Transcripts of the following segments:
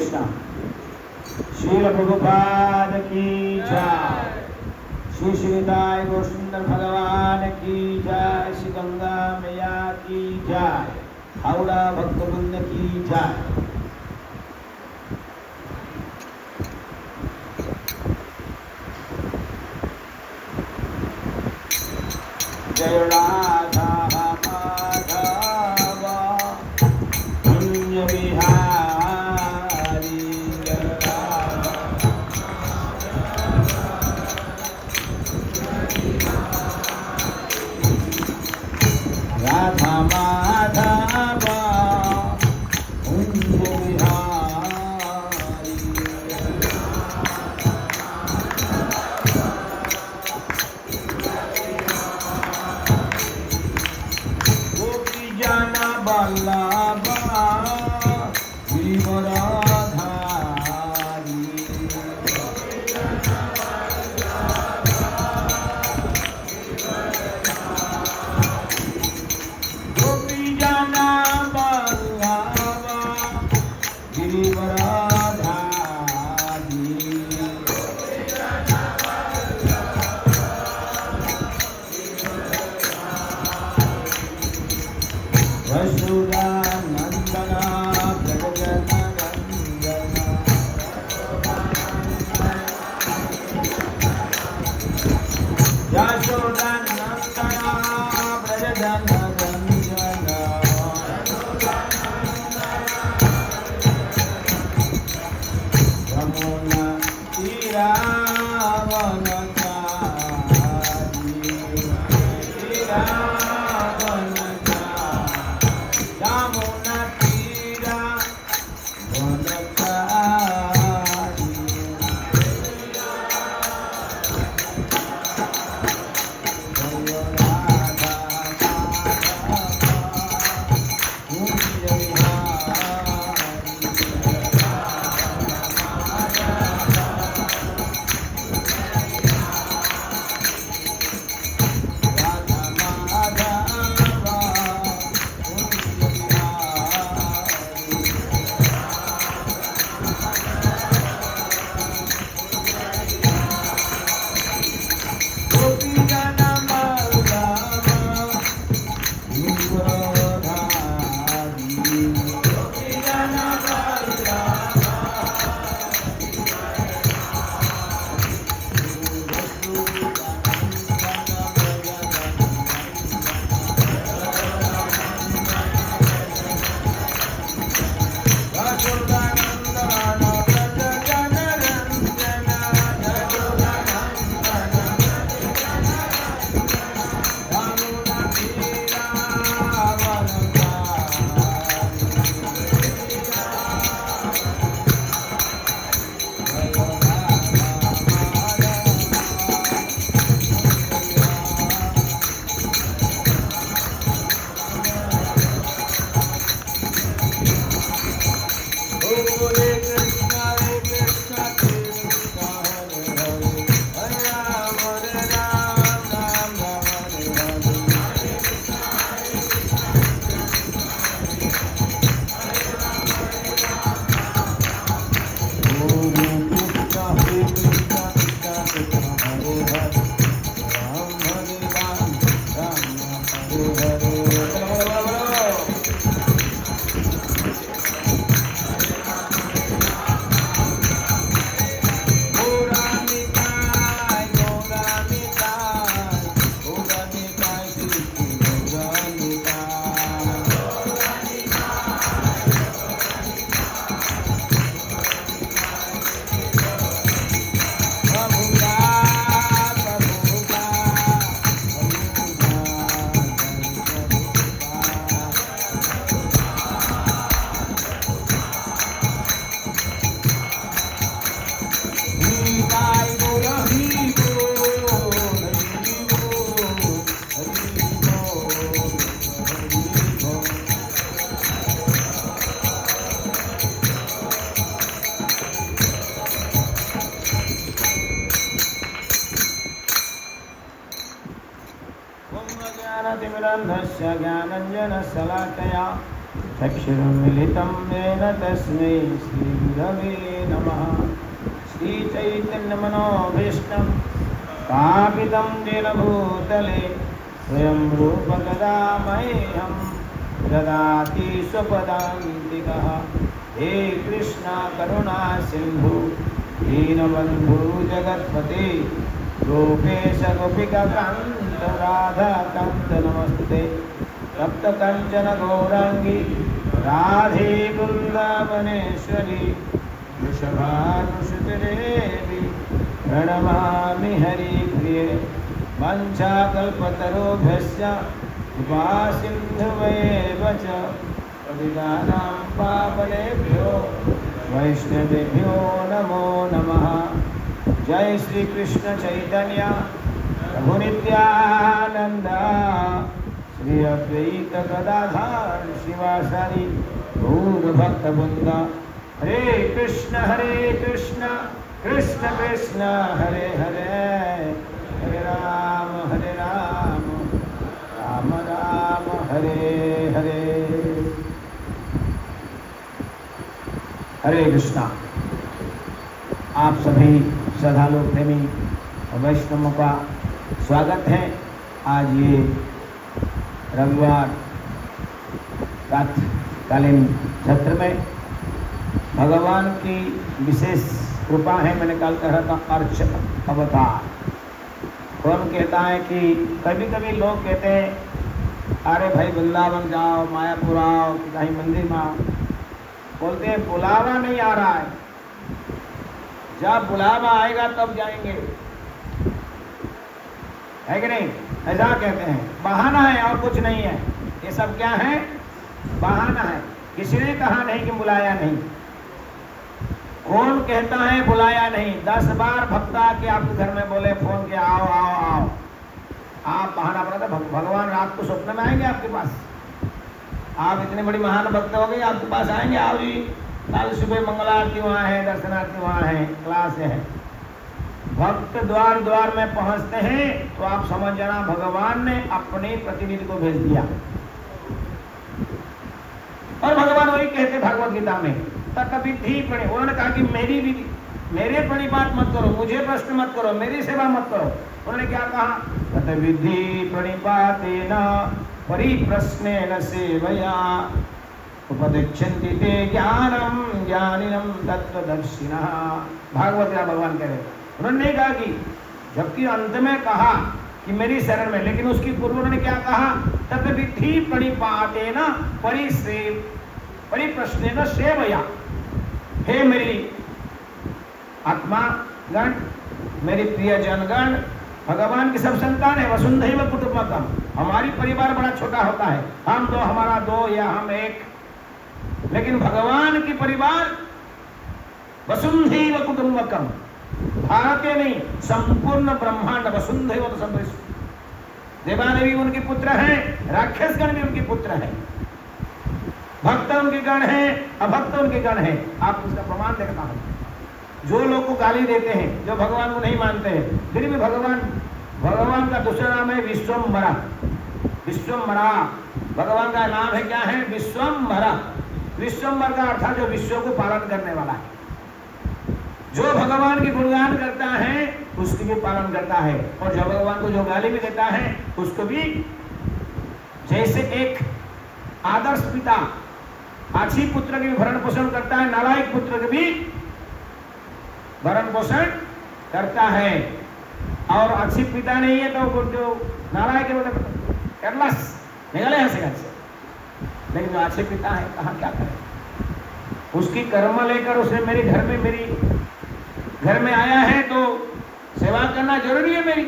कृष्ण। श्रील प्रभुपाद की जय। श्री श्रीदाय गौरसुंदर भगवान की जय। श्री गंगा मैया की जय। हावड़ा भक्तवृंद की जय। जय राधा माधव कुंज बिहारी। जय राधा माधव कुंज बिहारी। गोपी जन बल्लभ गिरिवरधारी। गोपी जन बल्लभ गिरिवरधारी। यशोदा नंदना व्रजजन रंजना। यशोदा नंदना व्रजजन रंजना। यमुना तीरावनचारी। यमुना तीरावनचारी। जय राधा माधव कुंज बिहारी। राधा माधव कुंज बिहारी। गोपी जन बल्लभ गिरिवरधारी। गोपी जन Ballabh Yashodanandan व्रजजन Ranjana. Yamuna Hare Krishna Krishna Krishna Hare Hare, Hare Ram Ram Hare Hare। Guru Krishna Hare Krishna Krishna Krishna Hare Hare, Ram Hare Ram Ram Hare Hare। Gauranitai, Gauranitai, Gauranitai, Krishna Gauranitai। Prabhupada, Prabhupada, Nitai Gaura Haribo, Haribo, Haribo, Haribo। Om Jnana Timirandhasya Jnananjana Salakaya चक्षुरुन्मिलितं येन तस्मै श्रीगुरवे नमः। श्रीचैतन्यमनोभीष्टं स्थापितं येन भूतले स्वयं रूप कदा मह्यं ददाति स्वपदान्तिकः। हे कृष्ण करुणा सिन्धु दीनबन्धु जगत्पते गोपेश गोपिकान्त राधाकान्त नमस्ते। तप्त कंचन गौरांगी राधे वृंदावनेश्वरी वृषभानुसुते देवी प्रणमामि हरिप्रिये। वंशाकल्पतरुभ्यश्च कृपा सिन्धुभ्येव च पतितानां पावनेभ्यो वैष्णवेभ्यो नमो नमः। जय श्री कृष्ण चैतन्य प्रभु नित्यानंद श्री अद्वैत गदाधर शिवासादि गौर भक्त वृंद। हरे कृष्ण कृष्ण कृष्ण हरे हरे, हरे राम राम राम हरे हरे। हरे कृष्णा। आप सभी श्रद्धालु प्रेमी वैष्णवों का स्वागत है। आज ये रविवार रात्रिकालीन सत्र में भगवान की विशेष कृपा है। मैंने कल कहा था अर्च अवतार। कौन कहता है कि कभी कभी लोग कहते हैं अरे भाई वृंदावन जाओ, मायापुर आओ, कहीं मंदिर में आओ। बोलते हैं बुलावा नहीं आ रहा है, जब बुलावा आएगा तब जाएंगे, है कि नहीं? ऐसा कहते हैं। बहाना है और कुछ नहीं है। ये सब क्या है? बहाना है। किसी ने कहा नहीं कि बुलाया नहीं। कौन कहता है बुलाया नहीं? 10 बार भक्त आके आपके घर में बोले, फोन किया आओ आओ आओ, आप बहाना बनाते। भगवान रात को स्वप्न में आएंगे आपके पास। आप इतने बड़ी महान भक्त हो गए, आपके पास आएंगे, आओ जी कल सुबह मंगला आरती वहाँ है, दर्शनार्थी वहाँ है, क्लास है। भक्त द्वार द्वार में पहुँचते हैं तो आप समझ जाना भगवान ने अपने प्रतिनिधि को भेज दिया। और भगवान वही कहते भगवत गीता में तत्विधि प्रणि। उन्होंने कहा कि मेरी विधि, मेरे प्रणिपात मत करो, मुझे प्रश्न मत करो, मेरी सेवा मत करो। उन्होंने क्या कहा? तत्विधि प्रणिपातेन परिप्रश्नेन सेवया उपदिच्छन्ति ते ज्ञानम ज्ञानिनम तत्वदर्शिनः। भागवत या भगवान कह रहे। उन्होंने नहीं कहा कि, जबकि अंत में कहा कि मेरी शरण में, लेकिन उसकी पूर्व उन्होंने क्या कहा? तत्विधि प्रणिपातेन परिप्रश्नेन सेवया। हे मेरी आत्मा गण, मेरी प्रिय जनगण, भगवान की सब संतान है। वसुंधैव कुटुंबकम। हमारी परिवार बड़ा छोटा होता है, हम दो, हमारा दो या हम एक, लेकिन भगवान की परिवार वसुंधैव कुटुंबकम। भारतीय नहीं, संपूर्ण ब्रह्मांड वसुंधैव कुटुंबकम। देवादेवी उनके पुत्र हैं, राक्षसगण भी उनके पुत्र हैं, भक्त उनके गण हैं, अभक्त उनके गण हैं। आप उसका प्रमाण देखता हूं। जो लोग को गाली देते हैं, जो भगवान को नहीं मानते हैं, फिर भी भगवान का दूसरा नाम है विश्वम्भरा। विश्वम्भरा भगवान का नाम है। क्या है? विश्वम्भरा। विश्वम्भर का अर्थात जो विश्व को पालन करने वाला है। जो भगवान की गुणगान करता है उसकी भी पालन करता है, और जो भगवान को जो गाली भी देता है उसको भी। जैसे एक आदर्श पिता अच्छी पुत्र की भरण पोषण करता है, नालायक पुत्र की भी भरण पोषण करता है। और अच्छी पिता नहीं है तो जो नालायक है केयरलेस निकले यहाँ से घर से। लेकिन जो अच्छे पिता है कहाँ क्या करें? उसकी कर्म लेकर उसने मेरे घर में आया है तो सेवा करना जरूरी है मेरी।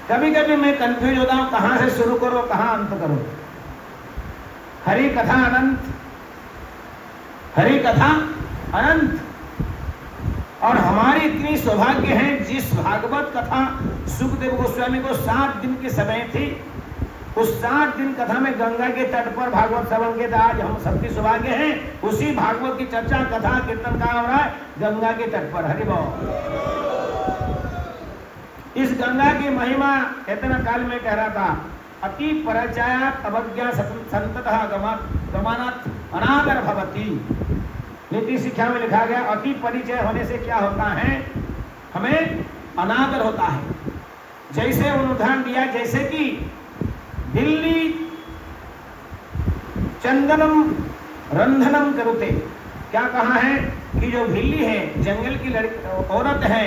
कभी कभी मैं कंफ्यूज होता हूं, कहां से शुरू करो कहां अंत करो। हरि कथा अनंत, हरि कथा अनंत। और हमारी इतनी सौभाग्य है, जिस भागवत कथा सुखदेव गोस्वामी को 7 दिन के समय थी, उस 7 दिन कथा में गंगा के तट पर भागवत श्रवण के था। आज हम सबकी सौभाग्य है, उसी भागवत की चर्चा कथा कीर्तन कहाँ हो रहा है? गंगा के तट पर। हरि बोल। इस गंगा की महिमा इतना काल में कह रहा था अति परिचयात् अवज्ञा संततः गमनात् अनादर भवति। नीति शिक्षा में लिखा गया अति परिचय होने से क्या होता है, हमें अनादर होता है। जैसे उदाहरण दिया, जैसे कि बिल्ली चंदनम रंधनम करुते, क्या कहा है कि जो बिल्ली है, जंगल की औरत है,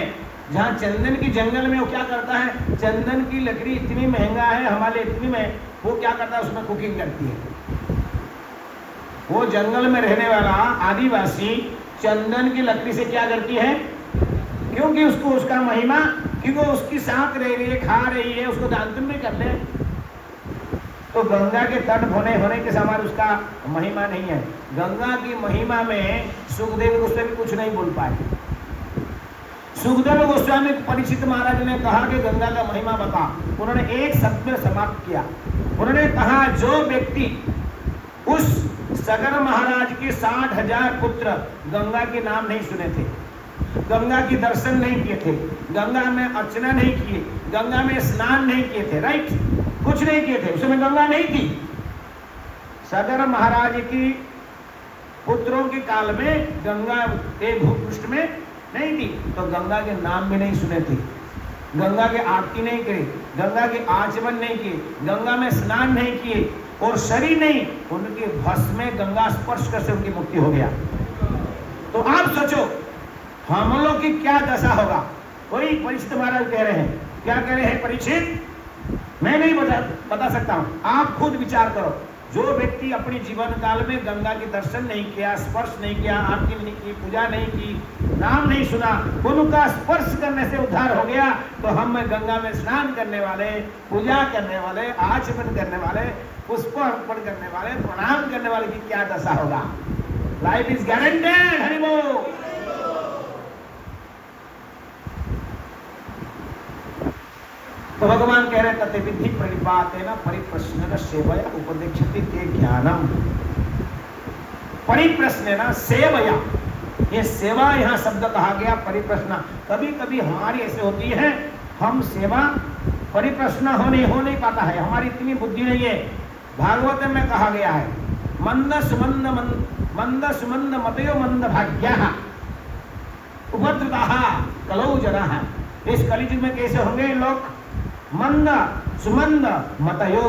जहाँ चंदन की जंगल में वो क्या करता है, चंदन की लकड़ी इतनी महंगा है हमारे इतनी में, वो क्या करता है उसमें कुकिंग करती है। वो जंगल में रहने वाला आदिवासी चंदन की लकड़ी से क्या करती है, क्योंकि उसको उसका महिमा, क्योंकि वो उसकी साथ रह रही है, खा रही है, उसको दान तुम भी कर ले। तो गंगा के तट होने के समान उसका महिमा नहीं है। गंगा की महिमा में सुखदेव गोस्वामी कुछ नहीं बोल पाए। सुखदेव गोस्वामी परीक्षित महाराज ने कहा कि गंगा का महिमा बता, उन्होंने एक शब्द में समाप्त किया। उन्होंने कहा जो व्यक्ति उस सगर महाराज के 60,000 पुत्र गंगा के नाम नहीं सुने थे, गंगा की दर्शन नहीं किए थे, गंगा में अर्चना नहीं किए, गंगा में स्नान नहीं किए थे, राइट, कुछ नहीं किए थे, उसमें गंगा नहीं थी। सगर महाराज की पुत्रों के काल में गंगा के भूपृष्ठ में नहीं थी, तो गंगा के नाम भी नहीं सुने थे, गंगा के आरती नहीं करे, गंगा के आचमन नहीं किए, गंगा में स्नान नहीं किए, और शरीर नहीं, उनके भस्म में गंगा स्पर्श कर से उनकी मुक्ति हो गया। तो आप सोचो हम लोग की क्या दशा होगा। कोई परीक्षित महाराज कह रहे हैं, क्या कह रहे हैं परीक्षित, मैं नहीं बता सकता हूं, आप खुद विचार करो। जो व्यक्ति अपने जीवन काल में गंगा के दर्शन नहीं किया, स्पर्श नहीं किया, आरती नहीं की, पूजा नहीं की, नाम नहीं सुना, उनका स्पर्श करने से उद्धार हो गया, तो हम गंगा में स्नान करने वाले, पूजा करने वाले, आचमन करने वाले, पुष्प अर्पण करने वाले, प्रणाम करने वाले की क्या दशा होगा। Life is guaranteed. हरि बोल। तो भगवान कह रहे तथे विधि प्रणिपातेन परिप्रश्नेन सेवया उपदेक्षति ते ज्ञानम। परिप्रश्नेन सेवया, ये सेवा यहाँ शब्द कहा गया, परिप्रश्न। कभी कभी हमारी ऐसे होती है, हम सेवा परिप्रश्न हो नहीं पाता है, हमारी इतनी बुद्धि नहीं है। भागवत में कहा गया है मंद सुमंद मतयो मंद भाग्यः उपद्रुताः कलौ जनाः। इस कलियुग में कैसे होंगे लोग, मंद सुमंद मतयो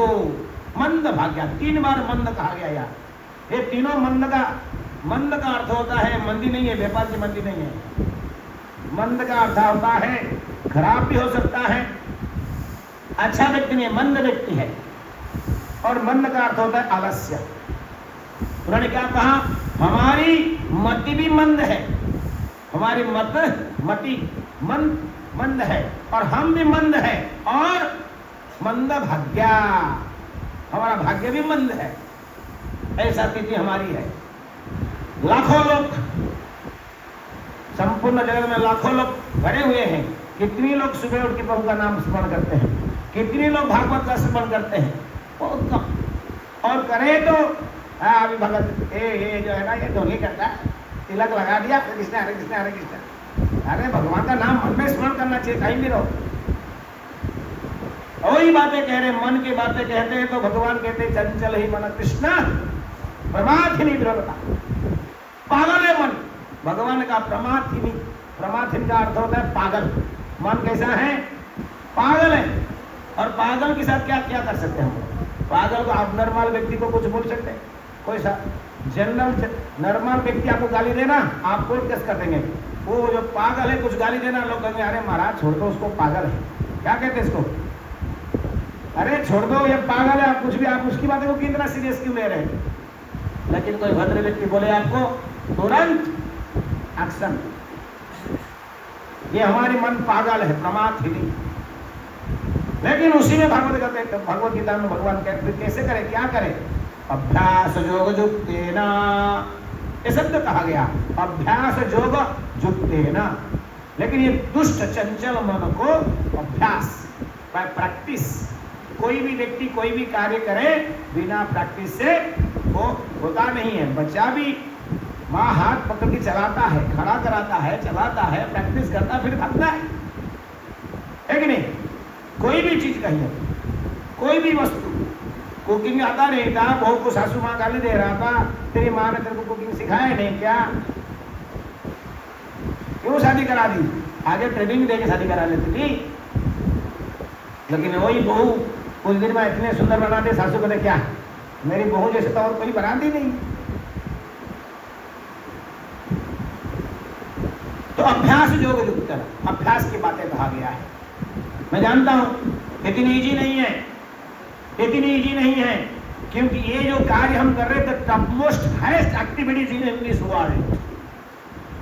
मंद भाग्य, 3 बार मंद कहा गया यार। ये तीनों मंद का अर्थ होता है मंदी नहीं है, व्यापार की मंदी नहीं है। मंद का अर्थ होता है खराब भी हो सकता है, अच्छा व्यक्ति नहीं, मंद व्यक्ति है। और मंद का अर्थ होता है आलस्य। उन्होंने क्या कहा, हमारी मति भी मंद है, हमारी मति मंद है, और हम भी मंद है, और मंद भाग्या, हमारा भाग्य भी मंद है। ऐसा स्थिति हमारी है। लाखों लोग, संपूर्ण जगत में लाखों लोग भरे हुए हैं। कितनी लोग सुबह उठ के प्रभु का नाम स्मरण करते हैं, कितनी लोग भागवत का स्मरण करते हैं, बहुत कम। और करे तो अभी भगत ये जो है ना, ये ढोंगी करता है, तिलक लगा दिया, हरे कृष्णा हरे कृष्णा हरे कृष्णा। अरे भगवान का नाम मन में स्मरण करना चाहिए, कहीं भी रहो। वही बातें कह रहे, मन की बातें कहते हैं तो भगवान कहते हैं चंचल ही मन कृष्णा प्रमाथिनी द्रवता। पागल है मन, भगवान का प्रमाथिनी, प्रमाथिनी का अर्थ होता है पागल। मन कैसा है, पागल है। और पागल के साथ क्या क्या कर सकते हैं हम? पागल को आप नॉर्मल व्यक्ति को कुछ बोल सकते हैं, कोई सा जनरल नॉर्मल व्यक्ति आपको गाली देना, आप कोर्ट केस कर देंगे। वो जो पागल है कुछ गाली देना, लोग कहेंगे अरे महाराज छोड़ दो उसको, पागल है। क्या कहते हैं इसको, अरे छोड़ दो ये पागल है, आप कुछ भी, आप उसकी बातों को कितना सीरियस क्यों ले रहे हैं? लेकिन कोई भद्र व्यक्ति बोले आपको, तुरंत एक्शन। ये हमारी मन पागल है, प्रमाथिनी। लेकिन उसी में भगवत गीता में भगवान कहते कैसे करें, क्या करें? अभ्यास योग युक्तेन, ये शब्द कहा गया, अभ्यास योग युक्तेन। लेकिन ये दुष्ट चंचल मन को अभ्यास, बाय प्रैक्टिस, कोई भी व्यक्ति कोई भी कार्य करे बिना प्रैक्टिस से वो होता नहीं है। बच्चा भी माँ हाथ पकड़ के चलाता है, खड़ा कराता है, चलाता है, प्रैक्टिस करता, फिर भागता है कि नहीं? कोई भी चीज कहिए, कोई भी वस्तु, कुकिंग आता नहीं था, बहू को सासू माँ गाली दे रहा था, तेरी माँ ने तेरे को कुकिंग सिखाया नहीं क्या? क्यों शादी करा दी? आगे ट्रेनिंग देके शादी करा लेती थी। लेकिन वही बहू कुछ दिन में इतने सुंदर बनाते, सासू कहते क्या मेरी बहू जैसे तो और कोई बनाती नहीं। तो अभ्यास योग युक्त, अभ्यास की बातें कहा गया है। मैं जानता हूं इतनी इजी नहीं है, इतनी इजी नहीं है, क्योंकि ये जो कार्य हम कर रहे थे top most highest activities in this world,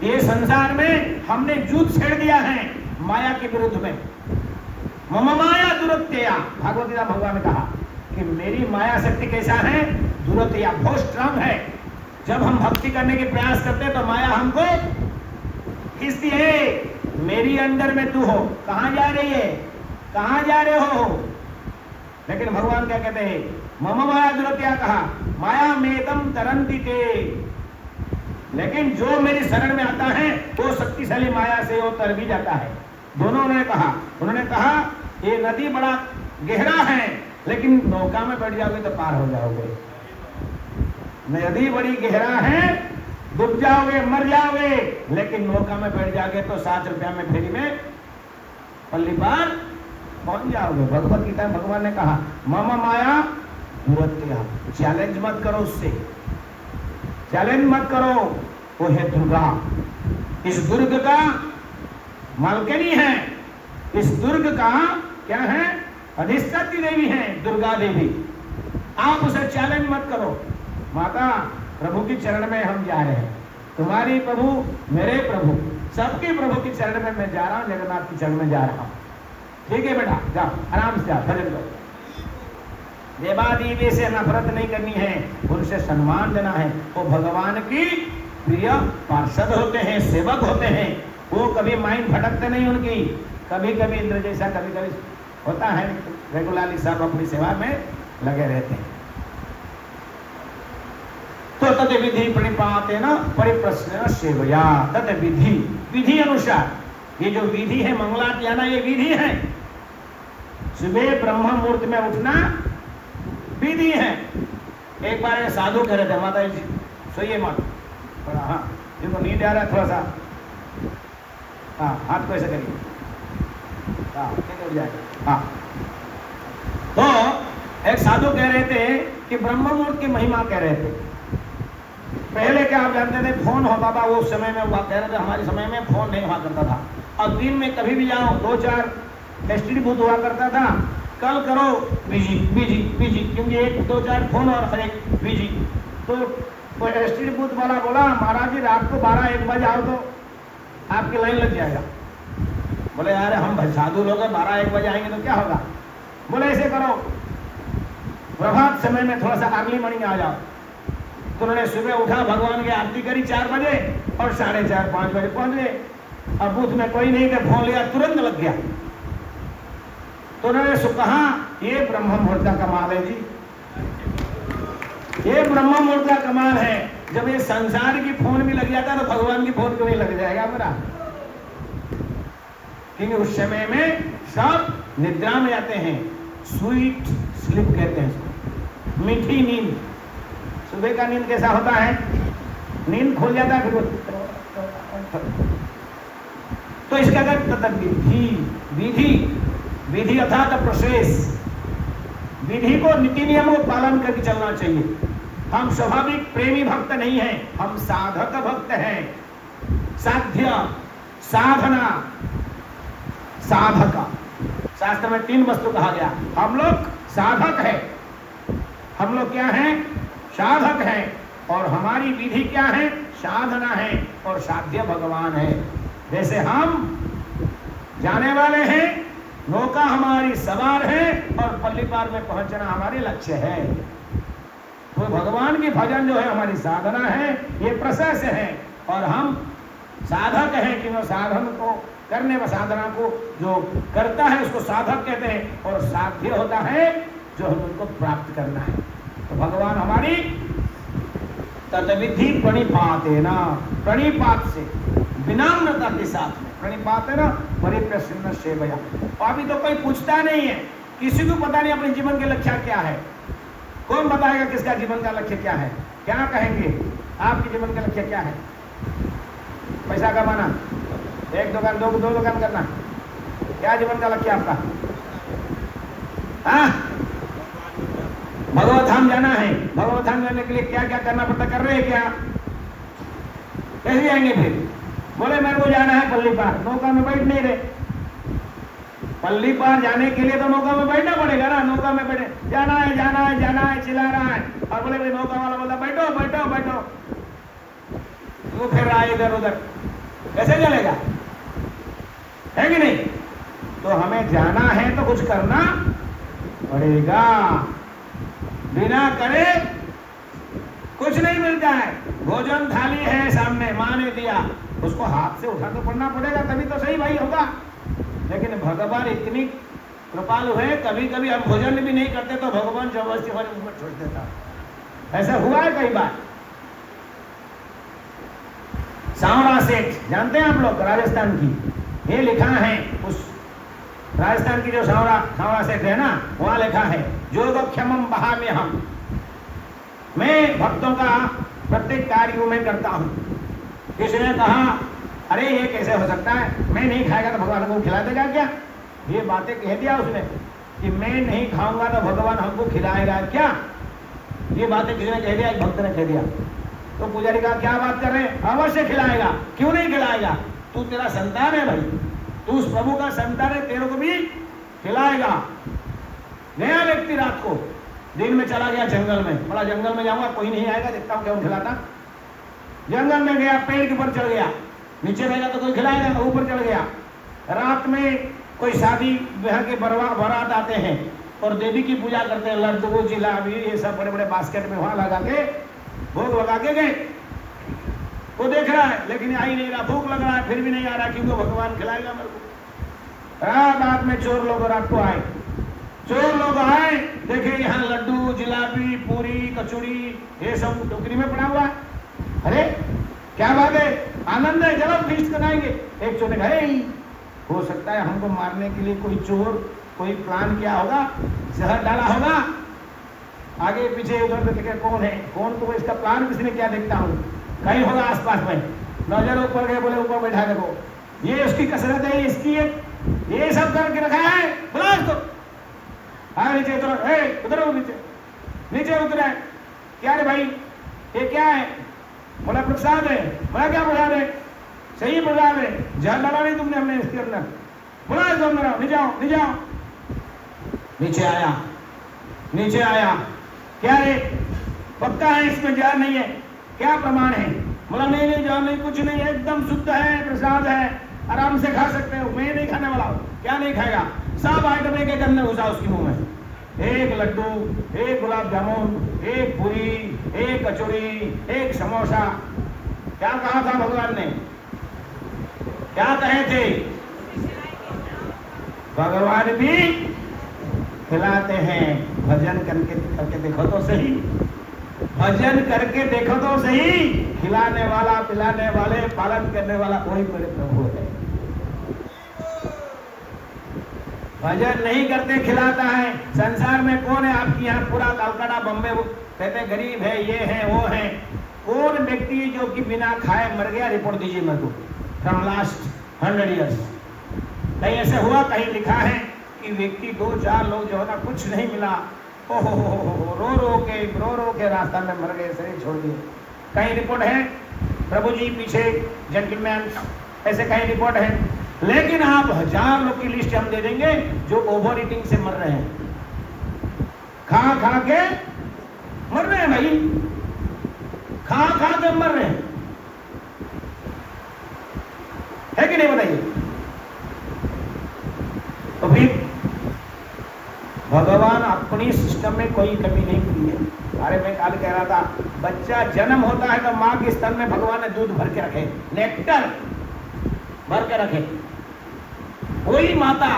ये संसार में हमने युद्ध छेड़ दिया है माया के विरुद्ध में। मम माया दुरत्या, भागवत गीता भगवान ने कहा कि मेरी माया शक्ति कैसा है? दुरत्या, बहुत स्ट्रांग है। जब हम भक्ति करने के प्रयास करते हैं तो माया हमको खींचती है, मेरी अंदर में तू हो, कहां जा रही है, कहां जा रहे हो? लेकिन भगवान क्या कहते हैं? मम माया दुरत्या कहा, माया मेदम तरंती ते, लेकिन जो मेरी शरण में आता है वो शक्तिशाली माया से वो तर भी जाता है। दोनों उन्होंने कहा ये नदी बड़ा गहरा है, लेकिन नौका में बैठ जाओगे तो पार हो जाओगे। नदी बड़ी गहरा है, डूब जाओगे, मर जाओगे, लेकिन नौका में बैठ जाओगे तो 7 रुपया में फेरी में पल्ली पार पहुंच जाओगे। भगवत गीता में भगवान ने कहा मम माया दुरत्या, चैलेंज मत करो उससे, चैलेंज मत करो। वो है दुर्गा, इस दुर्ग का मालकिनी है, इस दुर्ग का क्या है? अधिष्ठात्री देवी है दुर्गा देवी। आप उसे चैलेंज मत करो। माता प्रभु की चरण में हम जा रहे हैं, तुम्हारी प्रभु, मेरे प्रभु, सबके प्रभु की चरण में मैं जा रहा हूं, जगन्नाथ की चरण में जा रहा हूं। ठीक है बेटा, जाओ आराम से जाओ, भजन करो। देवादेवी से नफरत नहीं करनी है, उनसे सम्मान देना है। वो भगवान की प्रिय पार्षद होते हैं, सेवक होते हैं। वो कभी माइंड भटकते नहीं उनकी। कभी कभी इंद्र जैसा कभी कभी होता है, रेगुलरली सब अपनी सेवा में लगे रहते हैं। तो तद विधि प्रणिपातेन परिप्रश्नेन सेवया, तद विधि, विधि अनुसार, ये जो विधि है मंगलारती आना, ये विधि है। सुबह ब्रह्म मुहूर्त में उठना विधि है। एक बार एक साधु कह रहे थे, माता जी सोइए मत, थोड़ा हाँ जिनको नींद आ रहा है थोड़ा सा हाँ हाथ को ऐसे करिए, हाँ उठ जाएगा। हाँ तो एक साधु कह रहे थे कि ब्रह्म मुहूर्त की महिमा कह रहे थे। पहले क्या आप जानते थे, फोन होता था वो समय में, वो कह रहे थे हमारे समय में फोन नहीं हुआ करता था। अब दिन में कभी भी जाओ 2-4 एसटीडी बूथ हुआ करता था, कल करो बिजी बिजी बिजी, क्योंकि 1-2-4 फोन और हर एक बिजी। तो एसटीडी बूथ वाला बोला महाराज जी रात को 12-1 बजे आओ तो आपकी लाइन लग जाएगा। बोले यार हम साधु लोग 12-1 बजे आएंगे तो क्या होगा? बोले ऐसे करो प्रभात समय में थोड़ा सा अर्ली मॉर्निंग आ जाओ। तो उन्होंने सुबह उठा, भगवान की आरती करी 4 बजे और 4:30-5 बजे पहुंच गए। अब बूथ में कोई नहीं थे, फोन लिया तुरंत लग गया। तो उन्होंने कहा ये ब्रह्म मुहूर्त का कमाल है जी, ये ब्रह्म मुहूर्त का कमाल है। जब ये संसार की फोन भी लग जाता है तो भगवान की फोन क्यों नहीं लग जाएगा मेरा? क्योंकि उस समय में सब निद्रा में जाते हैं, स्वीट स्लीप कहते हैं, मीठी नींद। सुबह का नींद कैसा होता है? नींद खुल जाता है फिर तो इसका अगर विधि विधि विधि अर्थात प्रोसेस, विधि को नीति नियम को पालन करके चलना चाहिए। हम स्वाभाविक प्रेमी भक्त नहीं हैं, हम साधक भक्त हैं। साध्य, साधना, साधक, शास्त्र में 3 वस्तु कहा गया। हम लोग साधक हैं, हम लोग क्या हैं? साधक हैं। और हमारी विधि क्या है? साधना है। और साध्य भगवान है। जैसे हम जाने वाले हैं, नौका हमारी सवार है और पल्ली पार में पहुंचना हमारे लक्ष्य है। तो भगवान की भजन जो है हमारी साधना है, ये प्रोसेस है। और हम साधक हैं कि वो साधन को करने व साधना को जो करता है उसको साधक कहते हैं। और साध्य होता है जो हम उनको प्राप्त करना है। तो भगवान हमारी तद्विधि प्रणिपातेन, प्रणिपात से विनम्रता के साथ में, प्रणिपातेन परिप्रश्न सेवया। अभी तो कोई पूछता नहीं है, किसी को पता नहीं अपने जीवन के लक्ष्य क्या है। कौन बताएगा किसका जीवन का लक्ष्य क्या है? क्या कहेंगे आपके जीवन का लक्ष्य क्या है? पैसा कमाना, एक दुकान दो दुकान करना, क्या जीवन का लक्ष्य आपका? हाँ, भगवत धाम जाना है। भगवत धाम जाने के लिए क्या क्या करना पड़ता, कर रहे हैं क्या? कैसे जाएंगे फिर? बोले मेरे को जाना है पल्ली पार, नौका में बैठ नहीं रहे। पल्ली पार जाने के लिए तो नौका में बैठना पड़ेगा ना। नौका में बैठे जाना है जाना है जाना है चिल्ला रहा है, और बोले भाई नौका वाला बोलता बैठो बैठो बैठो, वो फिर रहा है इधर उधर, कैसे चलेगा? है कि नहीं? तो हमें जाना है तो कुछ करना पड़ेगा, बिना करे कुछ नहीं मिलता है। भोजन थाली है सामने, माँ ने दिया, उसको हाथ से उठा तो पड़ना पड़ेगा, तभी तो सही भाई होगा। लेकिन भगवान इतनी कृपालु है, कभी कभी हम भोजन भी नहीं करते तो भगवान जबरदस्ती हमारे मुंह में छोड़ देता। ऐसा हुआ है कई बार। सांवरा सेठ जानते हैं आप लोग, राजस्थान की, ये लिखा है उस राजस्थान की जो सांवरा सेठ है ना, वहां लिखा है योगक्षेमम बहाम्यहम्, मैं भक्तों का प्रत्येक कार्य में करता हूं। किसी ने कहा अरे ये कैसे हो सकता है, मैं नहीं खाएगा तो भगवान हमको खिला देगा क्या? ये बातें कह दिया उसने कि मैं नहीं खाऊंगा तो भगवान हमको खिलाएगा क्या? ये बातें किसी ने कह दिया, एक भक्त ने कह दिया। तो पुजारी कहा क्या बात कर रहे हैं, अवश्य खिलाएगा, क्यों नहीं खिलाएगा? तू तेरा संतान है भाई, तू उस प्रभु का संतान है, तेरे को भी खिलाएगा। गया व्यक्ति रात को, दिन में चला गया जंगल में, बड़ा जंगल में जाऊंगा कोई नहीं आएगा, देखता हूं क्या खिलाता। जंगल में गया, पेड़ के ऊपर चढ़ गया, नीचे रहेगा तो कोई खिलाएगा, ऊपर चढ़ गया। रात में कोई शादी ब्याह के बारात आते हैं और देवी की पूजा करते हैं, लड्डू जिलाबी ये सब बड़े बड़े बास्केट में वहां लगा के भोग लगा के गए। वो देख रहा है लेकिन आ ही नहीं रहा, भूख लग रहा है फिर भी नहीं आ रहा, क्योंकि भगवान खिलाएगा मेरे को। रात में चोर लोग रात को आए, चोर लोग आए, देखे यहाँ लड्डू जिलाबी पूरी कचौड़ी ये सब टोकरी में पड़ा हुआ है। अरे क्या बात है, आनंद है, चलो फीस्ट कराएंगे। एक चोर ने कहा हो सकता है हमको मारने के लिए कोई चोर कोई प्लान किया होगा, जहर डाला होगा। आगे पीछे उधर देखे कौन है, कौन को इसका प्लान किसने किया, देखता हूँ कहीं होगा आसपास में। नजर ऊपर गए, बोले ऊपर बैठा देखो, ये उसकी कसरत है, इसकी ये सब करके रखा है, बुला इसको। हाँ नीचे उतरो, उतरो नीचे उतरा। क्या रे भाई ये क्या है? बोला प्रसाद है। बोला क्या प्रसाद है? सही प्रसाद है, जहर डाला नहीं तुमने हमने इसके अंदर। बोला इसको अंदर, नीचे आओ नीचे आओ। नीचे आया, क्या है पक्का है इसमें जहर नहीं है, क्या प्रमाण है? बोला नहीं जहर नहीं, कुछ नहीं, एकदम शुद्ध है, प्रसाद है, आराम से खा सकते हो। मैं नहीं खाने वाला हूँ। क्या नहीं खाएगा? सब आइटम एक अंदर घुसा उसके मुंह में, एक लड्डू, एक गुलाब जामुन, एक पूरी, एक कचौड़ी, एक समोसा। क्या कहा था भगवान ने? क्या कहे थे? भगवान भी खिलाते हैं। भजन करके देखो तो सही, भजन करके देखो तो सही, खिलाने वाला पिलाने वाले पालन करने वाला कोई मेरे प्रभु है। भजन नहीं करते खिलाता है। संसार में कौन है आपकी यहाँ पूरा कलकत्ता बम्बे कहते गरीब है, ये है वो है, कौन व्यक्ति जो कि बिना खाए मर गया? रिपोर्ट दीजिए मेरे को फ्रॉम लास्ट 100 years। कहीं ऐसे हुआ? कहीं लिखा है कि व्यक्ति 2-4 लोग जो है ना कुछ नहीं मिला, ओहो रो रो के रास्ता में मर गए, शरीर छोड़ दिए। कहीं रिपोर्ट है, प्रभु जी पीछे जेंटलमैन, ऐसे कहीं रिपोर्ट है। लेकिन आप 1000 लोग की लिस्ट हम दे देंगे जो ओवर ईटिंग से मर रहे हैं, खा के मर रहे हैं भाई, खा के मर रहे हैं, है कि नहीं बताइए? तो फिर भगवान अपनी सिस्टम में कोई कमी नहीं की है। अरे मैं कल कह रहा था, बच्चा जन्म होता है तो माँ के स्तन में भगवान ने दूध भर के रखे, नेक्टर भर के रखे। वही माता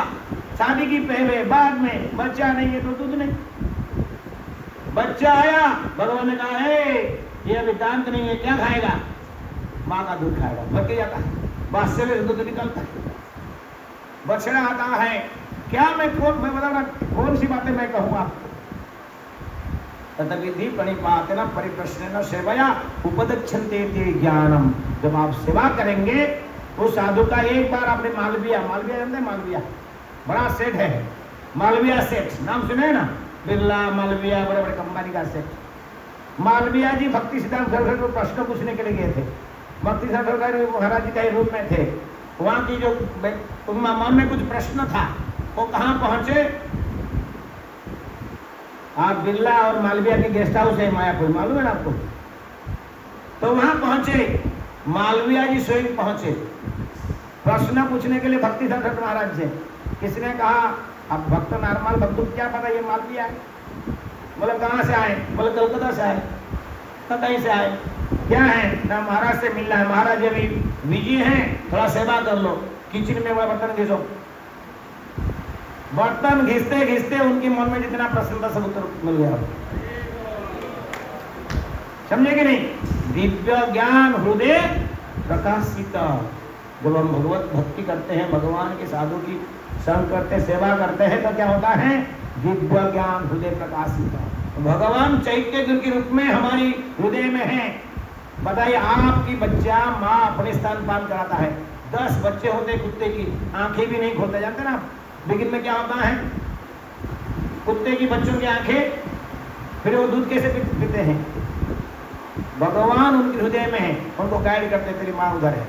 शादी की पहले बाद में बच्चा नहीं है तो दूध नहीं। बच्चा आया, भगवान ने कहा है ये अभी दांत नहीं है, क्या खाएगा? माँ का दूध खाएगा, भर के जाता है, बादशाह में दूध निकलता है, बछड़ा आता है। क्या मैं बता रहा, कौन सी बातें मैं कहूँ आपको? ततविधि प्रणिपातेन परिप्रश्नेन सेवया उपदक्षन्ते ते ज्ञानम। जब आप सेवा करेंगे उस साधु का एक बार आपने मालविया जानते हैं? मालविया बड़ा सेठ है, मालविया सेठ नाम सुने ना, बिरला मालविया बड़े बड़े कंपनी का सेठ। मालविया जी भक्ति सिद्धांत सरकार को प्रश्न पूछने के लिए गए थे। भक्ति सिद्धांत सरकार महाराज जी के रूप में थे। वहां की जो मन में कुछ प्रश्न था वो कहाँ पहुंचे? आप बिरला और मालविया के गेस्ट हाउस है मायापुर, मालूम है ना आपको? तो वहां पहुंचे, मालविया जी स्वयं पहुंचे प्रश्न पूछने के लिए भक्ति सिद्धांत महाराज से। किसने कहा अब भक्त नॉर्मल भक्त क्या पता ये मालविया है? बोले कहाँ से आए? बोले कलकत्ता से आए। तो कहीं से आए? क्या है ना, महाराज से मिलना है, महाराज अभी बिजी हैं, थोड़ा सेवा कर लो। किचन में वह बर्तन घिसो। बर्तन घिसते घिसते उनके मन में जितना प्रश्न था सब उत्तर मिल गया। समझे कि नहीं? दिव्य ज्ञान हृदय प्रकाशित। जब हम भगवत भक्ति करते हैं, भगवान के साधु की संग करते, सेवा करते हैं, तो क्या होता है? दिव्य ज्ञान हृदय प्रकाशित। भगवान चैत्य के रूप में हमारी हृदय में है। बताइए, आपकी बच्चा माँ अपने स्तनपान कराता है, 10 बच्चे होते कुत्ते की, आंखें भी नहीं खोलते, जानते ना आप? लेकिन में क्या होता है? कुत्ते की बच्चों की आंखें, फिर वो दूध कैसे पीते हैं? भगवान उनके हृदय में है, उनको गाइड करते, तेरी माँ उधर है।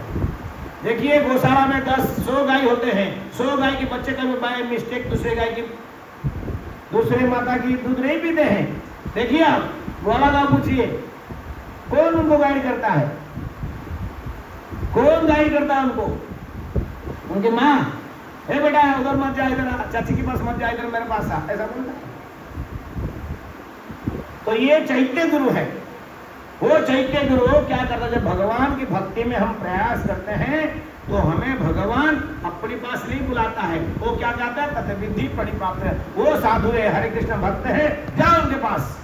देखिए गौशाला में 100 गाय होते हैं, 100 गाय के बच्चे कभी बाय मिस्टेक दूसरे माता की दूध नहीं पीते हैं। देखिए आप ग्वाला का पूछिए, कौन उनको गाइड करता है? कौन गाइड करता है उनको? उनकी माँ। हे बेटा उधर मत जा, इधर चाची के पास मत जा, इधर मेरे पास आ, ऐसा बोलता है। तो ये चैत्य गुरु है। वो चैत्य गुरु क्या करता है? जब भगवान की भक्ति में हम प्रयास करते हैं तो हमें भगवान अपने पास नहीं बुलाता है। वो क्या कहता है? तत्विधि प्रणिपात है। वो साधु है, हरे कृष्ण भक्त है, जाओ उनके पास,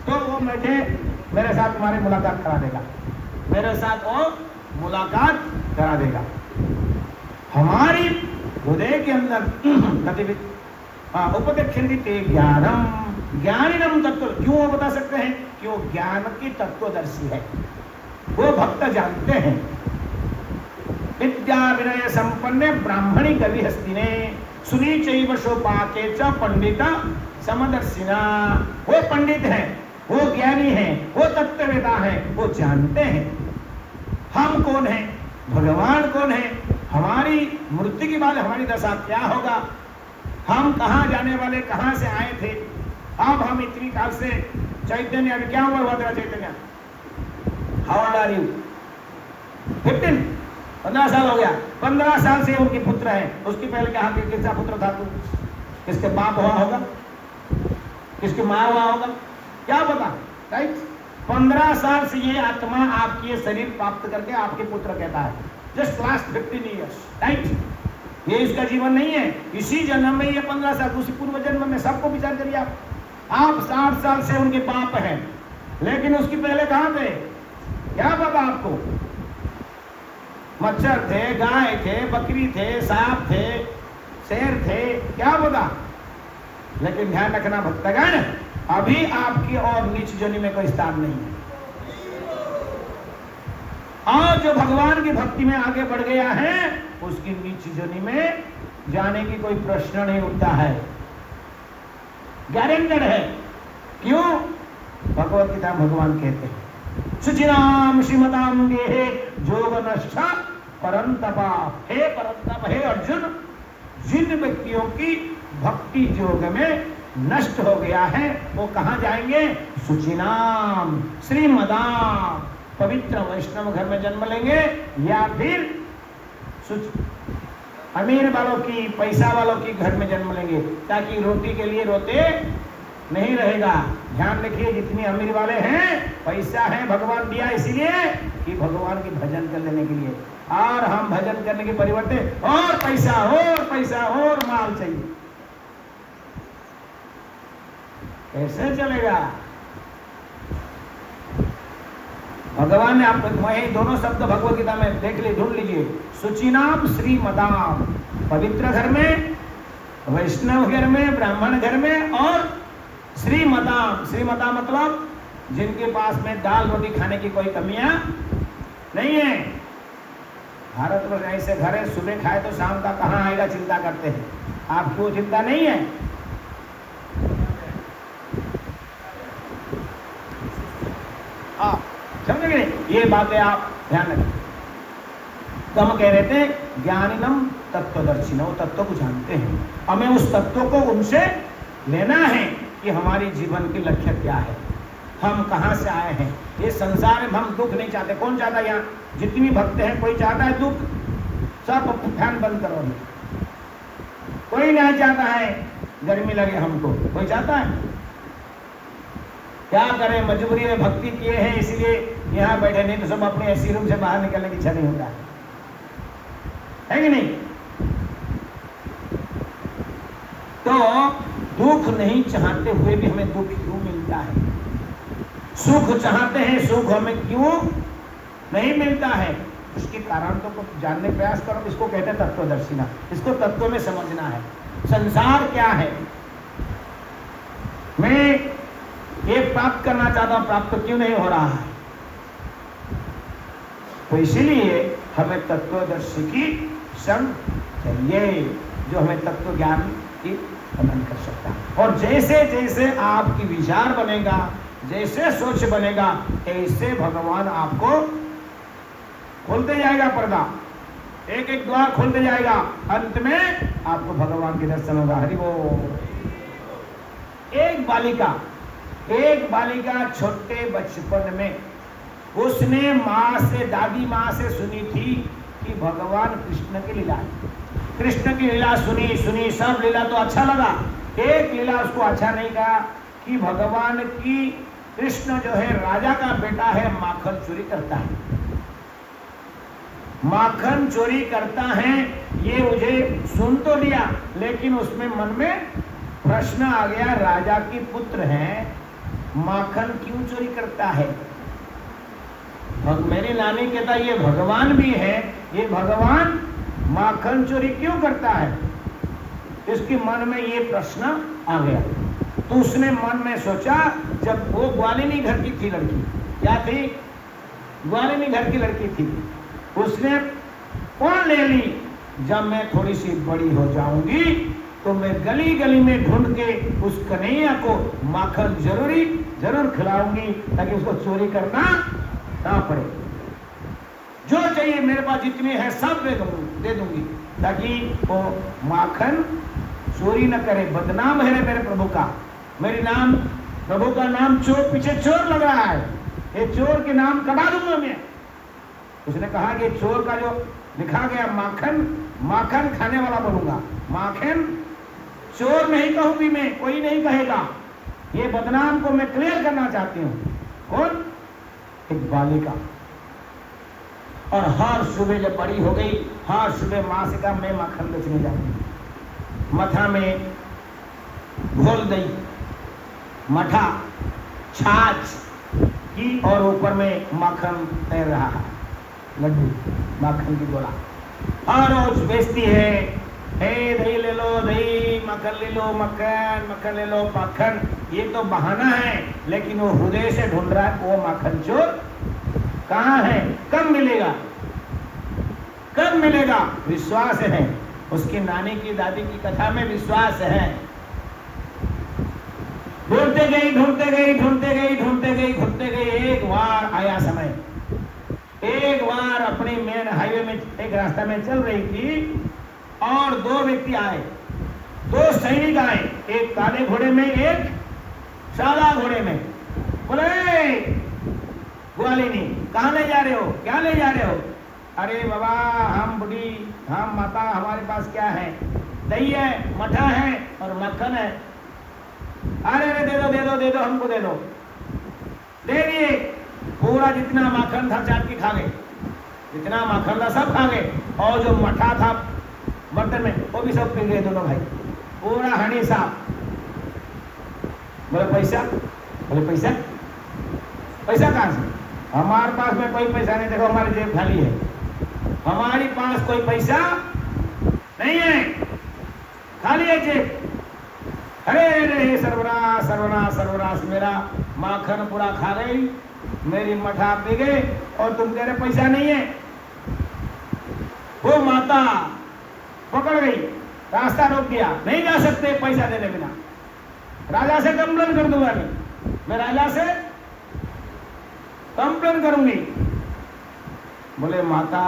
तो वो मेरे साथ तुम्हारी मुलाकात करा देगा, मेरे साथ वो मुलाकात करा देगा। हमारी हृदय के अंदर उपदक्षिते ज्ञानम, ज्ञानिनम तत्व। क्यों वो बता सकते हैं? कि वो ज्ञान की तत्वदर्शी है, वो भक्त जानते हैं। विद्या विनय संपन्न ब्राह्मणी कवि हस्तिने सुनी चैव शोपाके च पंडिता समदर्शिना। वो पंडित है, वो ज्ञानी है, वो तत्ववेता है, वो जानते हैं हम कौन है, भगवान कौन है, हमारी मृत्यु के बाद हमारी दशा क्या होगा, हम कहाँ जाने वाले, कहाँ से आए थे। अब हम इतनी काल से चैतन्य, अभी क्या उम्र हुआ तेरा Chaitanya? How old are you? 15 साल हो गया। 15 साल से उनकी पुत्र है। उसकी पहले कहा कि किसका पुत्र था तू? किसके बाप हुआ होगा, किसकी माँ हुआ होगा, क्या पता, राइट? 15 साल से ये आत्मा आपकी ये शरीर प्राप्त करके आपके पुत्र कहता है। Just last 15 years, right? ये इसका जीवन नहीं है। इसी जन्म में ये 15 साल, उसी पूर्व जन्म में, सबको विचार करिए आप 60 साल से उनके बाप हैं, लेकिन उसकी पहले कहां थे? क्या पता आपको? मच्छर थे, गाय थे, बकरी थे, सांप थे, शेर थे, क्या पता। लेकिन ध्यान रखना भक्तगण, अभी आपकी और नीच जोनी में कोई स्थान नहीं है। और जो भगवान की भक्ति में आगे बढ़ गया है, उसकी नीच जोनी में जाने की कोई प्रश्न नहीं उठता है, गारंटेड है। क्यों? भगवत गीता भगवान कहते हैं, सुचिराम श्रीमताम गेहे जोग नष्टा परंतपा। हे परंतप, हे अर्जुन, जिन व्यक्तियों की भक्ति योग में नष्ट हो गया है वो कहां जाएंगे? सुचिनाम श्रीमदाम, पवित्र वैष्णव घर में जन्म लेंगे, या फिर अमीर वालों की, पैसा वालों की घर में जन्म लेंगे, ताकि रोटी के लिए रोते नहीं रहेगा। ध्यान रखिए, जितने अमीर वाले हैं, पैसा है भगवान दिया इसीलिए कि भगवान की भजन कर लेने के लिए, और हम भजन करने के परिवर्ते और पैसा और माल चाहिए, कैसे चलेगा? भगवान ने आप दोनों शब्द भगवत गीता में देख ली, ढूंढ लीजिए। सुचिनाम श्रीमदाम, पवित्र घर में, वैष्णव घर में, ब्राह्मण घर में, और श्रीमता मतलब जिनके पास में दाल रोटी खाने की कोई कमियां नहीं है। भारत में ऐसे घर है, सुबह खाए तो शाम का कहाँ आएगा चिंता करते हैं। आपकी वो चिंता नहीं है। समझे नहीं? ये बातें आप ध्यान रखें। तो हम कह रहे थे ज्ञानिनम तत्वदर्शिनो, तत्व को जानते हैं, हमें उस तत्व को उनसे लेना है कि हमारी जीवन की लक्ष्य क्या है, हम कहाँ से आए हैं। ये संसार में हम दुख नहीं चाहते। कौन चाहता है? यहाँ जितनी भक्त हैं कोई चाहता है दुख? सब फैन बंद करो। कोई नहीं चाहता है गर्मी लगे हमको, कोई चाहता है? क्या करें, मजबूरी में भक्ति किए हैं इसलिए यहाँ बैठे, नहीं तो सब अपने एसी रूम से बाहर निकलने की इच्छा नहीं होता है कि नहीं? तो दुख नहीं चाहते हुए भी हमें दुख क्यों मिलता है? सुख चाहते हैं, सुख हमें क्यों नहीं मिलता है? उसके कारण तो जानने प्रयास करो। इसको कहते हैं तत्वदर्शिना। इसको तत्व में समझना है। संसार क्या है, मैं ये प्राप्त करना चाहता हूं, प्राप्त क्यों नहीं हो रहा है? तो इसीलिए हमें तत्वदर्शी की संग चाहिए, जो हमें तत्व ज्ञान की प्रदान कर सकता है। और जैसे जैसे आपकी विचार बनेगा, जैसे सोच बनेगा, ऐसे भगवान आपको खोलते जाएगा पर्दा, एक एक द्वार खोलते जाएगा। अंत में आपको भगवान के दर्शन होगा। हरि बोल। एक बालिका छोटे बचपन में उसने माँ से, दादी माँ से सुनी थी कि भगवान कृष्ण की लीला, कृष्ण की लीला सुनी सब लीला तो अच्छा लगा। एक लीला उसको अच्छा नहीं कहा कि भगवान की कृष्ण जो है राजा का बेटा है, माखन चोरी करता है। माखन चोरी करता है ये मुझे सुन तो लिया, लेकिन उसमें मन में प्रश्न आ गया, राजा की पुत्र है, माखन क्यों चोरी करता है? मेरी नानी कहता ये भगवान भी है, ये भगवान माखन चोरी क्यों करता है? इसके मन में ये प्रश्न आ गया। तो उसने मन में सोचा, जब वो ग्वालिनी घर की थी लड़की, क्या थी? ग्वालिनी घर की लड़की थी। उसने कौन ले ली, जब मैं थोड़ी सी बड़ी हो जाऊंगी तो मैं गली गली में ढूंढ के उस कन्हैया को माखन जरूर खिलाऊंगी, ताकि उसको चोरी करना ना पड़े। जो चाहिए मेरे पास जितनी है सब दे दूंगी, ताकि वो माखन चोरी न करे। बदनाम है मेरे प्रभु का, मेरे नाम प्रभु का नाम चोर, पीछे चोर लग रहा है, ये चोर के नाम कटा दूंगा मैं। उसने कहा कि चोर का जो लिखा गया माखन खाने वाला बनूंगा, माखन चोर नहीं कहूंगी मैं, कोई नहीं कहेगा। ये बदनाम को मैं क्लियर करना चाहती हूँ। कौन? एक बालिका। और हर सुबह जब बड़ी हो गई, हर सुबह माँ से कहा मैं माखन बेचने जाऊंगी। मथा में घोल दही, मठा छाछ की, और ऊपर में माखन तैर रहा है, लड्डू माखन की गोला, हर रोज बेचती है। हे दही ले लो दही, मक्खन ले लो मक्खन ले लो मक्खन। ये तो बहाना है, लेकिन वो हृदय से ढूंढ रहा है वो माखन चोर कहाँ है, कब मिलेगा, कब मिलेगा? विश्वास है, उसकी नानी की दादी की कथा में विश्वास है। ढूंढते गई, एक बार आया समय। एक बार अपनी मेन हाईवे में एक रास्ता में चल रही थी और दो व्यक्ति आए, दो सैनिक आए, एक काले घोड़े में, एक सादा घोड़े में। बोले ग्वालिनी कहाँ ले जा रहे हो, क्या ले जा रहे हो? अरे बाबा हम बुढ़ी, हम माता, हमारे पास क्या है? दही है, मठा है और मक्खन है। अरे दे दो हमको दे दो। दे दिए। पूरा जितना माखन था चाट के खा गए, जितना माखन था सब खा गए, और जो मठा था बर्तन में वो भी सब पी गए दोनों भाई, पूरा हनी साहब। बोले पैसा, पैसा कहाँ से? हमारे पास में कोई पैसा नहीं, देखो हमारी जेब खाली है, हमारे पास कोई पैसा नहीं है, खाली है जेब। अरे अरे सर्वनाश सर्वनाश सर्वनाश, मेरा माखन पूरा खा गई, मेरी मठा पी गए और तुम कह रहे पैसा नहीं है। वो माता पकड़ गई, रास्ता रोक दिया, नहीं जा सकते पैसा देने बिना। राजा से कंप्लेन कर दूंगा, नहीं मैं राजा से कंप्लेन करूंगी। बोले माता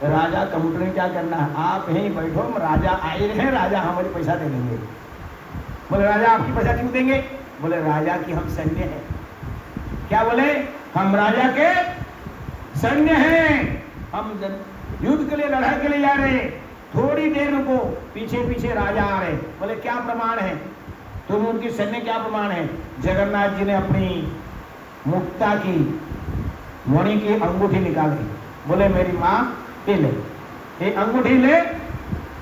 राजा कंप्लेन क्या करना है, आप यहीं बैठो, राजा आए रहे, राजा हमारे पैसा दे देंगे। बोले राजा आपकी पैसा क्यों देंगे? बोले राजा की हम सैन्य है। क्या बोले? हम राजा के सैन्य हैं, हम युद्ध के लिए लड़ाई के लिए जा रहे, थोड़ी देर रुको। पीछे पीछे राजा आ रहे। बोले क्या प्रमाण है? तुम उनकी सैन्य, क्या प्रमाण है? जगन्नाथ जी ने अपनी मुक्ता की मणि की अंगूठी निकाली। बोले मेरी माँ ये ले, ये अंगूठी ले,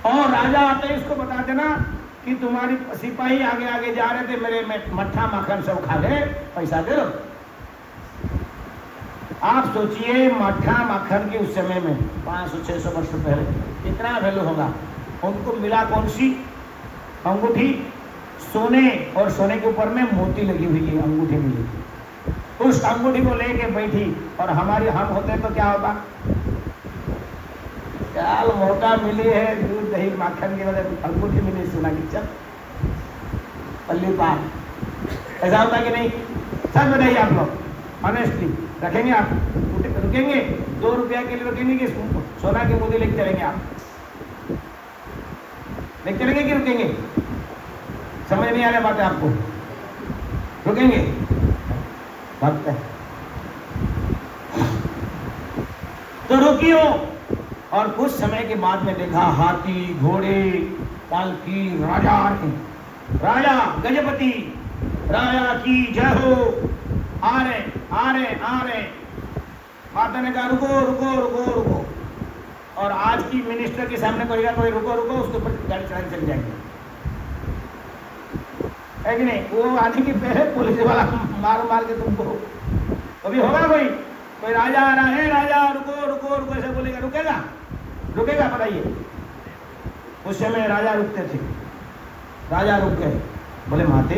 और राजा आते इसको बता देना कि तुम्हारी सिपाही आगे आगे जा रहे थे, मेरे मट्ठा माखन सब खा गए, पैसा दे दो। आप सोचिए मट्ठा माखन के उस समय में 500-600 वर्ष पहले कितना वैल्यू होगा। उनको मिला कौन सी अंगूठी? सोने, और सोने के ऊपर में मोती लगी हुई है अंगूठी मिली। उस अंगूठी को लेके बैठी, और हम होते तो क्या होता? चाल मौका मिली है, दूध दही माखन की वजह अंगूठी मिली, सोना की, चल पल्ली पार। ऐसा होता कि नहीं? सच बताइए आप लोग, ऑनेस्टली रखेंगे आप? रुकेंगे 2 रुपया के लिए रुकेंगे कि सोना की मोती लेके चलेंगे? आप लेके चलेंगे कि रुकेंगे? समझ नहीं आ रहा बात है आपको? रुकेंगे? भक्त है तो रुकियो। और कुछ समय के बाद में देखा हाथी, घोड़े, पालकी, राजा आए। राजा गजपति राजा की जय हो, आ रहे आ रहे आ रहे। माता ने कहा रुको रुको रुको रुको, और आज की मिनिस्टर के सामने कहेगा कोई रुको रुको, उसके ऊपर गाड़ी चढ़ा के चल जाएंगे, है कि नहीं? वो आने के पहले पुलिस वाला मार मार के तुमको। कभी होगा कोई राजा आ रहा है, राजा रुको रुको रुको ऐसे बोलेगा, रुकेगा? रुकेगा? बताइए। उस समय राजा रुकते थे। राजा रुक गए, बोले माते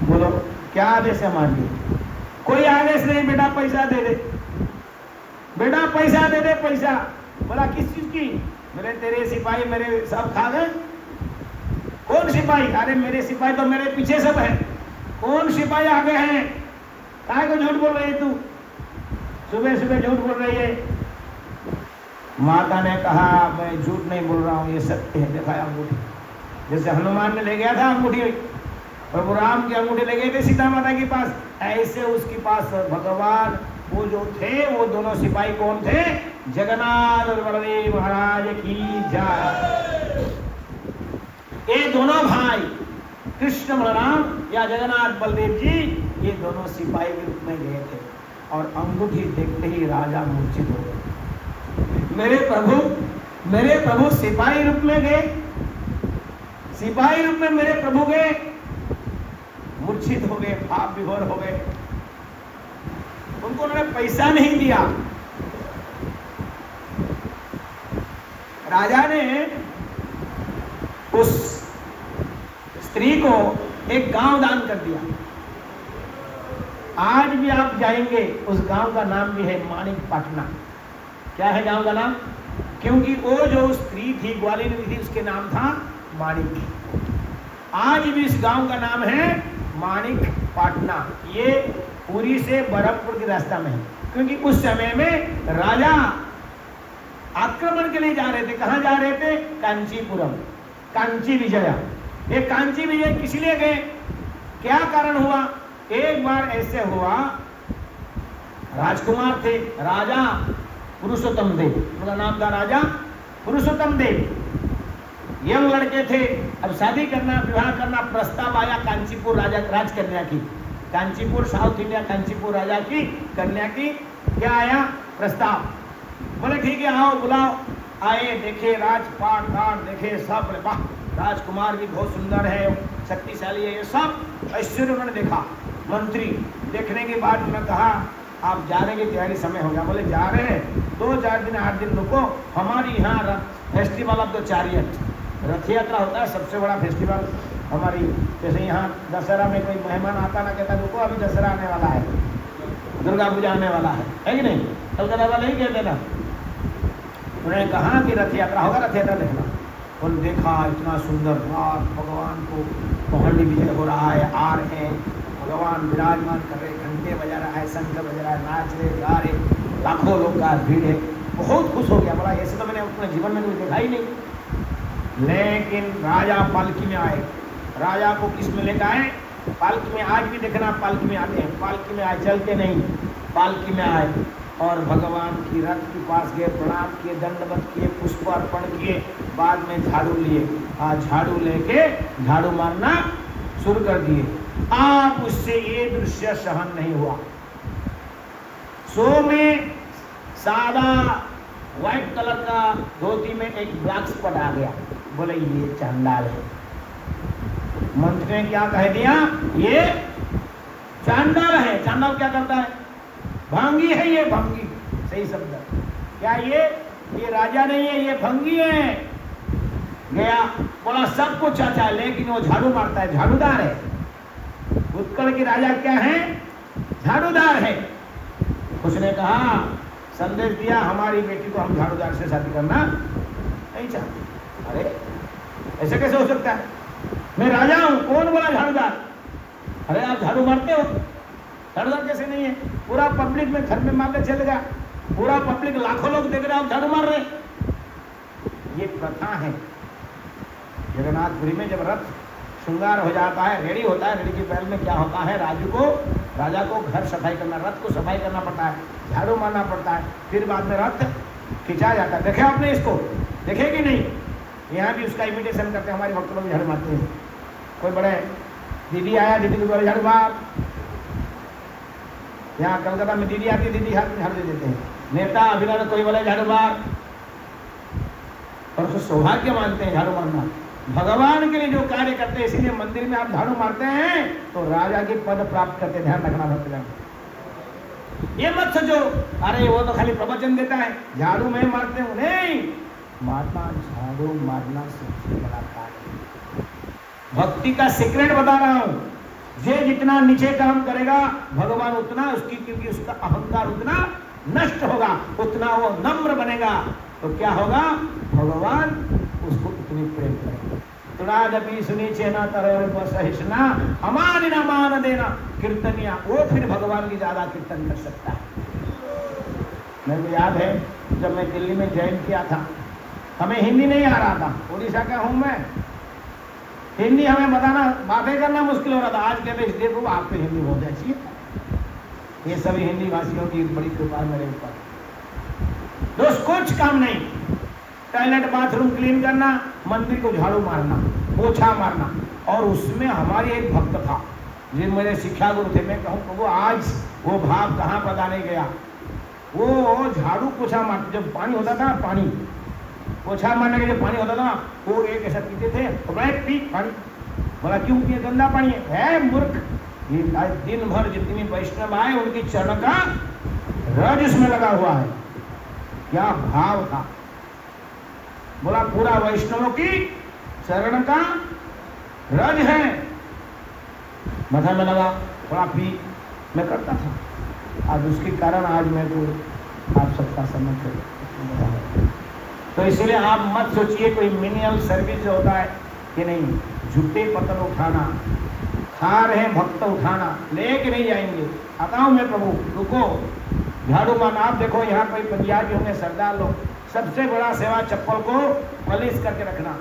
बोलो क्या आदेश है मान ली? कोई आदेश नहीं बेटा, पैसा दे दे, बेटा पैसा दे दे, पैसा। बोला किस चीज की? मेरे तेरे सिपाही मेरे सब खा गए। कौन सिपाही? अरे मेरे सिपाही तो मेरे पीछे सब है। कौन सिपाही आगे हैं? काहे को झूठ बोल रही है तू? सुबह सुबह झूठ बोल रही है। माता ने कहा मैं झूठ नहीं बोल रहा हूँ, ये सत्य है। दिखाया अंगूठी, जैसे हनुमान ने ले गया था अंगूठी, प्रभु राम की अंगूठी ले गए थे सीता माता के पास, ऐसे उसके पास भगवान वो जो थे, वो दोनों सिपाही कौन थे? जगन्नाथ और बलदेव महाराज की जय। ये दोनों भाई कृष्ण बलराम या जगन्नाथ बलदेव जी, ये दोनों सिपाही के रूप में गए थे, और अंगूठी देखते ही राजा मूर्छित हो गए। मेरे प्रभु सिपाही रूप में गए, सिपाही रूप में मेरे प्रभु गए, मूर्छित हो गए, भाव विभोर हो गए। उनको उन्होंने पैसा नहीं दिया। राजा ने उस स्त्री को एक गांव दान कर दिया। आज भी आप जाएंगे, उस गांव का नाम भी है माणिकपाटना। क्या है गांव का नाम? क्योंकि वो जो स्त्री थी, ग्वालिनी थी, उसके नाम था माणिक। आज भी इस गांव का नाम है माणिकपाटना। ये पुरी से बरहमपुर के रास्ता में है, क्योंकि उस समय में राजा आक्रमण के लिए जा रहे थे। कहां जा रहे थे? कांचीपुरम, कांची विजया। ये कांची विजय किस लिए गए? क्या कारण हुआ? एक बार ऐसे हुआ, राजकुमार थे, राजा पुरुषोत्तम देव, उनका नाम था राजा पुरुषोत्तम देव। यंग लड़के थे, अब शादी करना, विवाह करना, प्रस्ताव आया कांचीपुर राजा राजकन्या की। कांचीपुर, साउथ इंडिया, कांचीपुर राजा की कन्या की क्या आया? प्रस्ताव। बोले ठीक है आओ, बुलाओ। आए, देखे राजपाट घाट, देखे सब, बोले वाह राजकुमार भी बहुत सुंदर है, शक्तिशाली है, ये सब ऐश्वर्य उन्होंने देखा। मंत्री देखने के बाद उन्होंने कहा आप जाने की तैयारी समय हो गया। बोले जा रहे हैं, 2-4 दिन 8 दिन रुको, हमारी यहाँ फेस्टिवल ऑफ द चैरियट, रथ यात्रा होता है, सबसे बड़ा फेस्टिवल हमारी, जैसे यहाँ दशहरा में कोई मेहमान आता ना, कहता रुको अभी दशहरा आने वाला है, दुर्गा पूजा आने वाला है कि नहीं? कलकत्ता वाले ही कहते ना। उन्होंने कहा कि रथ यात्रा होगा, रथ यात्रा देखना। और देखा इतना सुंदर रात, भगवान को पकड़ने विजय हो रहा है, आ रहे हैं भगवान विराजमान कर रहे, घंटे बजा रहा है, शंख बजा रहा है, नाच रहे गा रहे, लाखों लोग का भीड़ है। बहुत खुश हो गया, बोला ऐसे तो मैंने अपने जीवन में कभी देखा ही नहीं। लेकिन राजा पालकी में आए, राजा को किस में लेकर आए? पालकी में। आज भी देखना पालकी में आते हैं, पालकी में आए, चलते नहीं, पालकी में आए और भगवान की रथ के पास गए, प्रणाम किए, दंडवत किए, पुष्प अर्पण किए, बाद में झाड़ू लिए। झाड़ू लेके झाड़ू मारना शुरू कर दिए। आप उससे ये दृश्य सहन नहीं हुआ। सो में सादा व्हाइट कलर का धोती में एक ब्लैक स्पॉट आ गया, बोले ये चांडाल है। मंत्री ने क्या कह दिया? ये चांडाल है। चांडाल क्या करता है? भंगी है ये, भंगी सही शब्द। क्या ये राजा नहीं है, ये भंगी है। गया बोला सब कुछ अच्छा है, लेकिन वो झाड़ू मारता है, झाड़ूदार है। उत्कल के राजा क्या है? झाड़ूदार है। उसने कहा, संदेश दिया, हमारी बेटी को हम झाड़ूदार से शादी करना नहीं चाहते। अरे ऐसे कैसे हो सकता है? मैं राजा हूं, कौन बोला झाड़ूदार? अरे आप झाड़ू मारते हो, झाड़ूदार कैसे नहीं है? पूरा पब्लिक में घर में मार के चलेगा, पूरा पब्लिक लाखों लोग देख रहे हैं, आप झाड़ू मार रहे। ये प्रथा है। जगन्नाथपुरी में जब रथ श्रृंगार हो जाता है, रेडी होता है, रेडी के पहले में क्या होता है? राजा को घर सफाई करना, रथ को सफाई करना पड़ता है, झाड़ू मारना पड़ता है, फिर बाद में रथ खिंचा जाता है। देखे आपने इसको? देखे कि नहीं? यहाँ भी उसका इमिटेशन करते हैं, हमारे भक्त लोग झाड़ू मारते हैं। कोई बड़े दीदी आया, दीदी को बोले झाड़ू मार। यहाँ कलकत्ता में दीदी आती है, दीदी हाथ में झाड़ू दे देते हैं। नेता अभिनव कोई बोले झाड़ू मार, और उसको सौभाग्य मानते हैं झाड़ू मारना। भगवान के लिए जो कार्य करते हैं, इसीलिए मंदिर में आप झाड़ू मारते हैं तो राजा के पद प्राप्त करते हैं। ध्यान रखना भक्तजन, ये मत सोचो अरे वो तो खाली प्रवचन देता है, झाड़ू मैं मारते हूँ। नहीं, माता झाड़ू मारना सबसे बड़ा कार्य। भक्ति का सीक्रेट बता रहा हूँ। जे जितना नीचे काम करेगा, भगवान उतना उसकी, क्योंकि उसका अहंकार उतना नष्ट होगा, उतना वो नम्र बनेगा, तो क्या होगा? भगवान उसको उतनी प्रेम करेगा। तुनादपि सुनीचे न तरोर सहिष्णा अमानिना मान देना कीर्तनिया, वो फिर भगवान की ज्यादा कीर्तन कर सकता है। मेरे को याद है जब मैं दिल्ली में ज्वाइन किया था, हमें हिंदी नहीं आ रहा था, उड़ीसा का हूं मैं, हिंदी हमें बताना, बातें करना मुश्किल हो रहा था। आज कहते इसलिए तो आपको हिंदी बहुत अच्छी है। ये सभी हिंदी भाषियों की बड़ी कृपा मेरे ऊपर। दोस्त कुछ काम नहीं, टॉयलेट बाथरूम क्लीन करना, मंदिर को झाड़ू मारना, पोछा मारना। और उसमें हमारे एक भक्त था, जो मेरे शिक्षा गुरु थे। मैं कहूँ वो आज वो भाव कहाँ पता नहीं गया। वो झाड़ू पोछा मारते, जब पानी होता था, पानी पोछा मारने के जब पानी होता था, वो एक ऐसा पीते थे, तो पी पानी। बोला क्यों पिए? गंदा पानी है मूर्ख। ये दिन भर जितनी वैष्णव आए उनकी चरण का रज इसमें लगा हुआ है। क्या भाव था! बोला पूरा वैष्णवों की चरण का रज है। माथा में लगा, थोड़ा पी, मैं करता था। आज उसके कारण आज मैं तो आप सबका समझ कर, तो इसलिए आप मत सोचिए कोई मिनिमल सर्विस जो होता है कि नहीं, झूठे पत्थर उठाना, खा रहे भक्त उठाना, लेके नहीं जाएंगे। आता हूं मैं प्रभु, रुको, झाड़ू मारना। आप देखो यहाँ कोई पंजाबी होंगे, सरदार लोग, सबसे बड़ा सेवा चप्पल को पॉलिश करके रखना,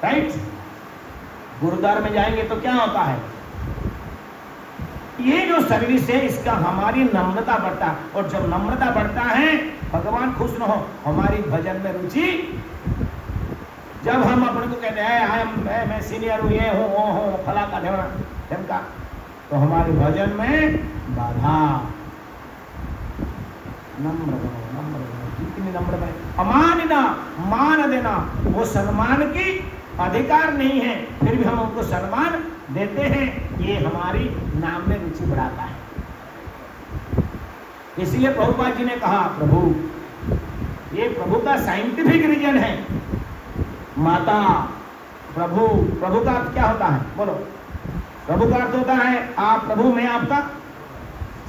राइट? गुरुद्वार में जाएंगे तो क्या होता है? ये जो सर्विस है, इसका हमारी नम्रता बढ़ता है, और जब नम्रता बढ़ता है, भगवान खुश न हो, हमारी भजन में रुचि। जब हम अपने को कहते हैं मैं सीनियर हूँ, ये हूँ, वो हूँ, फला का ढमका, तो हमारे भजन में बाधा। नम्र बनो, नम्र बनो, जितनी नम्र बने। अमानिना मान देना, वो सम्मान की अधिकार नहीं है, फिर भी हम उनको सम्मान देते हैं। ये हमारी नाम में रुचि बढ़ाता है। इसलिए प्रभुपाद जी ने कहा, प्रभु ये प्रभु का साइंटिफिक रीजन है। माता प्रभु, प्रभु का अर्थ क्या होता है बोलो? प्रभु का अर्थ होता है आप प्रभु, मैं आपका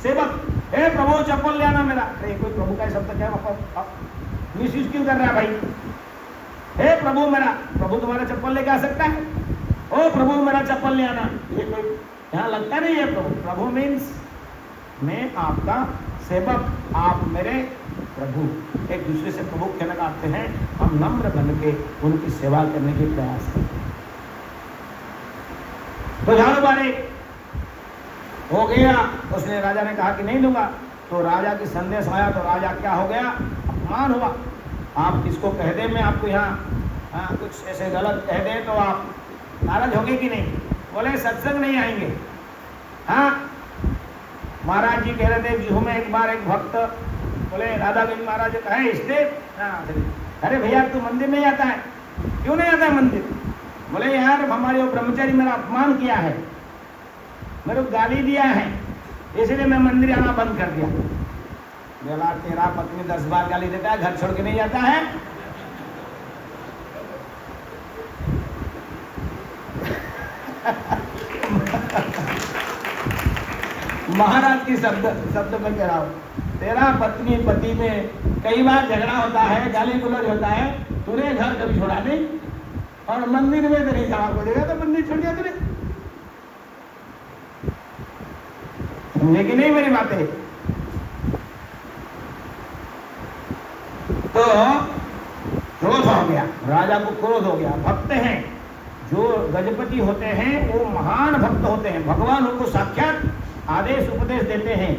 सेवक। हे प्रभु चप्पल ले आना मेरा। अरे कोई प्रभु का शब्द क्या मिसयूज क्यों कर रहा है भाई? हे प्रभु मेरा, प्रभु तुम्हारा चप्पल लेके आ सकता है? ओ प्रभु मेरा चप्पल ले आना, ये कोई यहाँ लगता नहीं है प्रभु। प्रभु मीन्स मैं आपका सेवक, आप मेरे प्रभु। एक दूसरे से प्रभु कहना चाहते हैं, हम नम्र बन के उनकी सेवा करने के प्रयास करते हैं। तो झाड़ू बारी हो गया, उसने राजा ने कहा कि नहीं दूंगा। तो राजा की संदेश आया, तो राजा क्या हो गया? अपमान हुआ। आप किसको कह दे मैं आपको यहाँ कुछ ऐसे गलत कह दे तो आप नाराज होंगे कि नहीं? बोले सत्संग नहीं आएंगे। हाँ, महाराज जी कह रहे थे जुहू में एक बार एक भक्त बोले राधा गोविंद महाराज कहे इसलिए, अरे भैया तू मंदिर नहीं आता है? क्यों नहीं आता है मंदिर? बोले यार हमारे वो ब्रह्मचारी मेरा अपमान किया है, मेरे को गाली दिया है, इसलिए मैं मंदिर आना बंद कर दिया। बोला तेरा पत्नी 10 बार गाली देता है, घर छोड़ के नहीं जाता है? महाराज की शब्द में कह रहा हूं, तेरा पत्नी पति में कई बार झगड़ा होता है, गाली गुलज होता है, तूने घर कभी छोड़ा नहीं और मंदिर में तो नहीं जाना को देगा, तो मंदिर छोड़ दिया तूने। समझे कि नहीं मेरी बातें? तो क्रोध हो गया, राजा को क्रोध हो गया। भक्त हैं जो गजपति होते हैं वो महान भक्त होते हैं, भगवान उनको साक्षात आदेश उपदेश देते हैं,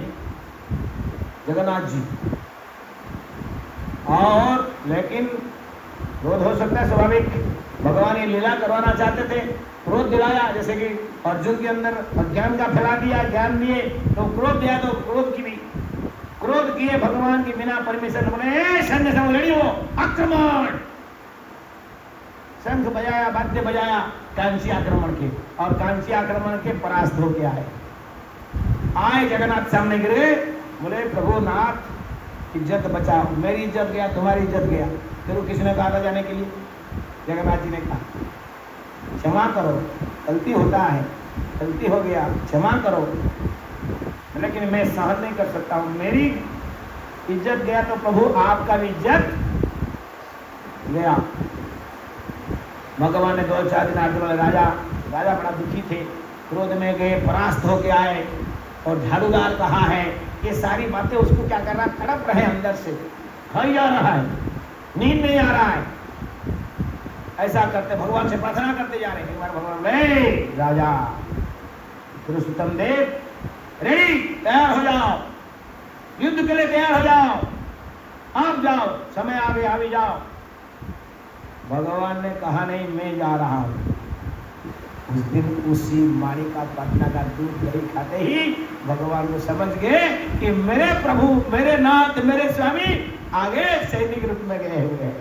जगन्नाथ जी। और लेकिन क्रोध हो सकता है स्वाभाविक, भगवान ये लीला करवाना चाहते थे, क्रोध दिलाया, जैसे कि अर्जुन के अंदर अज्ञान का फैला दिया, ज्ञान दिए तो क्रोध दिया, तो क्रोध की भी क्रोध किए भगवान की बिना परमिशन। बोले संघ संग लड़ी हो, आक्रमण। शंख बजाया, वाद्य बजाया कांची आक्रमण के, और कांची आक्रमण के परास्त हो गया है। आए जगन्नाथ सामने गिरे, बोले प्रभु नाथ इज्जत बचाओ, मेरी इज्जत गया, तुम्हारी इज्जत गया। फिर किसने कहा था जाने के लिए? जगन्नाथ जी ने कहा क्षमा करो, गलती होता है, गलती हो गया, क्षमा करो, लेकिन मैं सहन नहीं कर सकता हूं, मेरी इज्जत गया तो प्रभु आपका भी इज्जत गया। भगवान ने 2-4 दिन आगे बोले राजा बड़ा दुखी थे, क्रोध में गए, परास्त होके आए, और झाड़ूदार कहा है, ये सारी बातें उसको क्या कर रहा है? तड़प रहे अंदर से, खाई जा रहा है, नींद नहीं आ रहा है। ऐसा करते भगवान से प्रार्थना करते जा रहे हैं। एक बार भगवान बोले राजा पुरुषोत्तम देव रेडी, तैयार हो जाओ, युद्ध के लिए तैयार हो जाओ, आप जाओ, समय आ गया, अभी जाओ। भगवान ने कहा नहीं, मैं जा रहा हूं। उस दिन उसी माड़ी का पटना का दूध नहीं खाते ही भगवान को समझ गए कि मेरे प्रभु, मेरे नाथ, मेरे स्वामी आगे सैनिक रूप में गए हुए हैं।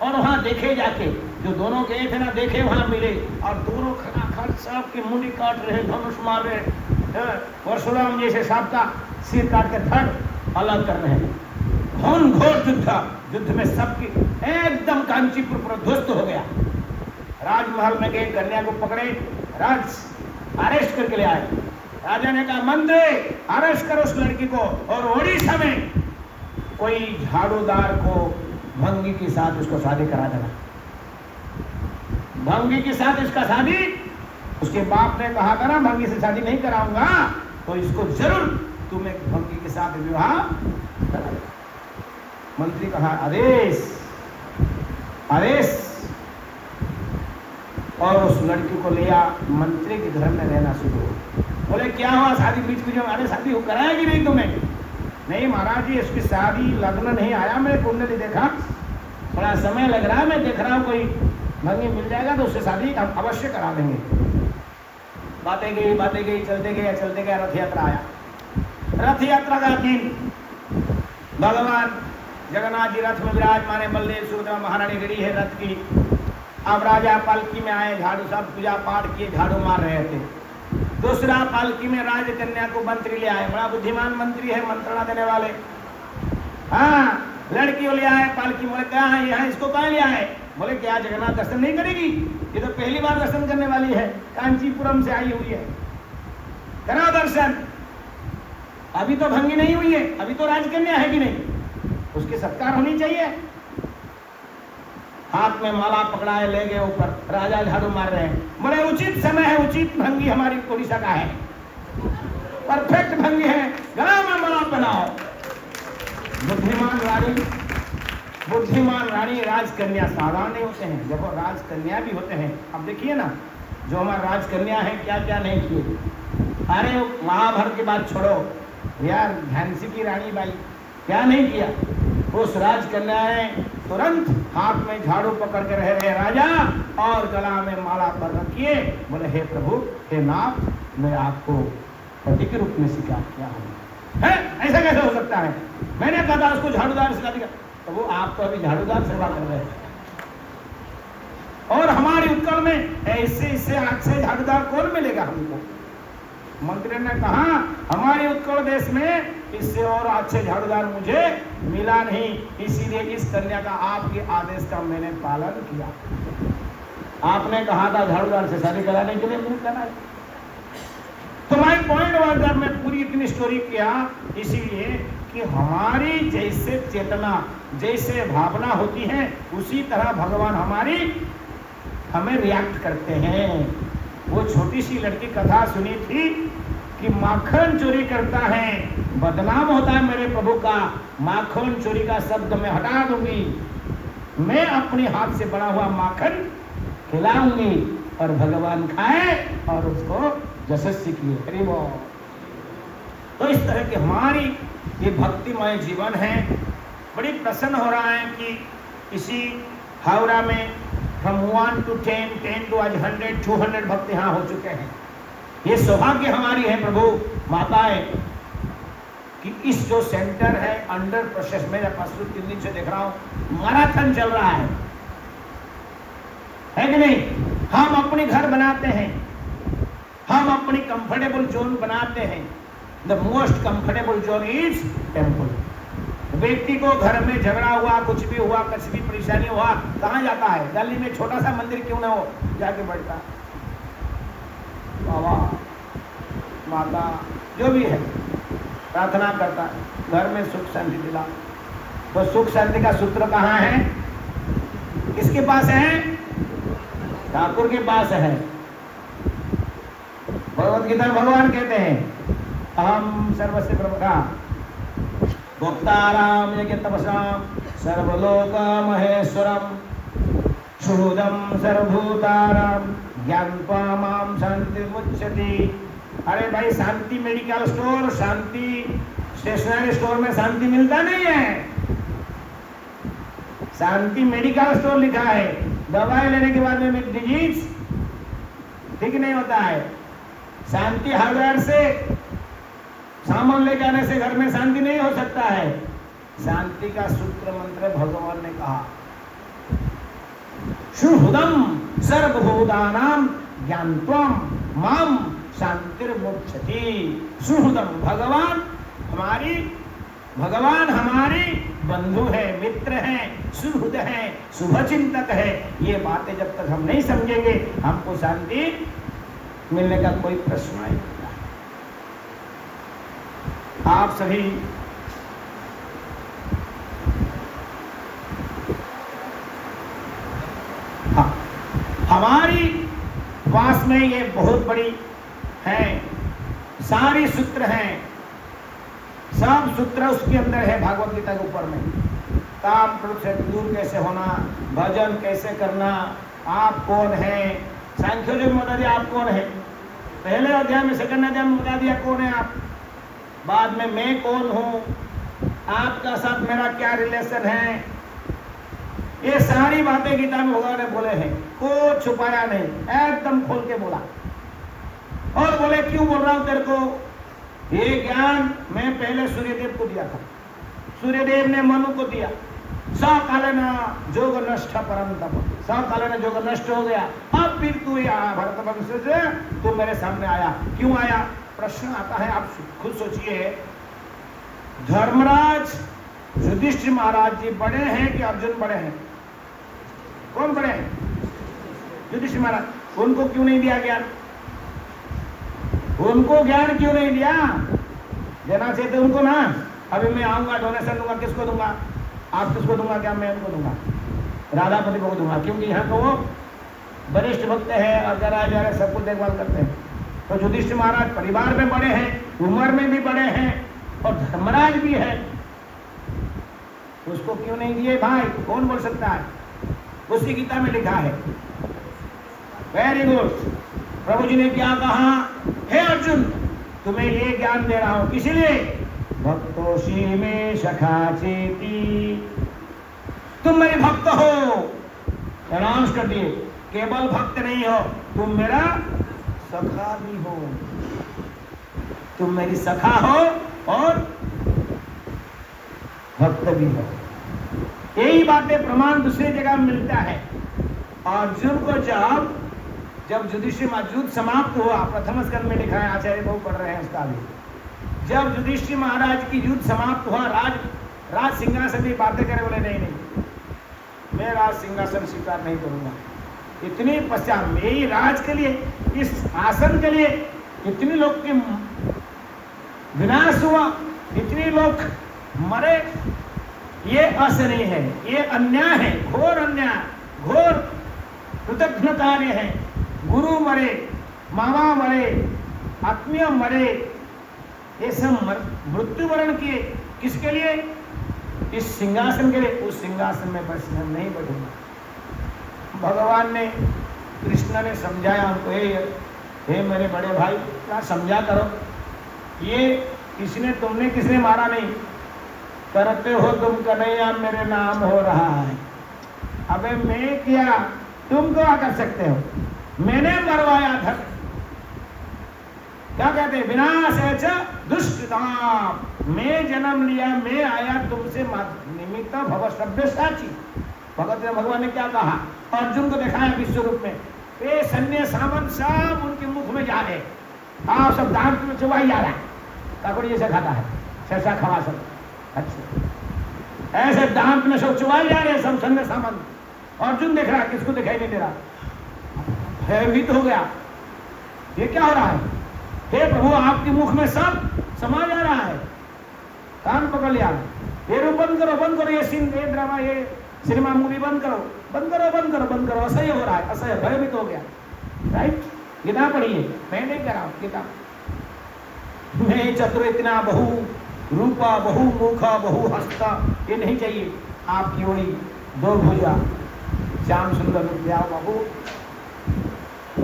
और वहां देखे जाके जो दोनों गए थे ना, देखे वहां मिले, और दोनों खड़ाखड़ सांप की मुंडी काट रहे, धनुष मार रहे, परशुराम जैसे सांप का सिर काट के धड़ अलग कर रहे हैं। घोर युद्ध में सबकी एकदम कांचीपुर पर ध्वस्त हो गया। राजमहल में गए, कन्या को पकड़े, राज अरेस्ट करके ले आए। राजा ने कहा मंत्री अरेस्ट करो उस लड़की को, और ओडिशा में कोई झाड़ूदार को भंगी के साथ उसको शादी करा देना। भंगी के साथ इसका शादी, उसके बाप ने कहा था ना भंगी से शादी नहीं कराऊंगा, तो इसको जरूर तुम्हें भंगी के साथ विवाह करा। मंत्री कहा आदेश, और उस लड़की को लिया, मंत्री के घर में रहना शुरू हो। बोले क्या हुआ, शादी बीच में? अरे शादी हो कराएगी नहीं तुम्हें? नहीं महाराज जी, इसकी शादी लग्न नहीं आया, मैं कुंडली देखा, थोड़ा समय लग रहा है, मैं देख रहा हूँ कोई भंगी मिल जाएगा तो उससे शादी अवश्य करा देंगे। बातें गई, चलते गए, रथ यात्रा आया। रथ यात्रा का दिन भगवान जगन्नाथ जी रथ में विराजमान है, बलदेव सुभद्रा महारानी गड़ी है रथ की। अब राजा पालकी में आए, झाड़ू सब पूजा पाठ किए, झाड़ू मार रहे थे। दूसरा पालकी में राजकन्या को मंत्री ले आए, बड़ा बुद्धिमान मंत्री है, मंत्रणा देने वाले। हाँ, लड़की को ले आए पालकी में, कहा है यहाँ, इसको कहाँ ले आए? बोले क्या जगन्नाथ दर्शन नहीं करेगी? ये तो पहली बार दर्शन करने वाली है, कांचीपुरम से आई हुई है, कराओ दर्शन। अभी तो भंगी नहीं हुई है, अभी तो राजकन्या है कि नहीं, उसकी सत्कार होनी चाहिए। हाथ में माला पकड़ाए ले गए ऊपर, राजा झाड़ू मार रहे हैं। बोले उचित समय है, उचित भंगी हमारी उड़ीसा का है, परफेक्ट भंगी है, गला में माला पहनाओ। बुद्धिमान रानी राजकन्या साधारण नहीं होते हैं, जब वो राजकन्या भी होते हैं। अब देखिए ना, जो हमारा राजकन्या है क्या क्या नहीं किए। अरे महाभारत की बात छोड़ो यार, झांसी की रानी बाई क्या नहीं किया। उस राजकन्या ने तुरंत हाथ में झाड़ू पकड़ के रहे राजा, और गला में माला पर रखिए। बोले हे प्रभु, हे नाथ, मैं आपको पति के रूप में स्वीकार किया हूँ। है ऐसा कैसे हो सकता है? मैंने कहा था उसको झाड़ूदार सिखा दिया, तो वो आप तो अभी झाड़ूदार सेवा कर रहे हैं। और हमारे उत्कल में ऐसे इससे अच्छे झाड़ूदार कौन मिलेगा हमको? मंत्री ने कहा हमारे उत्कल देश में इससे और अच्छे झाड़ूदार मुझे मिला नहीं, इसीलिए इस कन्या का आपके आदेश का मैंने पालन किया। आपने कहा था झाड़ूदार से शादी कराने के लिए, मुझे करना है। तो माय पॉइंट वाज दैट मैं पूरी इतनी स्टोरी किया इसीलिए कि हमारी जैसे चेतना, जैसे भावना होती है, उसी तरह भगवान हमारी हमें रिएक्ट करते हैं। वो छोटी सी लड़की कथा सुनी थी कि माखन चोरी करता है, बदनाम होता है मेरे प्रभु का। माखन चोरी का शब्द मैं हटा दूंगी, मैं अपने हाथ से बना हुआ माखन खिलाऊंगी और भगवान खाए और उसको यशस्वी किए। हरि बोल। तो इस तरह की हमारी ये भक्तिमय जीवन है। बड़ी प्रसन्न हो रहा है कि इसी हावड़ा में from 1 to 10, 10 to 100, 200 भक्त यहाँ हो चुके हैं। ये सौभाग्य हमारी है प्रभु माताएं कि इस जो सेंटर है अंडर प्रोसेस, मेरे पास 3 दिन से देख रहा हूँ मैराथन चल रहा है कि नहीं? हम अपने घर बनाते हैं, हम अपनी कंफर्टेबल जोन बनाते हैं। The most comfortable zone is temple. व्यक्ति को घर में झगड़ा हुआ, कुछ भी हुआ, कुछ भी परेशानी हुआ, कहाँ जाता है? गली में छोटा सा मंदिर क्यों ना हो, जाके बैठता है, बाबा माता जो भी है प्रार्थना करता है, घर में सुख शांति दिला। तो सुख शांति का सूत्र कहाँ है? किसके पास है? ठाकुर के पास है। भगवत गीता भगवान कहते हैं अहम सर्वस्य प्रभुता भोक्ताराम यज्ञ तपसाम सर्वलोक महेश्वरम शुद्धम सर्वभूताराम ज्ञानत्वा माम शांति मुच्यति। अरे भाई, शांति मेडिकल स्टोर, शांति स्टेशनरी स्टोर में शांति मिलता नहीं है। शांति मेडिकल स्टोर लिखा है, दवाई लेने के बाद में डिजीज ठीक नहीं होता है। शांति हार्डवेयर से सामान ले जाने से घर में शांति नहीं हो सकता है। शांति का सूत्र मंत्र भगवान ने कहा शुद्धम सर्वभूतानां ज्ञानत्वं माम शांतिर्मुच्यति। शुद्धम भगवान हमारी बंधु है, मित्र है, सुहृद है, शुभचिंतक है। ये बातें जब तक हम नहीं समझेंगे हमको शांति मिलने का कोई प्रश्न नहीं। आप सभी हाँ, हमारी पास में ये बहुत बड़ी है, सारी सूत्र हैं, सब सूत्र उसके अंदर है भागवत गीता के ऊपर में। काम क्रोध से दूर कैसे होना, भजन कैसे करना, आप कौन है, सांख्य योग में बता दिया आप कौन है, पहले अध्याय में सेकंड अध्याय में बता दिया कौन है आप, बाद में मैं कौन हूँ, आपका साथ मेरा क्या रिलेशन है। ये सारी बातें गीता में भगवान ने बोले हैं, को छुपाया नहीं, एकदम खोल के बोला। और बोले क्यों बोल रहा हूं तेरे को, ये ज्ञान मैं पहले सूर्यदेव को दिया था, सूर्यदेव ने मनु को दिया। सकालन जोग नष्ट परम तप, सकालन जोग नष्ट हो गया, अब फिर तू भरत वंश से तू मेरे सामने आया। क्यों आया? प्रश्न आता है, आप खुद सोचिए। धर्मराज युधिष्ठिर महाराज जी बड़े हैं कि अर्जुन बड़े हैं? कौन बड़े हैं? युधिष्ठिर महाराज। उनको क्यों नहीं दिया ज्ञान? उनको ज्ञान क्यों नहीं दिया? देना चाहिए तो उनको ना। अभी मैं आऊंगा, डोनेशन दूंगा, किसको दूंगा? आप किसको दूंगा? क्या मैं उनको दूंगा? राधापति को दूंगा, क्योंकि यहाँ को वो वरिष्ठ भक्त है और जरा जरा सब कुछ देखभाल करते हैं। तो युधिष्ठिर महाराज परिवार में बड़े हैं, उम्र में भी बड़े हैं और धर्मराज भी है, उसको क्यों नहीं दिए भाई? कौन बोल सकता है? उसी गीता में लिखा है। Very good. प्रभु जी ने क्या कहा? हे अर्जुन, तुम्हें ये ज्ञान दे रहा हूं, किस लिए? भक्तोषी में सखा चेती, तुम मेरे भक्त हो। अनाउंस कर दिए, केवल भक्त नहीं हो, तुम मेरा सखा भी हो। तुम मेरी सखा हो और भक्त भी हो। यही बातें प्रमाण दूसरी जगह मिलता है। अर्जुन को जब युधिष्ठिर युद्ध समाप्त हुआ, प्रथम स्कंद में लिखा है, आचार्य बहु पढ़ रहे हैं उसका भी। जब युधिष्ठिर महाराज की युद्ध समाप्त हुआ, राज सिंहासन की बातें करे, बोले नहीं, मैं राज सिंहासन स्वीकार नहीं करूंगा। इतनी पश्चात मेरी राज के लिए, इस आसन के लिए इतने लोग के विनाश हुआ, इतने लोग मरे, ये असनी है, ये अन्याय है, घोर अन्याय, घोर कृतघ्न कार्य है। गुरु मरे, मामा मरे, आत्मीय मरे, ये सब मृत्यु वरण किए, किसके लिए? इस सिंहासन के लिए। उस सिंहासन में बस नहीं बैठूंगा। भगवान ने, कृष्ण ने समझाया हमको, हे मेरे बड़े भाई, क्या समझा करो, ये तुमने किसने मारा नहीं, करते हो तुम कन्हैया, मेरे नाम हो रहा है। अबे मैं क्या, तुम क्या कर सकते हो? मैंने मरवाया था। क्या कहते हैं? विनाश है दुष्कृताम, मैं जन्म लिया, मैं आया तुमसे निमित्त भव सभ्य साची। भगवान ने क्या कहा? अर्जुन को दिखाया विश्व रूप में, ये सन्य सामन सब उनके मुख में जा रहे, आप सब दांत में चुबाई जा रहा है, काकड़ी जैसे खाता है, शैसा खवा सब। अच्छा, ऐसे दांत में सब चुबाई जा रहे सब सन्य सामन। अर्जुन देख रहा है, किसको दिखाई नहीं दे रहा, भयभीत हो गया, ये क्या हो रहा है? हे प्रभु, आपके मुख में सब समा जा रहा है। कान पकड़ लिया, ये रूप बंद करो, ये सीन, ये ड्रामा, ये सिनेमा मूवी बंद करो, असह्य हो रहा है, असह्य, भयभीत हो गया। राइट? गीता पढ़िए, मैं नहीं कह रहा हूं, गीता। मैं चतुर इतना बहु रूपा, बहु मुखा, बहु हस्ता, ये नहीं चाहिए। आपकी ओरी दो भुजा, श्याम सुंदर विद्या बाबू,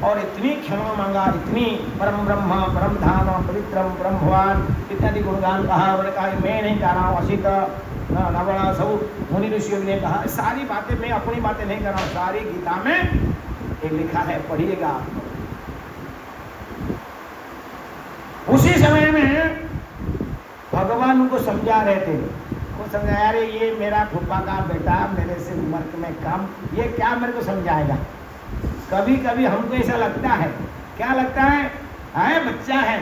और इतनी क्षमा मांगा, इतनी परम ब्रह्म, परम धाम, पवित्रम परम भगवान इत्यादि गुणगान कहा। मैंने कहा मैं नहीं कह रहा हूँ, असित नवड़ा सब मुनि ऋषियों ने कहा, सारी बातें, मैं अपनी बातें नहीं कर रहा हूँ, सारी गीता में ये लिखा है, पढ़िएगा आप। उसी समय में भगवान उनको समझा रहे थे, वो समझाया, अरे ये मेरा फूफा का बेटा, मेरे से उम्र में कम, ये क्या मेरे को समझाएगा? कभी कभी हमको ऐसा लगता है, क्या लगता है? बच्चा है,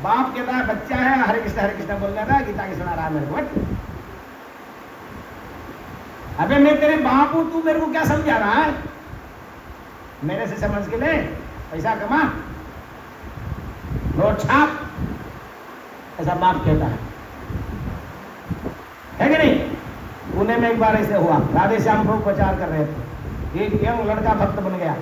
बाप कहता है बच्चा है, हरे कृष्ण बोल रहा है, गीता की सुना रहा है मेरे को। अबे मैं तेरे बाप हूं, तू मेरे को क्या समझा रहा है? मेरे से समझ के ले, पैसा कमा, नोट छाप, ऐसा बाप कहता है कि नहीं? पुणे में एक बार ऐसे हुआ, राधे श्याम को प्रचार कर रहे थे, एक यंग लड़का भक्त बन गया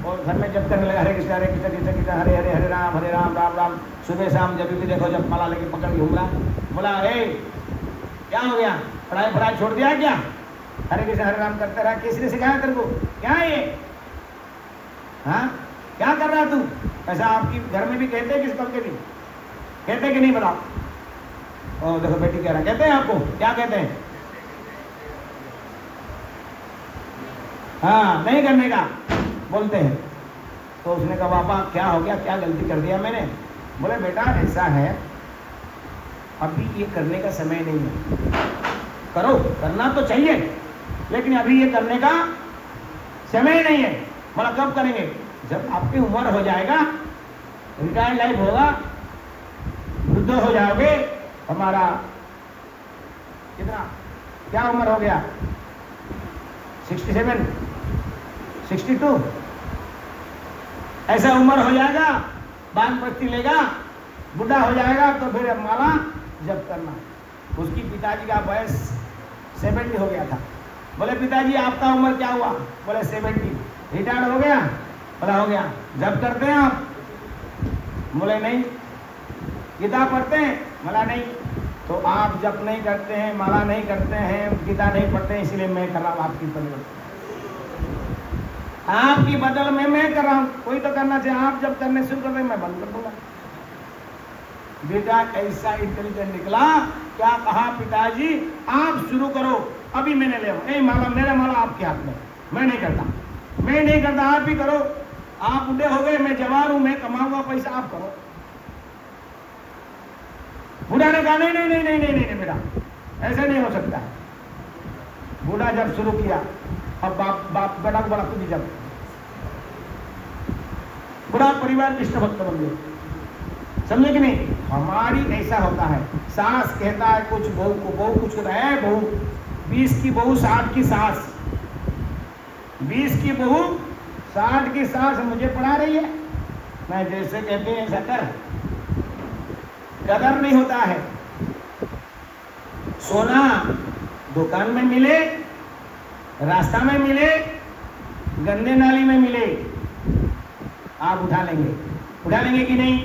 और घर में जब करने लगा, हरे कृष्ण कृष्ण कृष्ण, हरे हरे, हरे राम राम राम। सुबह शाम जब भी देखो, जब माला लेके पकड़ के घूम रहा, बोला, ए क्या हो गया, पढ़ाई छोड़ दिया क्या? हरे कृष्ण हरे राम करता रहा। किसने सिखाया तेरे को? क्या है ये? हाँ, क्या कर रहा तू? ऐसा आपकी घर में भी कहते हैं, किस कल के भी कहते कि नहीं? बताओ। ओ देखो बेटी कह रहा, कहते हैं आपको, क्या कहते हैं? हाँ, नहीं करने का बोलते हैं। तो उसने कहा, पापा क्या हो गया, क्या गलती कर दिया मैंने? बोले, बेटा ऐसा है, अभी ये करने का समय नहीं है, करो, करना तो चाहिए, लेकिन अभी ये करने का समय नहीं है। बोला, कब करेंगे? जब आपकी उम्र हो जाएगा, रिटायर्ड लाइफ होगा, वृद्ध हो जाओगे, हमारा कितना, क्या उम्र हो गया? 67, 62 ऐसा उम्र हो जाएगा, वानप्रस्थि लेगा, बुढ़ा हो जाएगा तो फिर माला जप करना। उसकी पिताजी का वयस 70 हो गया था। बोले पिताजी आपका उम्र क्या हुआ? बोले 70। रिटायर्ड हो गया? बोला हो गया। जप करते हैं आप? बोले नहीं। गीता पढ़ते हैं? बोला नहीं। तो आप जप नहीं करते हैं, माला नहीं करते हैं, गीता नहीं पढ़ते हैं, इसलिए मैं कर रहा हूँ आपकी परिवर्तन, आपकी बदल में मैं कर रहा हूँ। कोई तो करना चाहिए, आप जब करने शुरू कर दें मैं बंद कर दूंगा। बेटा ऐसा इंटेलिजेंट निकला, क्या कहा पिताजी आप शुरू करो, अभी मैंने ले नहीं माला, मेरा माला आपके हाथ में, मैं नहीं करता, मैं नहीं करता, आप भी करो। आप बूढ़े हो गए, मैं जवान हूं, मैं कमाऊंगा पैसा, आप करो। बूढ़ा ने कहा नहीं नहीं नहीं नहीं नहीं नहीं बेटा ऐसे नहीं हो सकता। बूढ़ा जब शुरू किया, अब बाप बेटा को बोला तू भी जब। बूढ़ा परिवार कृष्ण भक्त बन गए, समझे कि नहीं? हमारी ऐसा होता है, सास कहता है कुछ, बहू को, बहू कुछ कहता है, बहू 20 की बहू 60 की सास, 20 की बहू 60 की सास मुझे पढ़ा रही है, मैं जैसे कहते हैं ऐसा कर। कदर नहीं होता है। सोना दुकान में मिले, रास्ता में मिले, गंदे नाली में मिले, आप उठा लेंगे कि नहीं?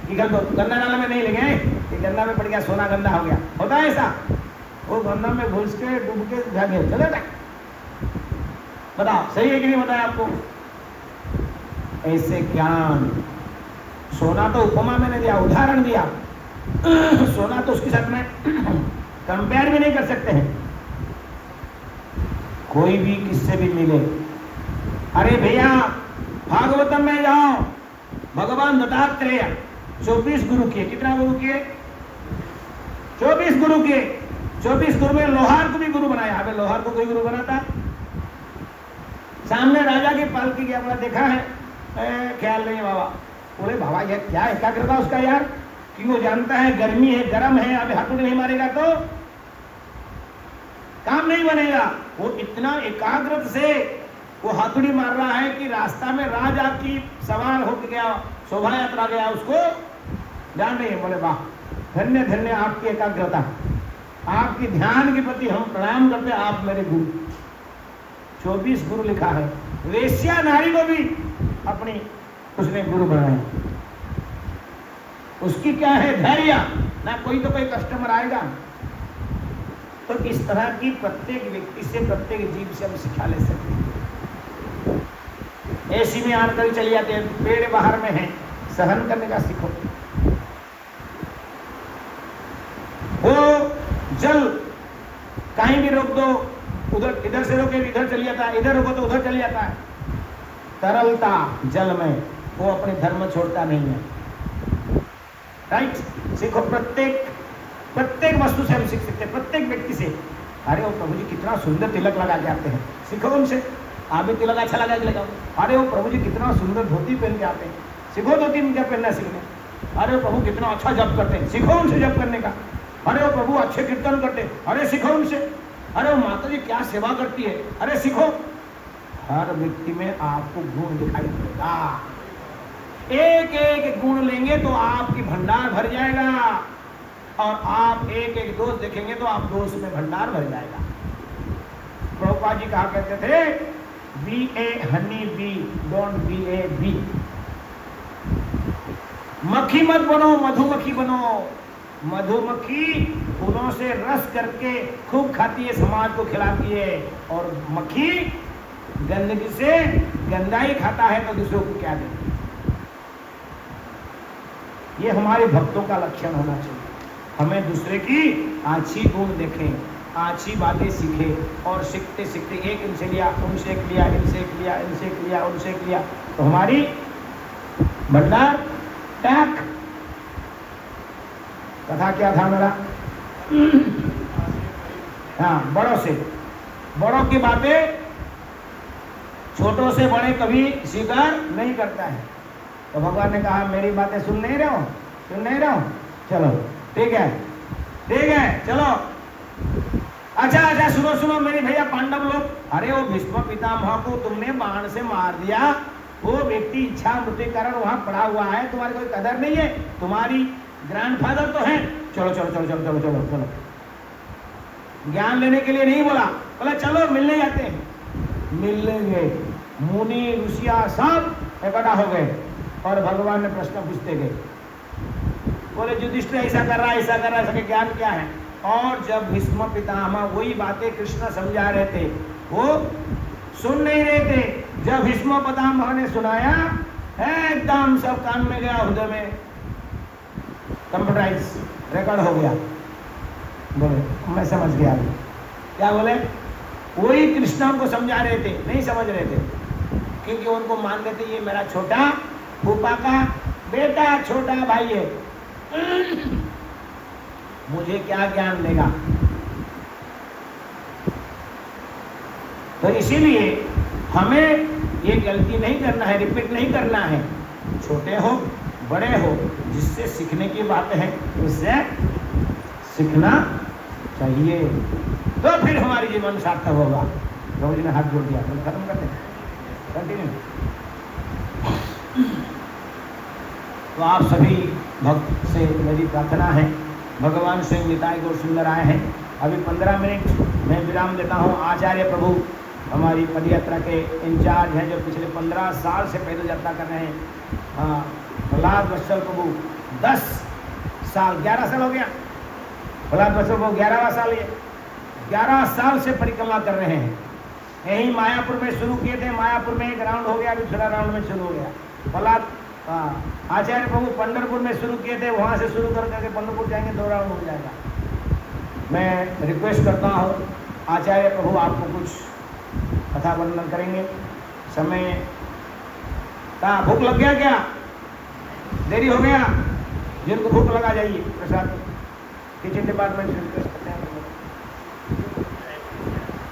कि गंदा नाला में नहीं लेंगे कि गंदा में पड़ गया, सोना गंदा हो गया, होता है ऐसा? वो गंदा में घुस के डूब के भागे चले जाए। बताओ सही है कि नहीं? बताया आपको ऐसे ज्ञान। सोना तो उपमा मैंने दिया, उदाहरण दिया, सोना तो उसके साथ में कंपेयर भी नहीं कर सकते हैं। कोई भी किससे भी मिले, अरे भैया भागवतम में जाओ, भगवान दत्तात्रेय 24 गुरु किए। कितना गुरु किए? 24 गुरु किए। 24 गुरु में लोहार को भी गुरु बनाया। अबे लोहार को कोई गुरु बनाता? सामने राजा की पालकी गया, बोला देखा है? ख्याल नहीं बाबा। बोले बाबा ये क्या एकाग्रता उसका यार, कि वो जानता है गर्मी है, गर्म है, अभी हाथों नहीं मारेगा तो काम नहीं बनेगा। वो इतना एकाग्र से वो हाथुड़ी मार रहा है कि रास्ता में राजा की सवार होकर गया, शोभा यात्रा गया, उसको जान नहीं है। बोले वाह, धन्य धन्य आपकी एकाग्रता, आपकी ध्यान के प्रति हम प्रणाम करते हैं, आप मेरे गुरु। 24 गुरु लिखा है। वेश्या नारी को भी अपनी उसने गुरु बनाया। उसकी क्या है? धैर्य, ना कोई तो कोई कस्टमर आएगा। तो इस तरह की प्रत्येक व्यक्ति से, प्रत्येक जीव से हम सिखा ले सकते हैं। एसी में आकर चले जाते हैं, पेड़ बाहर में है, सहन करने का सीखो। वो जल कहीं भी रोक दो, उधर इधर से रोके इधर चली जाता है, इधर रोको तो उधर चली जाता है। तरलता जल में, वो अपने धर्म छोड़ता नहीं है। राइट? सीखो, प्रत्येक वस्तु से हम सीख सकते हैं, प्रत्येक व्यक्ति से। अरे वो प्रभु जी कितना सुंदर तिलक लगा के आते हैं, सीखो उनसे। आप भी तिलक अच्छा लगा के लगाओ। अरे वो प्रभु जी कितना सुंदर धोती पहन के आते हैं, सीखो धोती क्या पहनना सीखने। अरे वो प्रभु कितना अच्छा जप करते हैं, सीखो उनसे जप करने का। अरे वो प्रभु अच्छे कीर्तन करते हैं, अरे सीखो उनसे। अरे वो माता जी क्या सेवा करती है, अरे सीखो। हर व्यक्ति में आपको गुण दिखाई देगा। एक एक गुण लेंगे तो आपकी भंडार भर जाएगा, और आप एक एक दोष देखेंगे तो आप दोष में भंडार भर जाएगा। प्रभुपाद जी कहा करते थे, be a honey bee, don't be a bee. मक्खी मत बनो, मधुमक्खी बनो। मधुमक्खी फूलों से रस करके खूब खाती है, समाज को खिलाती है, और मक्खी गंदगी से गंदाई खाता है तो दूसरों को क्या देती है। ये हमारे भक्तों का लक्षण होना चाहिए। हमें दूसरे की अच्छी गुण देखें, अच्छी बातें सीखें, और सीखते सीखते एक इनसे लिया, उनसे एक लिया, इनसे एक लिया, इनसे एक लिया, उनसे एक लिया, तो हमारी भंडार पैक। कथा क्या था मेरा? हाँ, बड़ों की बातें छोटों से बड़े कभी स्वीकार नहीं करता है। तो भगवान ने कहा मेरी बातें सुन नहीं रहे हो, चलो ठीक है चलो। अच्छा सुनो सुनो मेरे भैया पांडव लोग, अरे वो भीष्म पितामह को तुमने बाण से मार दिया, वो व्यक्ति इच्छा मृत्यु कारण वहां पड़ा हुआ है, तुम्हारी कोई कदर नहीं है, तुम्हारी ग्रैंडफादर तो है, चलो चलो चलो चलो चलो चलो चलो। ज्ञान लेने के लिए नहीं बोला, बोला चलो मिलने जाते हैं। मिलने गए, मुनि ऋषिया सब इकट्ठा हो गए और भगवान ने प्रश्न पूछते गए। बोले युधिष्ठिर ऐसा कर रहा है, ऐसा कर रहा है, इसका ज्ञान क्या है? और जब भीष्म पितामह वही बातें कृष्ण समझा रहे थे, वो सुन नहीं रहे थे। जब भीष्म पितामह ने सुनाया, एकदम सब कान में गया, हृदय में कंप्यूटराइज रिकॉर्ड हो गया। बोले मैं समझ गया। क्या बोले? वही कृष्ण को समझा रहे थे, नहीं समझ रहे थे, क्योंकि उनको मान रहे थे ये मेरा छोटा फूफा का बेटा, छोटा भाई है, मुझे क्या ज्ञान देगा। तो इसीलिए हमें ये गलती नहीं करना है, रिपीट नहीं करना है। छोटे हो बड़े हो, जिससे सीखने की बात है उससे सीखना चाहिए, तो फिर हमारी जीवन सार्थक होगा। प्रभु जी ने हाथ जोड़ दिया, तो खत्म करते हैं, कंटिन्यू। तो आप सभी भक्त से मेरी प्रार्थना है, भगवान स्वयं निताई गौर सुंदर आए हैं। अभी 15 मिनट मैं विराम देता हूँ। आचार्य प्रभु हमारी पद यात्रा के इंचार्ज हैं, जो पिछले 15 साल से पैदल यात्रा कर रहे हैं। प्रहलाद वत्सल प्रभु 10 साल 11 साल हो गया, प्रहलाद वत्सल प्रभु 11वां साल है, 11 साल से परिक्रमा कर रहे हैं। यही मायापुर में शुरू किए थे, मायापुर में एक राउंड हो गया, अभी दूसरा राउंड में शुरू हो गया। प्रहलाद आचार्य प्रभु पंढरपुर में शुरू किए थे, वहाँ से शुरू कर करके पंढरपुर जाएंगे, 2 राउंड हो जाएगा। मैं रिक्वेस्ट करता हूँ आचार्य प्रभु आपको कुछ कथा वर्णन करेंगे। समय कहाँ, भूख लग गया क्या? देरी हो गया? जिनको भूख लगा जाइए, प्रसाद किचन डिपार्टमेंट से रिक्वेस्ट करते हैं।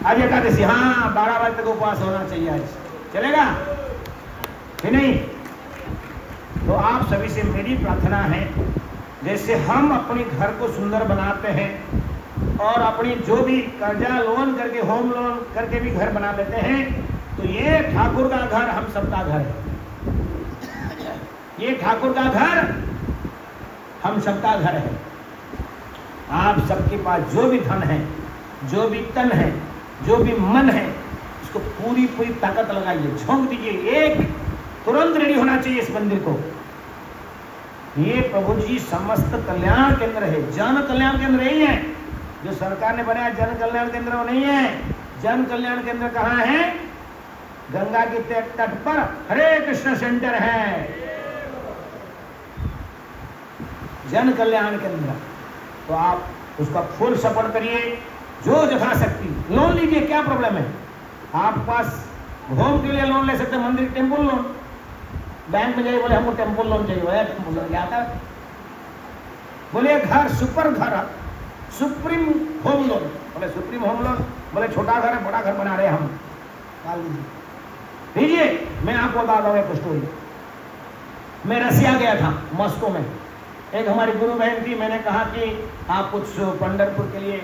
आज एकादशी, हाँ 12 बजे तक उपवास होना चाहिए, आज चलेगा कि नहीं? तो आप सभी से मेरी प्रार्थना है, जैसे हम अपने घर को सुंदर बनाते हैं और अपनी जो भी कर्जा लोन करके, होम लोन करके भी घर बना लेते हैं, तो ये ठाकुर का घर हम सबका घर है। ये ठाकुर का घर हम सबका घर है। आप सबके पास जो भी धन है, जो भी तन है, जो भी मन है, उसको पूरी पूरी ताकत लगाइए, झोंक दीजिए। एक तुरंत रेडी होना चाहिए इस मंदिर को। ये प्रभु जी समस्त कल्याण केंद्र है, जन कल्याण केंद्र यही है। जो सरकार ने बनाया जन कल्याण केंद्र वो नहीं है। जन कल्याण केंद्र कहाँ है? गंगा के तट पर हरे कृष्ण सेंटर है, जन कल्याण केंद्र। तो आप उसका फुल सपोर्ट करिए, जो यथाशक्ति। लोन लीजिए, क्या प्रॉब्लम है? आप पास होम के लिए लोन ले सकते हैं, मंदिर टेम्पल लोन। बैंक में जाइए, बोले हमको टेम्पल लोन चाहिए, बोले टेम्पल लोन क्या था? बोले घर, सुपर घर, सुप्रीम होम लोन। बोले सुप्रीम होम लोन, बोले छोटा घर है, बड़ा घर बना रहे हम, लीजिए। मैं आपको बता दूँ एक स्टोरी। मैं रसिया गया था, मॉस्को में। एक हमारी गुरु बहन थी, मैंने कहा कि आप कुछ पंढरपुर के लिए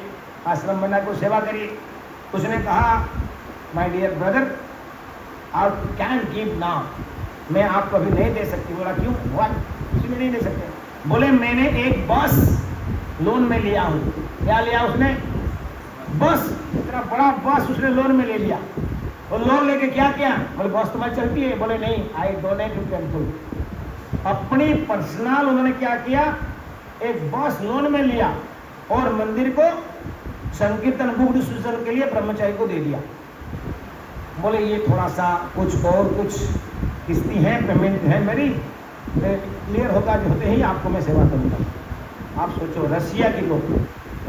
आश्रम बना को सेवा करिए। उसने कहा my dear brother, I can give now, मैं आपको अभी नहीं दे सकती। बोला क्यों? व्हाट? इसमें नहीं दे सकते। बोले मैंने एक बस लोन में लिया हूँ। क्या लिया उसने? बस, इतना बड़ा बस उसने लोन में ले लिया। और लोन लेके क्या किया? बोले बस तुम्हारी चलती है? बोले नहीं, आई डोनेट टू टेम्पल। अपनी पर्सनल उन्होंने क्या किया, एक बस लोन में लिया और मंदिर को संकीर्तन बुक डिस्ट्रीब्यूशन के लिए ब्रह्मचारी को दे दिया। बोले ये थोड़ा सा कुछ और कुछ किस्ती है, पेमेंट है मेरी, क्लियर होगा जो होते ही आपको मैं सेवा करूँगा। आप सोचो, रसिया के लोग,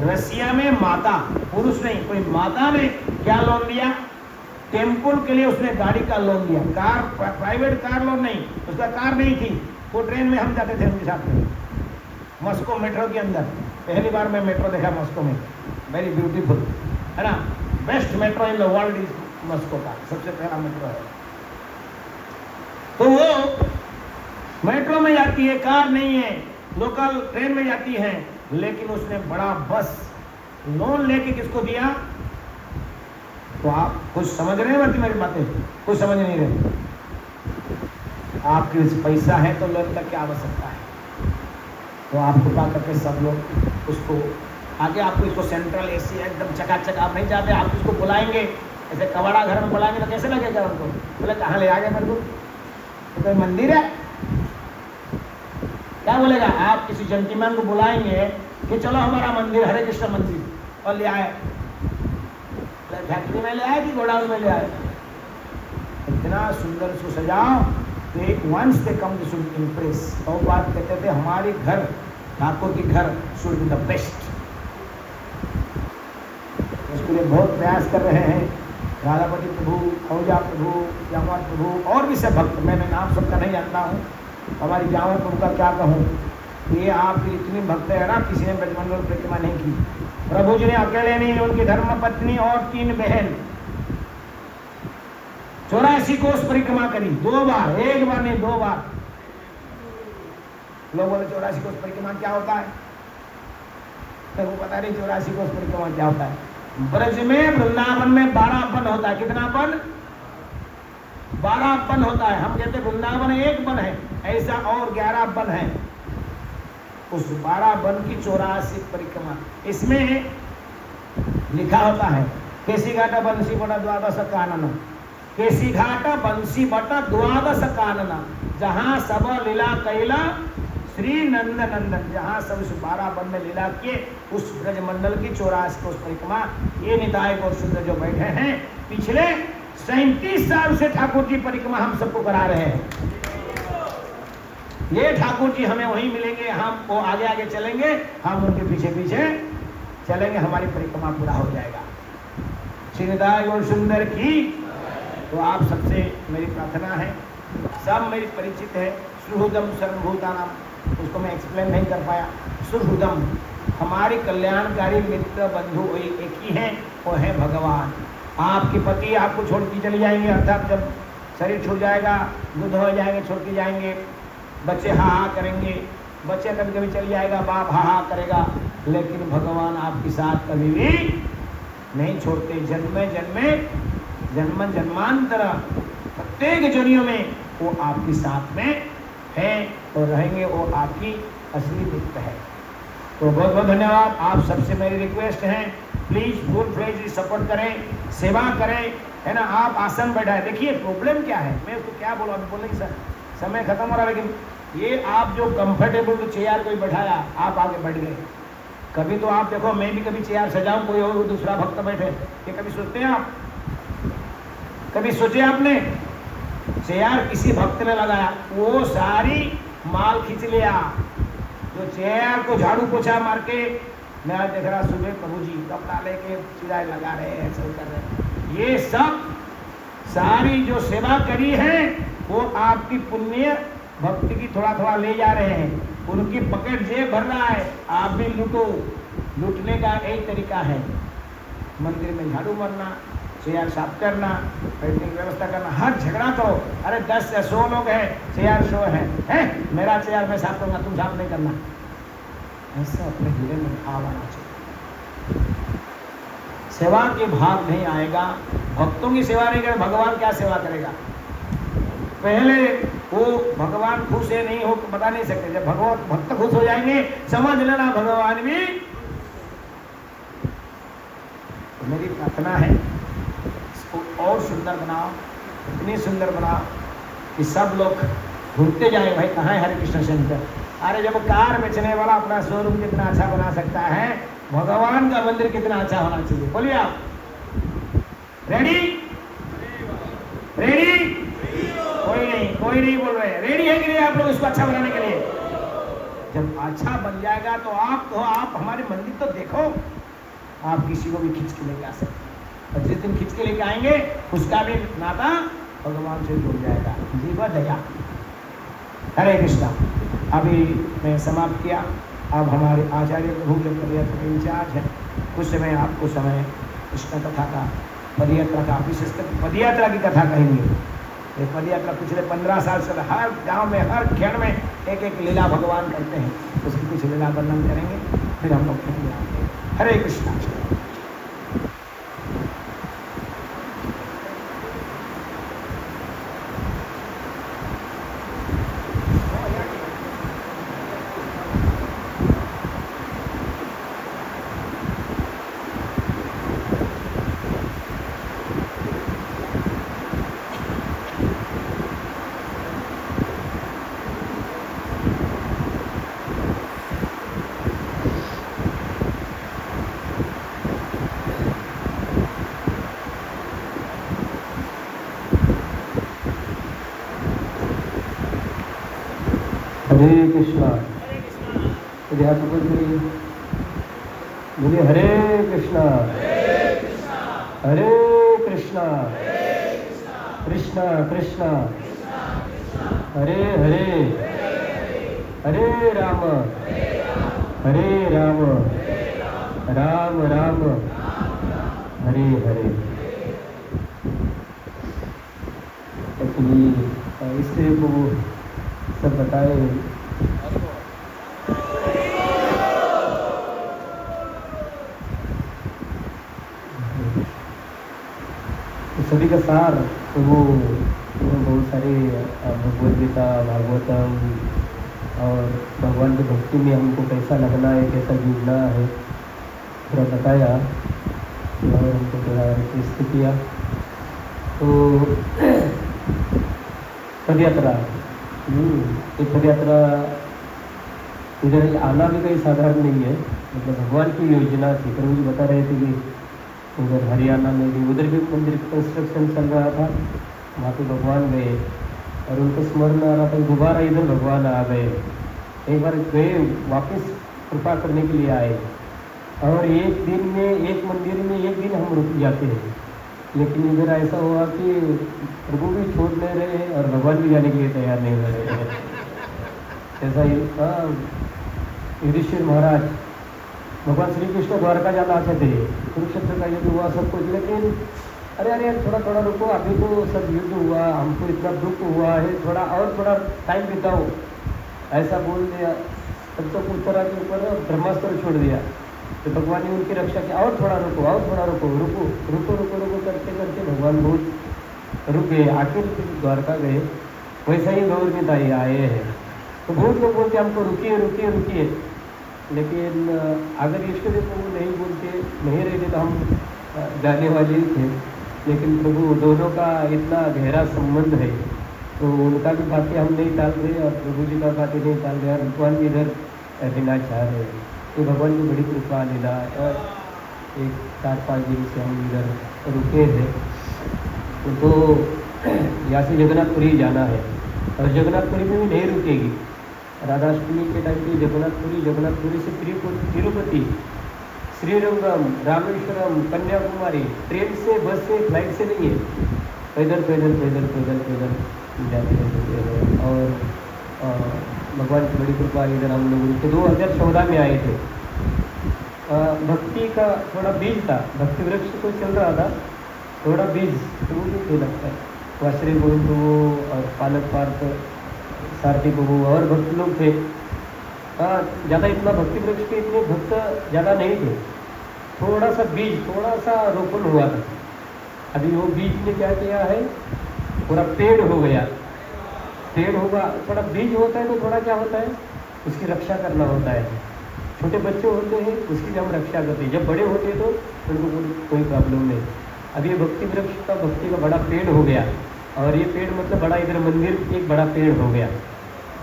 रसिया में माता, पुरुष नहीं, कोई माता ने क्या लोन लिया? टेम्पल के लिए उसने गाड़ी का लोन लिया। कार, प्राइवेट कार लोन नहीं, उसका कार नहीं थी। वो ट्रेन में हम जाते थे उनके साथ में, मॉस्को मेट्रो के अंदर। पहली बार मैं मेट्रो देखा मॉस्को में, वेरी ब्यूटीफुल है ना। Best metro in the world is Moscow का, सबसे पहला मेट्रो है। तो वो मेट्रो में जाती है, कार नहीं है, लोकल ट्रेन में जाती है, लेकिन उसने बड़ा बस लोन लेके किसको दिया? तो आप कुछ समझ रहे हैं मेरी बातें? कुछ समझ नहीं रहे। आपके पैसा है तो लोन का क्या आवश्यकता है? तो आप कृपा करके सब लोग उसको आगे, आपको इसको सेंट्रल एसी एकदम चकाचक आप नहीं चाहते, आप इसको बुलाएंगे ऐसे कबाड़ा घर में बुलाएंगे तो कैसे लगेगा उनको? बोले कहाँ ले आ गए मेरे को, तो कोई मंदिर है क्या? बोलेगा आप किसी जेंटलमैन को बुलाएंगे कि चलो हमारा मंदिर हरे कृष्ण मंदिर, और ले आए, फैक्ट्री में ले आए कि गोडाउन में ले आए? इतना सुंदर से सजाओ तो एक once they come to should impress. और बात कहते थे हमारे घर, ठाकुर के घर शुड बी द बेस्ट। उसके लिए बहुत प्रयास कर रहे हैं राधापति प्रभु, खौजा प्रभु, जामवंत प्रभु और भी सब भक्त। मैंने नाम सबका नहीं जानता हूँ, हमारी जामवंत प्रभु का क्या कहूँ। ये आपकी इतनी भक्त है ना, किसी ने ब्रजमंडल प्रतिमा नहीं की। प्रभु जी ने अकेले नहीं, उनकी धर्म पत्नी और 3 बहन 84 कोस परिक्रमा करी, 2 बार, 1 बार नहीं 2 बार। लोग बोले 84 कोस परिक्रमा क्या होता है? तो वो पता नहीं 84 कोस परिक्रमा क्या होता है। ब्रज में वृंदावन में 12 वन होता है। कितना वन? 12 वन होता है। हम कहते वृंदावन 1 वन है, ऐसा और 11 वन है। उस 12 वन की 84 परिक्रमा, इसमें लिखा होता है केसी घाटा बंसी बटा द्वादश कानन, केसी घाटा बंसी बटा द्वादश कानन, जहाँ सब लीला कैला श्री नंद नंदन, जहाँ सब उस 12 वन में लीला किए उस ब्रजमंडल की 84 कोस परिक्रमा। ये निताय गौर सुंदर जो बैठे हैं पिछले 37 साल से ठाकुर जी परिक्रमा हम सबको करा रहे हैं। ये ठाकुर जी हमें वहीं मिलेंगे, हम वो आगे आगे चलेंगे, हम उनके पीछे पीछे चलेंगे, हमारी परिक्रमा पूरा हो जाएगा। श्री निताय गौर सुंदर की। तो आप सबसे मेरी प्रार्थना है, सब मेरी परिचित है। सुहृदम सर्वभूतानाम, उसको मैं एक्सप्लेन नहीं कर पाया। सुहृदम, हमारी कल्याणकारी मित्र बंधु एक ही है, वो है भगवान। आपके पति आपको छोड़ के चले जाएंगे, अर्थात जब शरीर छूट जाएगा, बुद्ध हो जाएंगे, छोड़ के जाएंगे, बच्चे हा हा करेंगे, बच्चे कभी कभी चल जाएगा, बाप हा हा करेगा, लेकिन भगवान आपके साथ कभी भी नहीं छोड़ते। जन्म जन्मांतर प्रत्येक जन्मों में वो आपके साथ में है और रहेंगे, वो आपकी असली मित्र है। तो बहुत बहुत धन्यवाद। आप सबसे मेरी रिक्वेस्ट है, प्लीज फुल फ्लेजली सपोर्ट करें, सेवा करें, है ना। आप आसन बैठाए, देखिए प्रॉब्लम क्या है, मैं उसको क्या बोलूँ, अभी बोलने की समय खत्म हो रहा है, लेकिन ये आप जो कंफर्टेबल चेयर कोई बैठाया, आप आगे बढ़ गए। कभी तो आप देखो, मैं भी कभी चेयर सजाऊं, कोई और दूसरा भक्त बैठे, ये कभी सोचते हैं आप? कभी सोचे आपने? चेयर किसी भक्त ने लगाया, वो सारी माल खींच लिया। जो चेयर को झाड़ू पोछा मार के, मैं आज देख रहा सुबह प्रभु जी कपड़ा लेके चिराग लगा रहे हैं, सब कर रहे हैं, ये सब सारी जो सेवा करी है वो आपकी पुण्य भक्ति की थोड़ा थोड़ा ले जा रहे हैं, उनकी पॉकेट जेब भर रहा है। आप भी लूटो। लूटने का एक तरीका है, मंदिर में झाड़ू मारना, चेयर साफ करना, बैठने की व्यवस्था करना, हर झगड़ा करो। अरे 10 या 100 लोग हैं, चेयर 100 है, मेरा चेयर मैं साफ करूंगा, तुम साफ नहीं करना। ऐसा अपने हृदय में भाव आना चाहिए। सेवा के भाव नहीं आएगा, भक्तों की सेवा नहीं करे, भगवान क्या सेवा करेगा? पहले वो भगवान खुश है नहीं हो बता नहीं सकते, जब भगवान भक्त खुश हो जाएंगे समझ लेना भगवान भी। तो मेरी प्रार्थना है, इसको और सुंदर बनाओ, इतनी सुंदर बनाओ कि सब लोग ढूंढते जाए, भाई कहाँ है हरे कृष्ण सेंटर। अरे जब कार बेचने वाला अपना शोरूम कितना अच्छा बना सकता है, भगवान का मंदिर कितना अच्छा होना चाहिए। बोलिए आप रेडी? रेडी? कोई नहीं बोल रहे। रेडी है कि नहीं आप लोग इसको अच्छा बनाने के लिए? जब अच्छा बन जाएगा तो आप हमारे मंदिर तो देखो, आप किसी को भी खींच के लेके आ सकते, और जिस दिन खींच के लेके आएंगे उसका भी नाता भगवान से जुड़ जाएगा। जीवा दया। हरे कृष्णा। अभी मैं समाप्त किया। अब हमारे आचार्य प्रभु जो पदयात्रा के इंचार्ज हैं, कुछ समय आपको समय कृष्ण कथा का, पदयात्रा का, विशेषकर पदयात्रा की कथा कहेंगे। ये पदयात्रा पिछले 15 साल से हर गांव में, हर क्षण में एक एक लीला भगवान करते हैं, उसकी कुछ लीला वर्णन करेंगे, फिर हम लोग फिर हरे कृष्णा। हरे कृष्णा। यदि हाथ ऊपर करिए, बोलिए हरे कृष्णा हरे कृष्णा कृष्णा कृष्णा हरे हरे हरे राम राम राम हरे हरे। एक्चुअली इसलिए वो सब बताए। तो सभी का सार तो वो बहुत सारे भगवद गीता, भागवतम और भगवान की भक्ति में हमको कैसा लगना है, कैसा जुड़ना है, पूरा बताया और हमको थोड़ा रिक्वेस्ट किया। तो पद यात्रा, ये पद यात्रा इधर आना भी कोई साधारण नहीं है, मतलब भगवान की योजना थी। पर मुझे बता रहे थे कि उधर हरियाणा में भी, उधर भी मंदिर कंस्ट्रक्शन चल रहा था, वहाँ पे भगवान गए और उनको स्मरण आ रहा था, दोबारा इधर भगवान आ गए। एक बार गए, वापस कृपा करने के लिए आए और एक दिन में एक मंदिर में एक दिन हम रुक जाते हैं। लेकिन इधर ऐसा हुआ कि प्रभु भी छोड़ नहीं रहे और भगवान भी जाने के लिए तैयार नहीं हो रहे हैं। ऐसा ही युधिष्ठिर महाराज, भगवान श्री कृष्ण द्वारका जाना चाहते थे, कुरुक्षेत्र का युद्ध हुआ सब कुछ, लेकिन अरे थोड़ा थोड़ा रुको, अभी तो सब युद्ध हुआ, हमको इतना दुख हुआ है, थोड़ा टाइम बिताओ, ऐसा बोल दिया। तब तो उत्तरा के ऊपर ब्रह्मास्त्र छोड़ दिया। तो भगवान ने उनकी रक्षा की, और थोड़ा रुको रुको करते करते भगवान बहुत रुक गए, आखिर द्वारका गए। वैसा ही गौरमित आए हैं। तो बहुत लोग बोलते हमको रुकिए, लेकिन अगर इष्ट देव को नहीं बोलते, नहीं रहते तो हम जाने वाले ही थे। लेकिन प्रभु दोनों का इतना गहरा संबंध है, तो उनका भी बातें हम नहीं टाल रहे और प्रभु जी का बातें नहीं टाल रहे, और भगवान भी इधर रहना चाह रहे हैं। तो भगवान की बड़ी कृपा लीला, और एक 4-5 दिन से हम इधर रुके हैं। तो यहाँ से जगन्नाथपुरी जाना है और जगन्नाथपुरी में भी नहीं रुकेगी। राधाष्टमी के टाइम पे जगन्नाथपुरी से तिरुपति, श्रीरंगम, रामेश्वरम, कन्याकुमारी, ट्रेन से, बस से, फ्लाइट से नहीं है, पैदल जाते हैं। और भगवान की बड़ी कृपा इधर हम लोग 2014 में आए थे। भक्ति का थोड़ा बीज था, भक्ति वृक्ष तो चल रहा था, थोड़ा बीज तो मुझे लगता है वाश्री बंधु और पालक पार्थ, सारथी प्रभु और भक्त लोग थे। ज़्यादा इतना भक्ति वृक्ष के इतने भक्त ज़्यादा नहीं थे, थोड़ा सा बीज, थोड़ा सा रोपण हुआ था। अभी वो बीज ने क्या किया है, पूरा पेड़ हो गया। पेड़ होगा, थोड़ा बीज होता है तो थोड़ा क्या होता है, उसकी रक्षा करना होता है। छोटे बच्चे होते हैं उसकी हम रक्षा करते हैं, जब बड़े होते हैं तो उनको कोई प्रॉब्लम नहीं। अब ये भक्ति वृक्ष का, भक्ति का बड़ा पेड़ हो गया, और ये पेड़ मतलब बड़ा, इधर मंदिर एक बड़ा पेड़ हो गया,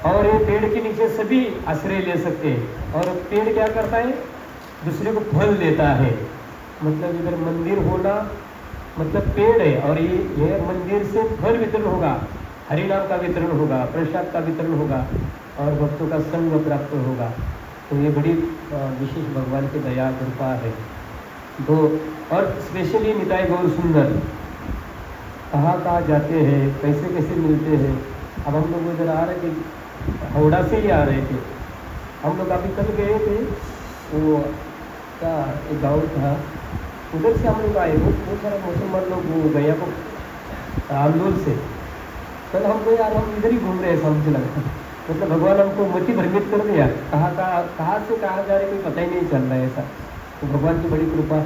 और ये पेड़ के नीचे सभी आश्रय ले सकते हैं। और पेड़ क्या करता है, दूसरे को फल देता है। मतलब इधर मंदिर होना मतलब पेड़ है, और ये मंदिर से फल वितरण होगा, हरिनाम का वितरण होगा, प्रसाद का वितरण होगा, और भक्तों का संग प्राप्त होगा। तो ये बड़ी विशेष भगवान की दया कृपा है। तो और स्पेशली निताई गौर सुंदर कहाँ जाते हैं, कैसे कैसे मिलते हैं। अब हम लोग इधर आ रहे थे, हावड़ा से ही आ रहे थे हम लोग। अभी कल गए थे, वो क्या एक गाँव था, उधर से हम लोग आए। बहुत सारा मुसलमान लोग वो गया को आंदोलन से। कल हमको यार हम इधर ही घूम रहे हैं, समझ लगा, मतलब भगवान हमको मति भ्रमित कर दिया, कहाँ से कहाँ जा रहे कोई पता ही नहीं चल रहा है ऐसा। तो भगवान की बड़ी कृपा।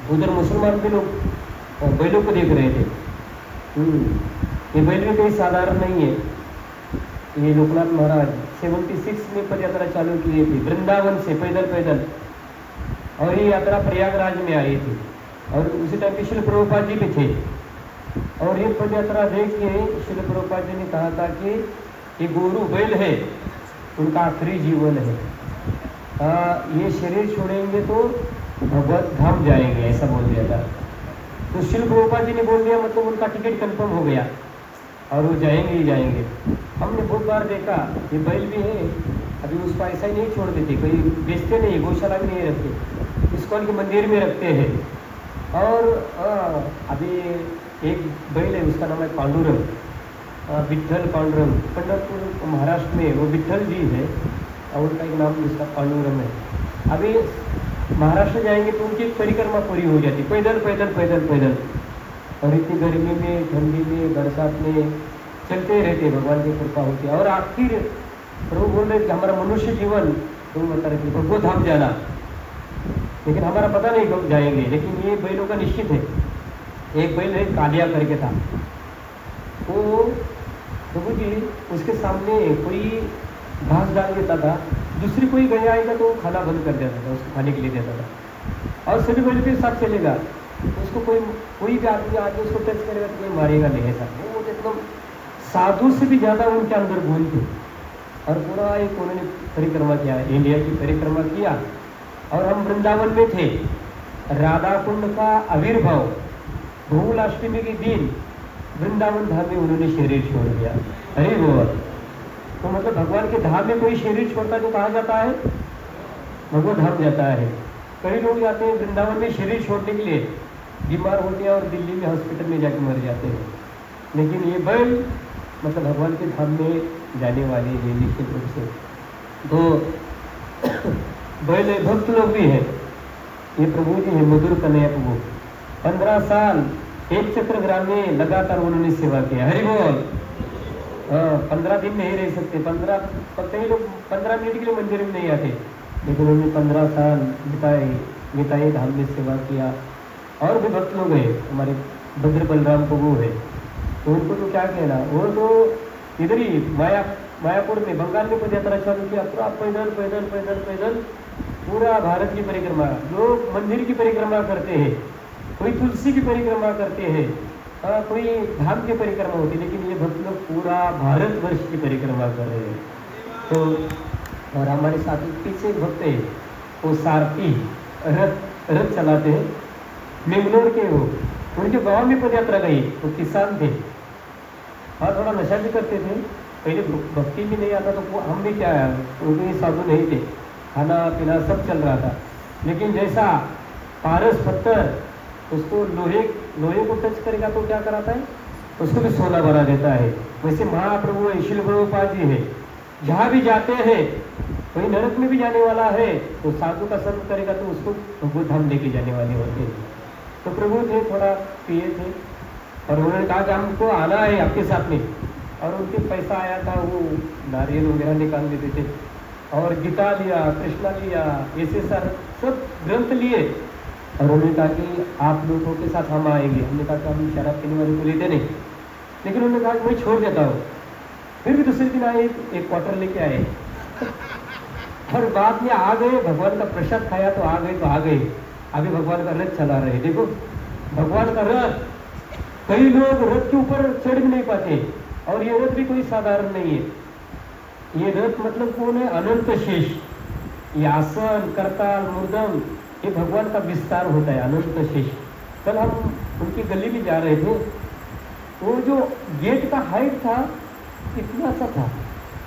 उधर मुसलमान भी लोग बैलों को देख रहे थे। ये बैल भी कोई साधारण नहीं है। ये लोकनाथ महाराज 76 में पद यात्रा चालू किए थे वृंदावन से पैदल पैदल, और ये यात्रा प्रयागराज में आई थी, और उसी टाइम पे शिल प्रभुपाद जी भी थे। और ये पद यात्रा देख के शिल प्रभुपाद जी ने कहा था कि ये गोरू बैल है, उनका आखिरी जीवन है, ये शरीर छोड़ेंगे तो भगवत धाम जाएंगे, ऐसा बोल दिया था। तो शिल प्रभुपाद जी ने बोल दिया, मतलब उनका टिकट कंफर्म हो गया और वो जाएंगे ही जाएंगे। हमने बहुत बार देखा ये बैल भी है, अभी उसको ऐसा ही नहीं छोड़ देते, कोई बेचते नहीं, गौशाला भी नहीं रखते, इस्कॉन के मंदिर में रखते हैं। और अभी एक बैल है, उसका नाम है पांडुरंग, विठ्ठल पांडुरंग, पंढरपुर महाराष्ट्र में वो विठ्ठल जी है, और उनका एक नाम उसका पांडुरंग है। अभी महाराष्ट्र जाएंगे तो उनकी परिक्रमा पूरी हो जाती, पैदल पैदल पैदल पैदल, और इतनी गर्मी में, ठंडी में, बरसात में चलते रहते, भगवान की कृपा होती है। और आखिर प्रभु बोल रहे कि हमारा मनुष्य जीवन तुम बता रहे भगवत धाम जाना, लेकिन हमारा पता नहीं कब जाएंगे, लेकिन ये बैलों का निश्चित है। एक बैल है कालिया करके था, वो प्रभु जी उसके सामने कोई घास डाल देता था, दूसरी कोई गया आएगा तो वो खाना बंद कर देता था, उसको खाने के लिए देता था, और सभी बैल के साथ चलेगा, उसको कोई भी आदमी आके उसको टच करेगा तो कोई मारेगा नहीं, ऐसा वो एकदम साधु से भी ज़्यादा उनके अंदर गुण थे। और पूरा एक उन्होंने परिक्रमा किया, इंडिया की परिक्रमा किया, और हम वृंदावन में थे। राधा कुंड का आविर्भाव बहुलाष्टमी के दिन वृंदावन धाम में उन्होंने शरीर छोड़ दिया। अरे वो तो मतलब भगवान के धाम में कोई शरीर छोड़ता तो कहाँ जाता है? भगवत धाम जाता है। कई लोग जाते हैं वृंदावन में शरीर छोड़ने के लिए, बीमार होते हैं और दिल्ली में हॉस्पिटल में जाके मर जाते हैं, लेकिन ये बैल मतलब भगवान के धाम में जाने वाले हैं निश्चित रूप से। तो बैल भक्त लोग भी हैं, ये प्रभु जी है मधुर कन्हैया प्रभु। 15 साल एक चक्र ग्राम में लगातार उन्होंने सेवा किया। हरि बोल। 15 दिन नहीं रह सकते, 15 कई लोग 15 मिनट के लिए मंदिर में नहीं आते, लेकिन उन्होंने 15 साल बिताए धाम में सेवा किया। और भी भक्त लोग हैं, हमारे भद्र बलराम प्रभु है, तो उनको तो क्या कहना, वो तो इधर ही मायापुर में बंगाल में पद यात्रा चालू किया, पूरा पैदल पैदल पैदल पैदल पूरा भारत की परिक्रमा। लोग मंदिर की परिक्रमा करते हैं, कोई तुलसी की परिक्रमा करते हैं, कोई धाम की परिक्रमा होती है, लेकिन ये भक्त लोग पूरा भारतवर्ष की परिक्रमा कर रहे हैं। तो और हमारे साथ पीछे एक भक्त है, वो सारथी रथ चलाते हैं, मैंगलोर के वो, उनके गाँव में पद यात्रा गई, वो किसान थे और थोड़ा नशा भी करते थे। पहले भक्ति भी नहीं आता तो हम भी क्या है, उनके साधु नहीं थे, खाना पीना सब चल रहा था, लेकिन जैसा पारस पत्थर उसको लोहे को टच करेगा तो क्या कराता है, उसको भी सोना बना देता है। वैसे महाप्रभु है, शिल प्रभुपाद जी है, जहाँ भी जाते हैं, कोई नरक में भी जाने वाला है तो साधु का संग करेगा तो उसको भगवत धाम लेके जाने वाले होते हैं। तो प्रभु थे थोड़ा पिए थे और उन्होंने कहा कि हमको आना है आपके साथ में, और उनके पैसा आया था, वो नारियल वगैरह निकाल देते थे, और गीता लिया, कृष्णा लिया, ऐसे सब ग्रंथ लिए, और उन्होंने कहा कि आप लोगों के साथ हम आएंगे। हमने कहा कि हम शराब पीने वाले को लेते नहीं, लेकिन उन्होंने कहा कि मैं छोड़ देता हूँ। फिर भी दूसरे दिन आए, एक क्वार्टर लेके आए और बाद में आ गए, भगवान का प्रसाद खाया तो आ गए, तो आ गए। अभी भगवान का रथ चला रहे, देखो भगवान का रथ, कई लोग रथ के ऊपर चढ़ भी नहीं पाते, और ये रथ भी कोई साधारण नहीं है। ये रथ मतलब कौन है? अनंत शेष। ये आसन, करताल, मुर्दम, ये भगवान का विस्तार होता है, अनंत शेष। कल हम उनकी गली में जा रहे थे, वो जो गेट का हाइट था इतना सा था,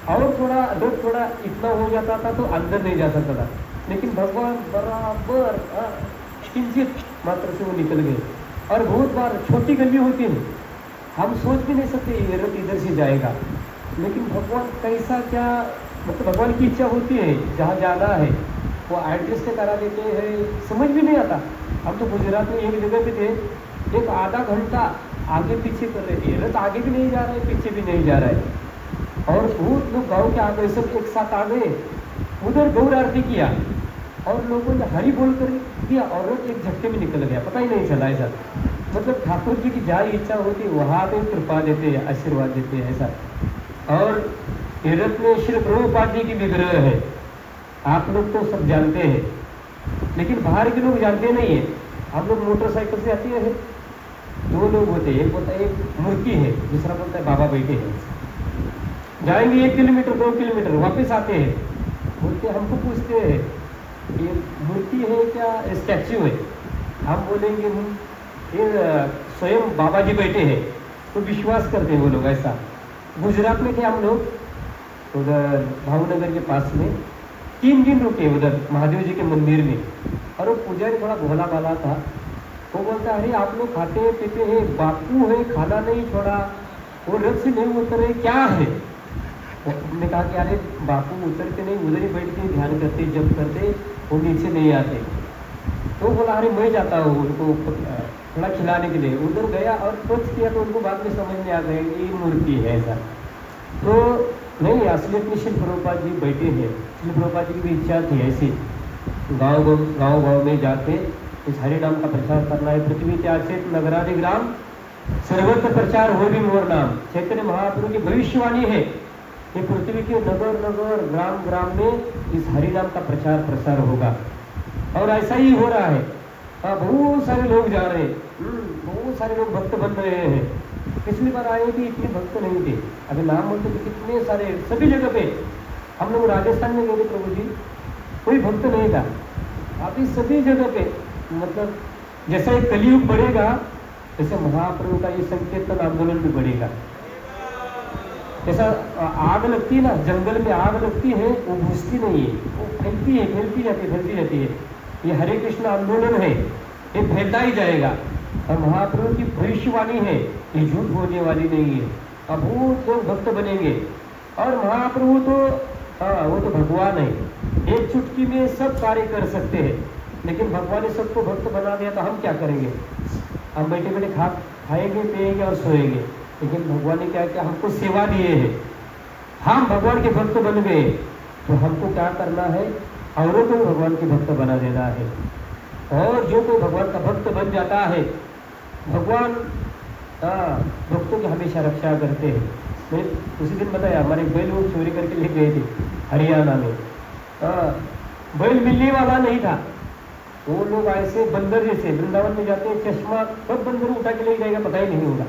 और थोड़ा रथ थोड़ा इतना हो जाता था तो अंदर नहीं जा सकता था, लेकिन भगवान बराबर किंचित मात्र से वो निकल गए। और बहुत बार छोटी गली होती है, हम सोच भी नहीं सकते ये रथ इधर से जाएगा, लेकिन भगवान कैसा क्या, मतलब भगवान की इच्छा होती है, जहाँ जाना है वो एडजस्ट करा देते हैं, समझ भी नहीं आता। हम तो गुजरात में एक जगह पे थे, एक आधा घंटा आगे पीछे कर रहे थे, रथ आगे भी नहीं जा रहा है, पीछे भी नहीं जा रहा है, और बहुत लोग गाँव के आगे सब एक साथ आ गए, उधर गौर आरती किया, और लोगों ने हरि बोल कर दिया और रथ एक झटके में निकल गया, पता ही नहीं चला ऐसा। मतलब ठाकुर जी की जहाँ इच्छा होती वहाँ पे कृपा देते हैं, आशीर्वाद देते हैं ऐसा। और ये रथ में श्री प्रभुपाद जी की विग्रह है, आप लोग तो सब जानते हैं, लेकिन बाहर के लोग जानते नहीं है। हम लोग मोटरसाइकिल से आते हैं, दो लोग होते हैं, एक बोलता है एक मूर्ति है, दूसरा बोलता है बाबा बैठे हैं। जाएंगे 1 किलोमीटर 2 किलोमीटर, वापस आते हैं, बोलते हमको पूछते हैं ये मूर्ति है क्या स्टैच्यू है? हम बोलेंगे ये स्वयं बाबा जी बैठे हैं, तो विश्वास करते हैं वो लोग ऐसा। गुजरात में थे हम लोग, उधर भावनगर के पास में 3 दिन रुके उधर महादेव जी के मंदिर में, और वो पुजारी थोड़ा भोला भाला था। वो बोलता अरे आप लोग खाते पीते हैं, बापू है खाना नहीं छोड़ा, वो रथ से नहीं उतरे क्या है? हमने कहा कि अरे बापू उतरते नहीं, उधर ही बैठ के ध्यान करते जब करते, वो नीचे नहीं आते। तो बोला अरे मैं जाता हूँ उनको थोड़ा खिलाने के लिए। उधर गया और कुछ किया तो उनको बाद में समझ में आ गया ये मूर्ति है ऐसा। तो नहीं, असलियत में श्री प्रभुपाद जी बैठे हैं। श्री प्रभुपाद जी की भी इच्छा थी ऐसी, गाँव में जाके इस हरि नाम का प्रचार करना है। पृथ्वी त्याचेत नगरादि ग्राम सर्वत्र प्रचार हो भी मोर नाम। चैतन्य महाप्रभु की भविष्यवाणी है, ये पृथ्वी के नगर नगर ग्राम ग्राम में इस हरि नाम का प्रचार प्रसार होगा, और ऐसा ही हो रहा है। बहुत सारे लोग जा रहे हैं, बहुत सारे लोग भक्त बन रहे हैं। पिछली बार आए थे इतने भक्त नहीं थे, अभी नाम बोलते थे कितने सारे, सभी जगह पे। हम लोग राजस्थान में गए थे प्रभु जी, कोई भक्त नहीं था। अभी सभी जगह पे मतलब जैसा एक कलियुग बढ़ेगा जैसे महाप्रभु का ये संकीर्तन आंदोलन भी बढ़ेगा। जैसा आग लगती है ना, जंगल में आग लगती है, वो बुझती नहीं है, वो फैलती है, फैलती जाती है। ये हरे कृष्ण आंदोलन है, ये फैलता ही जाएगा। और महाप्रभु की भविष्यवाणी है, ये झूठ होने वाली नहीं है। अब बहुत लोग भक्त बनेंगे, और महाप्रभु तो वो तो भगवान है, एक चुटकी में सब कार्य कर सकते हैं। लेकिन भगवान ने सबको भक्त बना दिया तो हम क्या करेंगे? हम बैठे बैठे खाएंगे पिएंगे और सोएंगे। लेकिन भगवान ने क्या किया, हमको सेवा दिए है, हम भगवान के भक्त बन गए, तो हमको क्या करना है, औरों को भगवान के भक्त बना देना है। और जो कोई भगवान का भक्त बन जाता है, भगवान भक्तों की हमेशा रक्षा करते हैं। मैं उसी दिन बताया, हमारे बैल लोग चोरी करके ले गए थे हरियाणा में। बैल मिलने वाला नहीं था, वो लोग ऐसे बंदर जैसे वृंदावन में जाते हैं, चश्मा कब बंदर उठा के ले जाएगा पता ही नहीं होगा,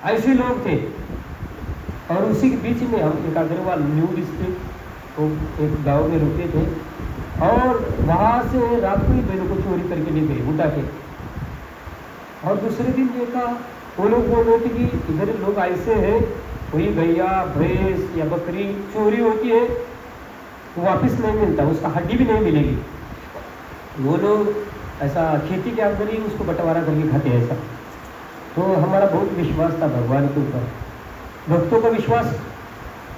ऐसे लोग थे। और उसी के बीच में हम एक अग्रवाल न्यू डिस्ट्रिक्ट, तो एक गांव में रुके थे, और वहाँ से रात को ही बैलों को चोरी करके ले गए उठा के। और दूसरे दिन देखा वो लोग बोल रहे थे कि इधर लोग ऐसे हैं, कोई गैया भैंस या बकरी चोरी होती है तो वापस नहीं मिलता, उसका हड्डी भी नहीं मिलेगी। वो लोग ऐसा खेती के अंदर ही उसको बंटवारा करके खाते हैं ऐसा। तो हमारा बहुत विश्वास था भगवान के ऊपर, भक्तों का विश्वास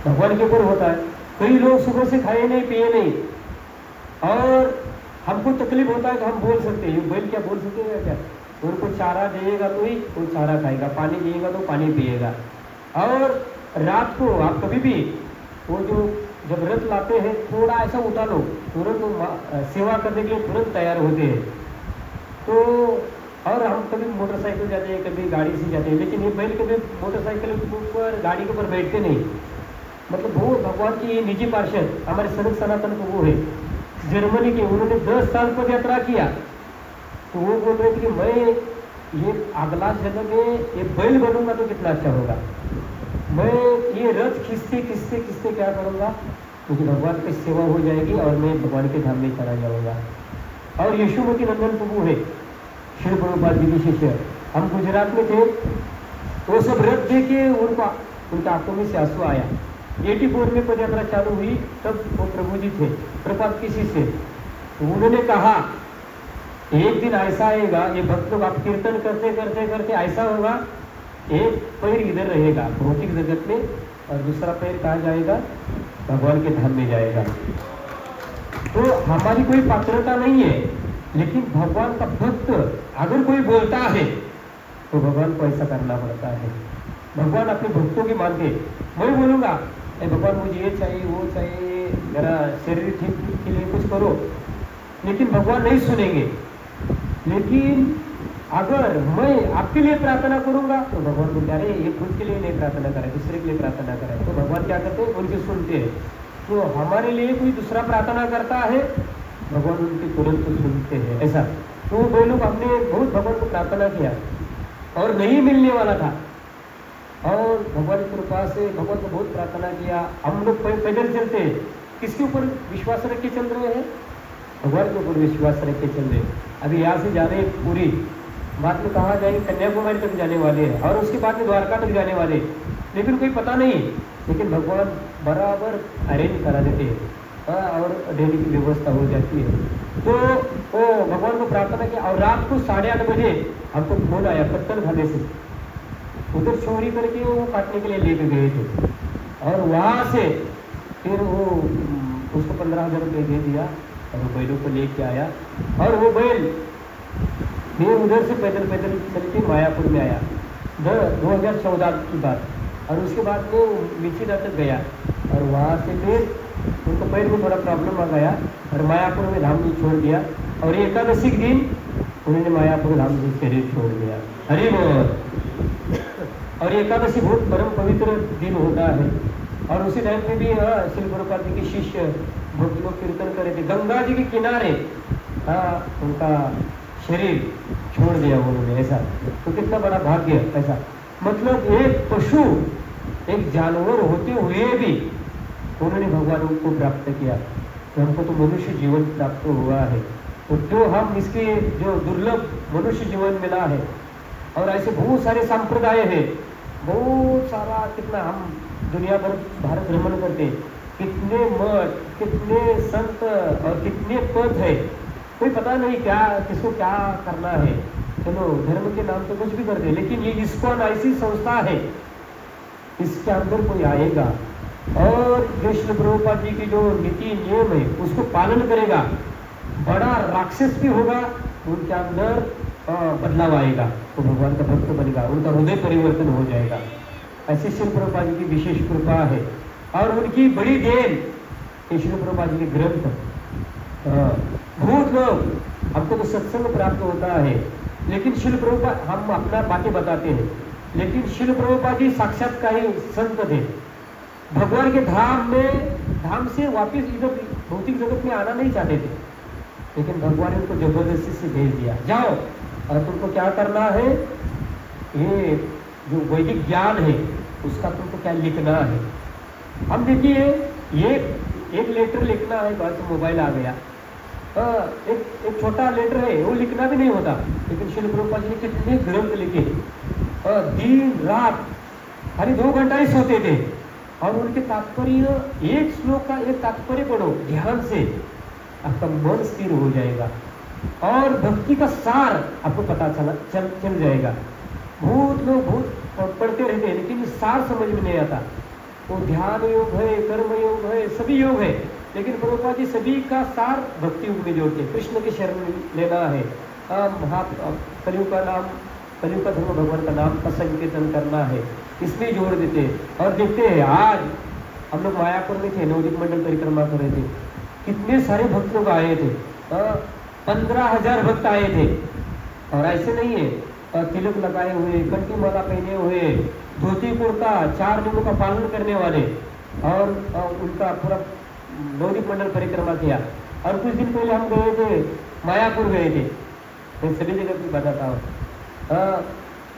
भगवान के ऊपर होता है। कई लोग सुबह से खाए नहीं पिए नहीं, और हमको तकलीफ होता है तो हम बोल सकते हैं, बैल क्या बोल सकते हैं क्या? उनको चारा देगा तो ही वो चारा खाएगा, पानी दिएगा तो पानी पिएगा। और रात को आप कभी भी वो जो जब रथ लाते हैं थोड़ा ऐसा उठा लो, तुरंत सेवा करने के लिए तुरंत तैयार होते हैं। तो और हम कभी मोटरसाइकिल जाते हैं, कभी गाड़ी से जाते हैं, लेकिन ये बैल कभी मोटरसाइकिल के ऊपर गाड़ी के ऊपर बैठते नहीं। मतलब वो भगवान की निजी पार्षद हमारे सनत सनातन प्रभु है जर्मनी के, उन्होंने 10 साल पद यात्रा किया। तो वो बोल रहे थे कि मैं ये अगला जन्म में ये बैल बनूंगा तो कितना अच्छा होगा, मैं ये रथ खींचते खींचते खींचते क्या करूँगा, मुझे भगवान की सेवा हो जाएगी और मैं भगवान के धाम में चला जाऊँगा। और यशोमती नंदन प्रभु है श्री प्रभुपाद जी के शिष्य, हम गुजरात में थे, वो सब रथ देखे उनका आंखों में से आंसू आया। 84 में पद यात्रा चालू हुई, तब वो प्रभु जी थे प्रपात किसी से, तो उन्होंने कहा एक दिन ऐसा आएगा, ये भक्त लोग आप कीर्तन करते करते करते ऐसा होगा, एक पैर इधर रहेगा भौतिक जगत में और दूसरा पैर कहाँ जाएगा, भगवान के धाम में जाएगा। तो हमारी कोई पात्रता नहीं है, लेकिन भगवान का भक्त अगर कोई बोलता है तो भगवान को ऐसा करना पड़ता है। भगवान अपने भक्तों की मानते, मैं बोलूँगा भगवान मुझे ये चाहिए वो चाहिए, जरा शरीर ठीक के लिए कुछ करो, लेकिन भगवान नहीं सुनेंगे। लेकिन अगर मैं आपके लिए प्रार्थना करूंगा तो भगवान बोलते अरे ये खुद के लिए नहीं प्रार्थना करें, दूसरे के लिए प्रार्थना करें। तो भगवान क्या करते हैं, उनकी सुनते हैं। तो हमारे लिए कोई दूसरा प्रार्थना करता है, भगवान उनकी तुरंत सुनते हैं। ऐसा तो वो लोग हमने बहुत भगवान को प्रार्थना किया और नहीं मिलने वाला था, और भगवान की कृपा से भगवान को बहुत प्रार्थना किया। हम लोग पैदल चलते हैं, किसके ऊपर विश्वास रख के चल रहे हैं, भगवान के ऊपर विश्वास रख के चल रहे हैं। अभी यहाँ से जा रहे हैं पूरी, बाद में कहाँ जाएंगे, कन्याकुमारी तक जाने वाले हैं, और उसके बाद में द्वारका तक जाने वाले, लेकिन कोई पता नहीं। लेकिन भगवान बराबर अरेंज करा देते हैं और रहने की व्यवस्था हो जाती है। तो वो भगवान को प्रार्थना किया, और रात को 8:30 बजे हमको फोन आया कत्तल खाने से, उधर चोरी करके वो काटने के लिए लेके गए थे, और वहाँ से फिर वो उसको 15,000 रुपये दे दिया और वो बैलों को लेके आया, और वो बैल फिर उधर से पैदल पैदल चल के मायापुर में आया 2014 की बात। और उसके बाद वो मिचिदा तक गया, और वहाँ से फिर उनको पैर में थोड़ा प्रॉब्लम आ गया और मायापुर में धाम जी छोड़ दिया, और एकादशी के दिन उन्होंने मायापुर धाम जी शरीर छोड़ दिया। हरि बोल। और एकादशी बहुत परम पवित्र दिन होता है, और उसी टाइम में भी श्री प्रभुपाद जी के शिष्य भक्त लोग कीर्तन कर रहे थे, गंगा जी के किनारे उनका शरीर छोड़ दिया उन्होंने। ऐसा तो कितना बड़ा भाग्य ऐसा, मतलब एक पशु एक जानवर होते हुए भी उन्होंने भगवान को प्राप्त किया। तो हमको तो मनुष्य जीवन प्राप्त हुआ है, तो जो हम इसके जो दुर्लभ मनुष्य जीवन मिला है, और ऐसे बहुत सारे संप्रदाय है, बहुत सारा, कितना हम दुनिया भर भारत भ्रमण करते हैं, कितने मठ, कितने संत और कितने पद है, कोई पता नहीं क्या किसको क्या करना है। चलो धर्म के नाम तो कुछ भी करते हैं, लेकिन ये ISKCON ऐसी संस्था है, इसके अंदर कोई आएगा और जो श्री प्रभुपाद जी की जो नीति नियम है उसको पालन करेगा, बड़ा राक्षस भी होगा, उनके अंदर बदलाव आएगा, तो भगवान का भक्त बनेगा, उनका हृदय परिवर्तन हो जाएगा। ऐसी श्री प्रभुपाद जी की विशेष कृपा है, और उनकी बड़ी देन श्री प्रभुपाद जी के ग्रंथ। बहुत लोग हमको तो सत्संग प्राप्त होता है, लेकिन श्रील प्रभुपाद, हम अपना बातें बताते हैं, लेकिन श्रील प्रभुपाद जी साक्षात का ही संत थे। भगवान के धाम से वापस इधर भौतिक जगत में आना नहीं चाहते थे, लेकिन भगवान ने उनको जबरदस्ती से भेज दिया, जाओ और तुमको क्या करना है, ये जो वैदिक ज्ञान है उसका तुमको क्या लिखना है। हम देखिए ये एक लेटर लिखना है, बाद में मोबाइल आ गया, एक छोटा लेटर है वो लिखना भी नहीं होता, लेकिन श्री प्रभुपाद जी ने कितने ग्रंथ लिखे, दिन रात खाली 2 घंटा ही सोते थे, और उनके तात्पर्य, एक श्लोक का एक तात्पर्य पढ़ो ध्यान से, आपका मन स्थिर हो जाएगा, और भक्ति का सार आपको पता चल जाएगा। बहुत लोग बहुत पढ़ते रहते हैं, लेकिन सार समझ में नहीं आता। वो ध्यान योग है, कर्म योग है, सभी योग है, लेकिन प्रभुपाद जी सभी का सार भक्ति योग में जोड़ते हैं। कृष्ण की शरण लेना है, कलयुग का धर्म भगवान का नाम का संकीर्तन करना है, इसमें जोड़ देते हैं। और देखते हैं आज हम लोग मायापुर में थे, नवदीप मंडल परिक्रमा कर रहे थे, कितने सारे भक्त लोग आए थे, 15,000 भक्त आए थे। और ऐसे नहीं है, तिलक लगाए हुए, कंठी माला पहने हुए, धोती कुर्ता, 4 दिनों का पालन करने वाले, और उनका पूरा नवदीप मंडल परिक्रमा किया। और कुछ दिन पहले हम गए थे, मायापुर गए थे, मैं सभी जगह की बताता हूँ।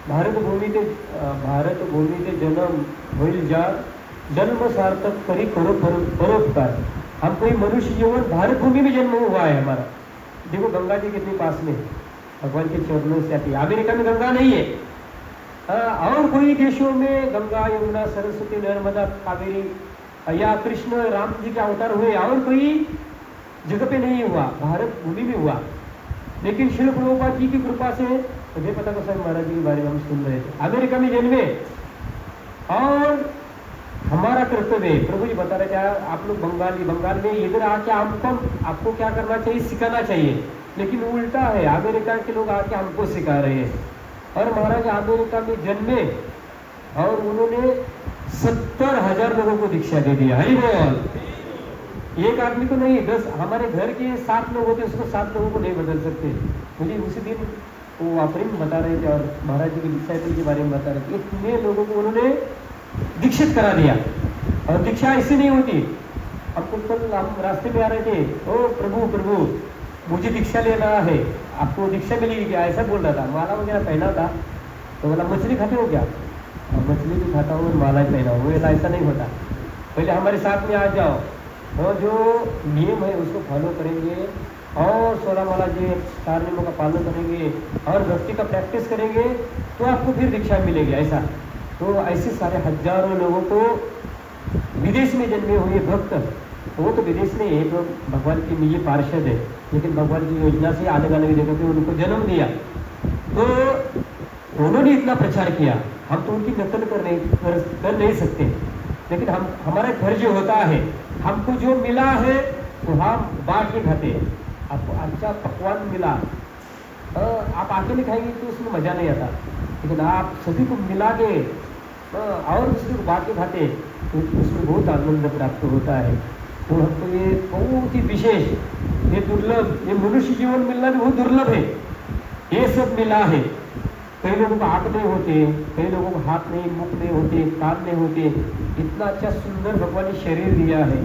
भारत भूमि के जन्म होइल जा, जन्म सार्थक करी करो परोपकार। हम कोई मनुष्य जीवन भारत भूमि में जन्म हुआ है हमारा। देखो गंगा जी कितनी पास में, भगवान के चरणों से आती है। अमेरिका में गंगा नहीं है, और कोई देशों में गंगा, यमुना, सरस्वती, नर्मदा, कावेरी या कृष्ण राम जी के अवतार हुए, और कोई जगह पे नहीं हुआ, भारत भूमि में हुआ। लेकिन श्री प्रभुपाद जी की कृपा से, मुझे पता था सर महाराज जी के बारे में हम सुन रहे थे, अमेरिका में जन्मे, और हमारा कर्तव्य है, प्रभु जी बता रहे थे आप लोग बंगाल में इधर आके आपको क्या करना चाहिए, सिखाना चाहिए। लेकिन उल्टा है, अमेरिका के लोग आके हमको सिखा रहे हैं। और महाराज अमेरिका में जन्मे और उन्होंने 70,000 लोगों को दीक्षा दे दिया। हरि बोल। एक आदमी को नहीं, 10 हमारे घर के 7 लोग होते, उसको 7 लोगों को नहीं बदल सकते। मुझे उसी दिन वो ऑफरिंग में बता रहे थे और महाराज जी के डिसाइपल के बारे में बता रहे थे। इतने लोगों को उन्होंने दीक्षित करा दिया। और दीक्षा ऐसी नहीं होती। हमको कल हम रास्ते में आ रहे थे, ओ प्रभु प्रभु मुझे दीक्षा लेना है, आपको दीक्षा मिलेगी क्या, ऐसा बोल रहा था। माला वगैरह पहना था तो बोला मछली खाते हो क्या, मछली भी खाता हूँ माला पहना हूँ। ऐसा नहीं होता, पहले हमारे साथ में आ जाओ और जो नियम है उसको फॉलो करेंगे और 16 माला जी 4 नियमों का पालन करेंगे और भक्ति का प्रैक्टिस करेंगे तो आपको फिर दीक्षा मिलेगी। ऐसा तो ऐसे सारे हजारों लोगों को विदेश में जन्मे हुए भक्त, वो तो विदेश में है, तो भगवान की निजी पार्षद है, लेकिन भगवान की योजना से अलग अलग जगह पे उनको जन्म दिया। तो उन्होंने इतना प्रचार किया, हम तो उनकी नकल कर नहीं सकते, लेकिन हमारा फर्ज होता है, हमको जो मिला है तो हम बांट के खाते हैं। आपको अच्छा पकवान मिला, आप अकेले खाएंगे तो उसमें मज़ा नहीं आता, लेकिन आप सभी को मिला के और उसको बांट के खाते तो उसमें बहुत आनंद प्राप्त होता है। तो हमको ये बहुत ही विशेष, ये दुर्लभ, ये मनुष्य जीवन मिलना भी बहुत दुर्लभ है। ये सब मिला है। कई लोगों को आँख नहीं होते, कई लोगों को हाथ नहीं, मुख नहीं होते, कान नहीं होते, इतना अच्छा सुंदर भगवान ने शरीर दिया है।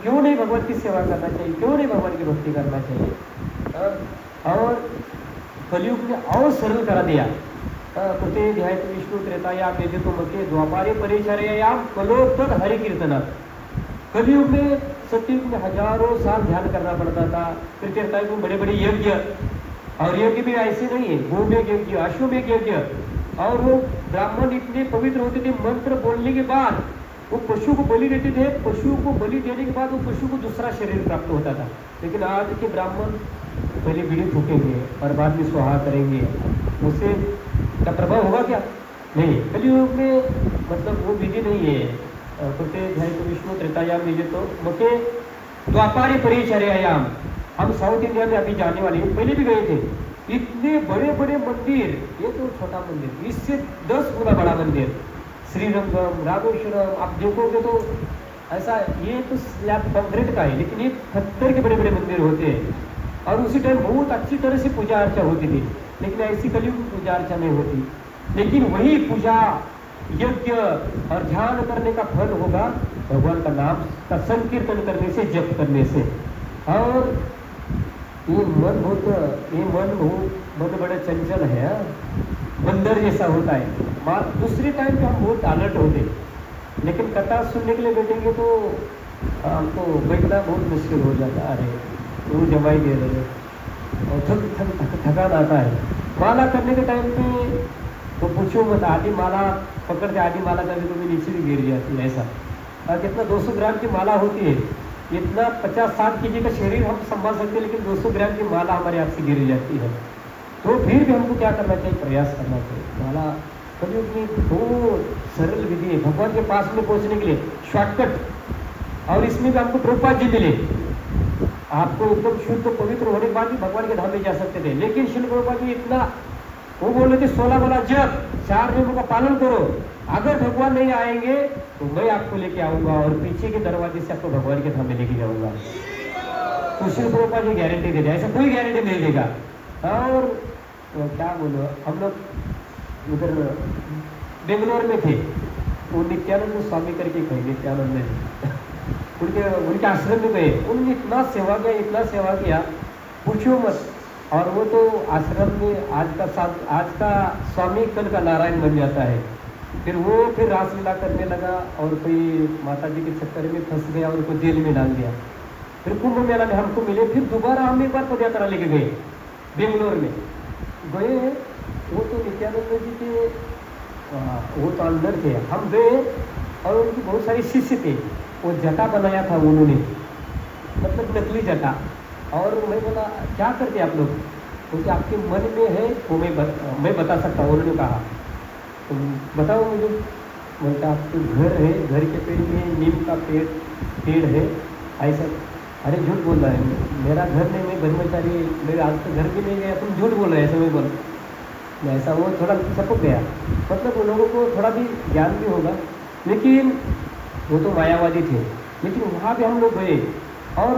क्यों नहीं भगवान की सेवा करना चाहिए, क्यों नहीं भगवान की भक्ति करना चाहिए। और कलयुग ने और सरल करा दिया। कृते ध्यायत विष्णु त्रेतायाम यजतो मके द्वापारे परिचर्यायाम कलोत्तर हरि कीर्तनात्। कलयुग में सतयुग में हजारों साल ध्यान करना पड़ता था, फिर त्रेतायुग में बड़े बड़े यज्ञ, और यज्ञ भी ऐसे नहीं है, गोमेघ यज्ञ, अश्वमेघ यज्ञ, और वो ब्राह्मण इतने पवित्र होते थे, मंत्र बोलने के बाद वो पशु को बलि देते थे, पशु को बलि देने के बाद वो पशु को दूसरा शरीर प्राप्त होता था। लेकिन आज के ब्राह्मण पहले बीड़ी फूकेंगे और बाद में स्वाहा करेंगे, उससे क्या प्रभाव होगा क्या? नहीं। कलयुग में मतलब वो विधि नहीं है। कृते ध्यायत विष्णु त्रेतायाम यजतो मके द्वापारे परिचर्यायाम। हम साउथ इंडिया में अभी जाने वाले हैं, पहले भी गए थे, इतने बड़े बड़े मंदिर, ये तो छोटा मंदिर, इससे 10 गुना बड़ा मंदिर, श्रीरंगम, रामेश्वरम, आप देखोगे तो ऐसा, ये तो स्लैब कंक्रीट का है, लेकिन ये पत्थर के बड़े बड़े मंदिर होते हैं। और उसी टाइम बहुत अच्छी तरह से पूजा अर्चा होती थी, लेकिन ऐसी कलयुग में पूजा अर्चा नहीं होती। लेकिन वही पूजा, यज्ञ और ध्यान करने का फल होगा भगवान का नाम का संकीर्तन करने से, जप करने से। और ये मन बड़ा चंचल है, बंदर जैसा होता है। दूसरे टाइम पे हम बहुत अलर्ट होते, लेकिन कथा सुनने के लिए बैठेंगे तो हमको बैठना बहुत मुश्किल हो जाता है। अरे वो जमाई दे रहे और थकान आता है। माला करने के टाइम पे तो पूछो मत, आधी माला पकड़ते, आधी माला करके तो नीचे भी गिर जाती है ऐसा। और कितना 200 ग्राम की माला होती है, इतना 50-60 kg का शरीर हम संभाल सकते हैं, लेकिन 200 ग्राम की माला हमारे हाथ से गिर जाती है। तो फिर भी हमको क्या करना चाहिए? प्रयास करना चाहिए। माला कलयुग में बहुत सरल विधि है भगवान के पास में पहुंचने के लिए, शॉर्टकट। और इसमें भी हमको प्रभुपाद जी मिले, आपको एकदम शुद्ध पवित्र होने के बाद भी भगवान के धाम में जा सकते थे। लेकिन श्री प्रभुपाद जी इतना, वो बोल रहे थे 16 वाला जप, 4 नियमों का पालन करो, अगर भगवान नहीं आएंगे तो मैं आपको लेके आऊंगा और पीछे के दरवाजे से आपको भगवान के धाम में लेके जाऊंगा। तो श्री प्रभुपाद जी गारंटी देते, ऐसा कोई गारंटी नहीं देगा। और तो क्या बोलो, हम लोग उधर बेंगलोर में थे, वो नित्यानंद स्वामी करके कहे, नित्यानंद में उनके आश्रम में गए, उन्होंने इतना सेवा किया पूछो मत। और वो तो आश्रम में आज का स्वामी कल का नारायण बन जाता है। फिर रासलीला करने लगा और कोई माता जी के चक्कर में फंस गया और उनको जेल में डाल दिया। फिर कुंभ मेला में हमको मिले, फिर दोबारा हम एक बार पदयात्रा लेके गए बेंगलोर में गए। वो तो नित्यानंद जी के वो तो अंदर थे, हम गए और उनकी बहुत सारी शिष्य थे। वो जटा बनाया था उन्होंने, मतलब नकली जटा। और मैं बोला क्या करते आप लोग? क्योंकि आपके मन में है वो मैं बता सकता हूँ। उन्होंने कहा तो बताओ मुझे। बोलता आपके घर है, घर के पेड़ में नीम का पेड़ है ऐसा। अरे झूठ बोल रहा है, मेरा घर नहीं, मैं ब्रह्मचारी, मेरे आज तो घर भी नहीं गया, तुम झूठ बोल रहे हैं। ऐसा मैं बोला, ऐसा वो थोड़ा सपक गया। मतलब उन लोगों को थोड़ा भी ज्ञान भी होगा, लेकिन वो तो मायावादी थे। लेकिन वहाँ भी हम लोग गए और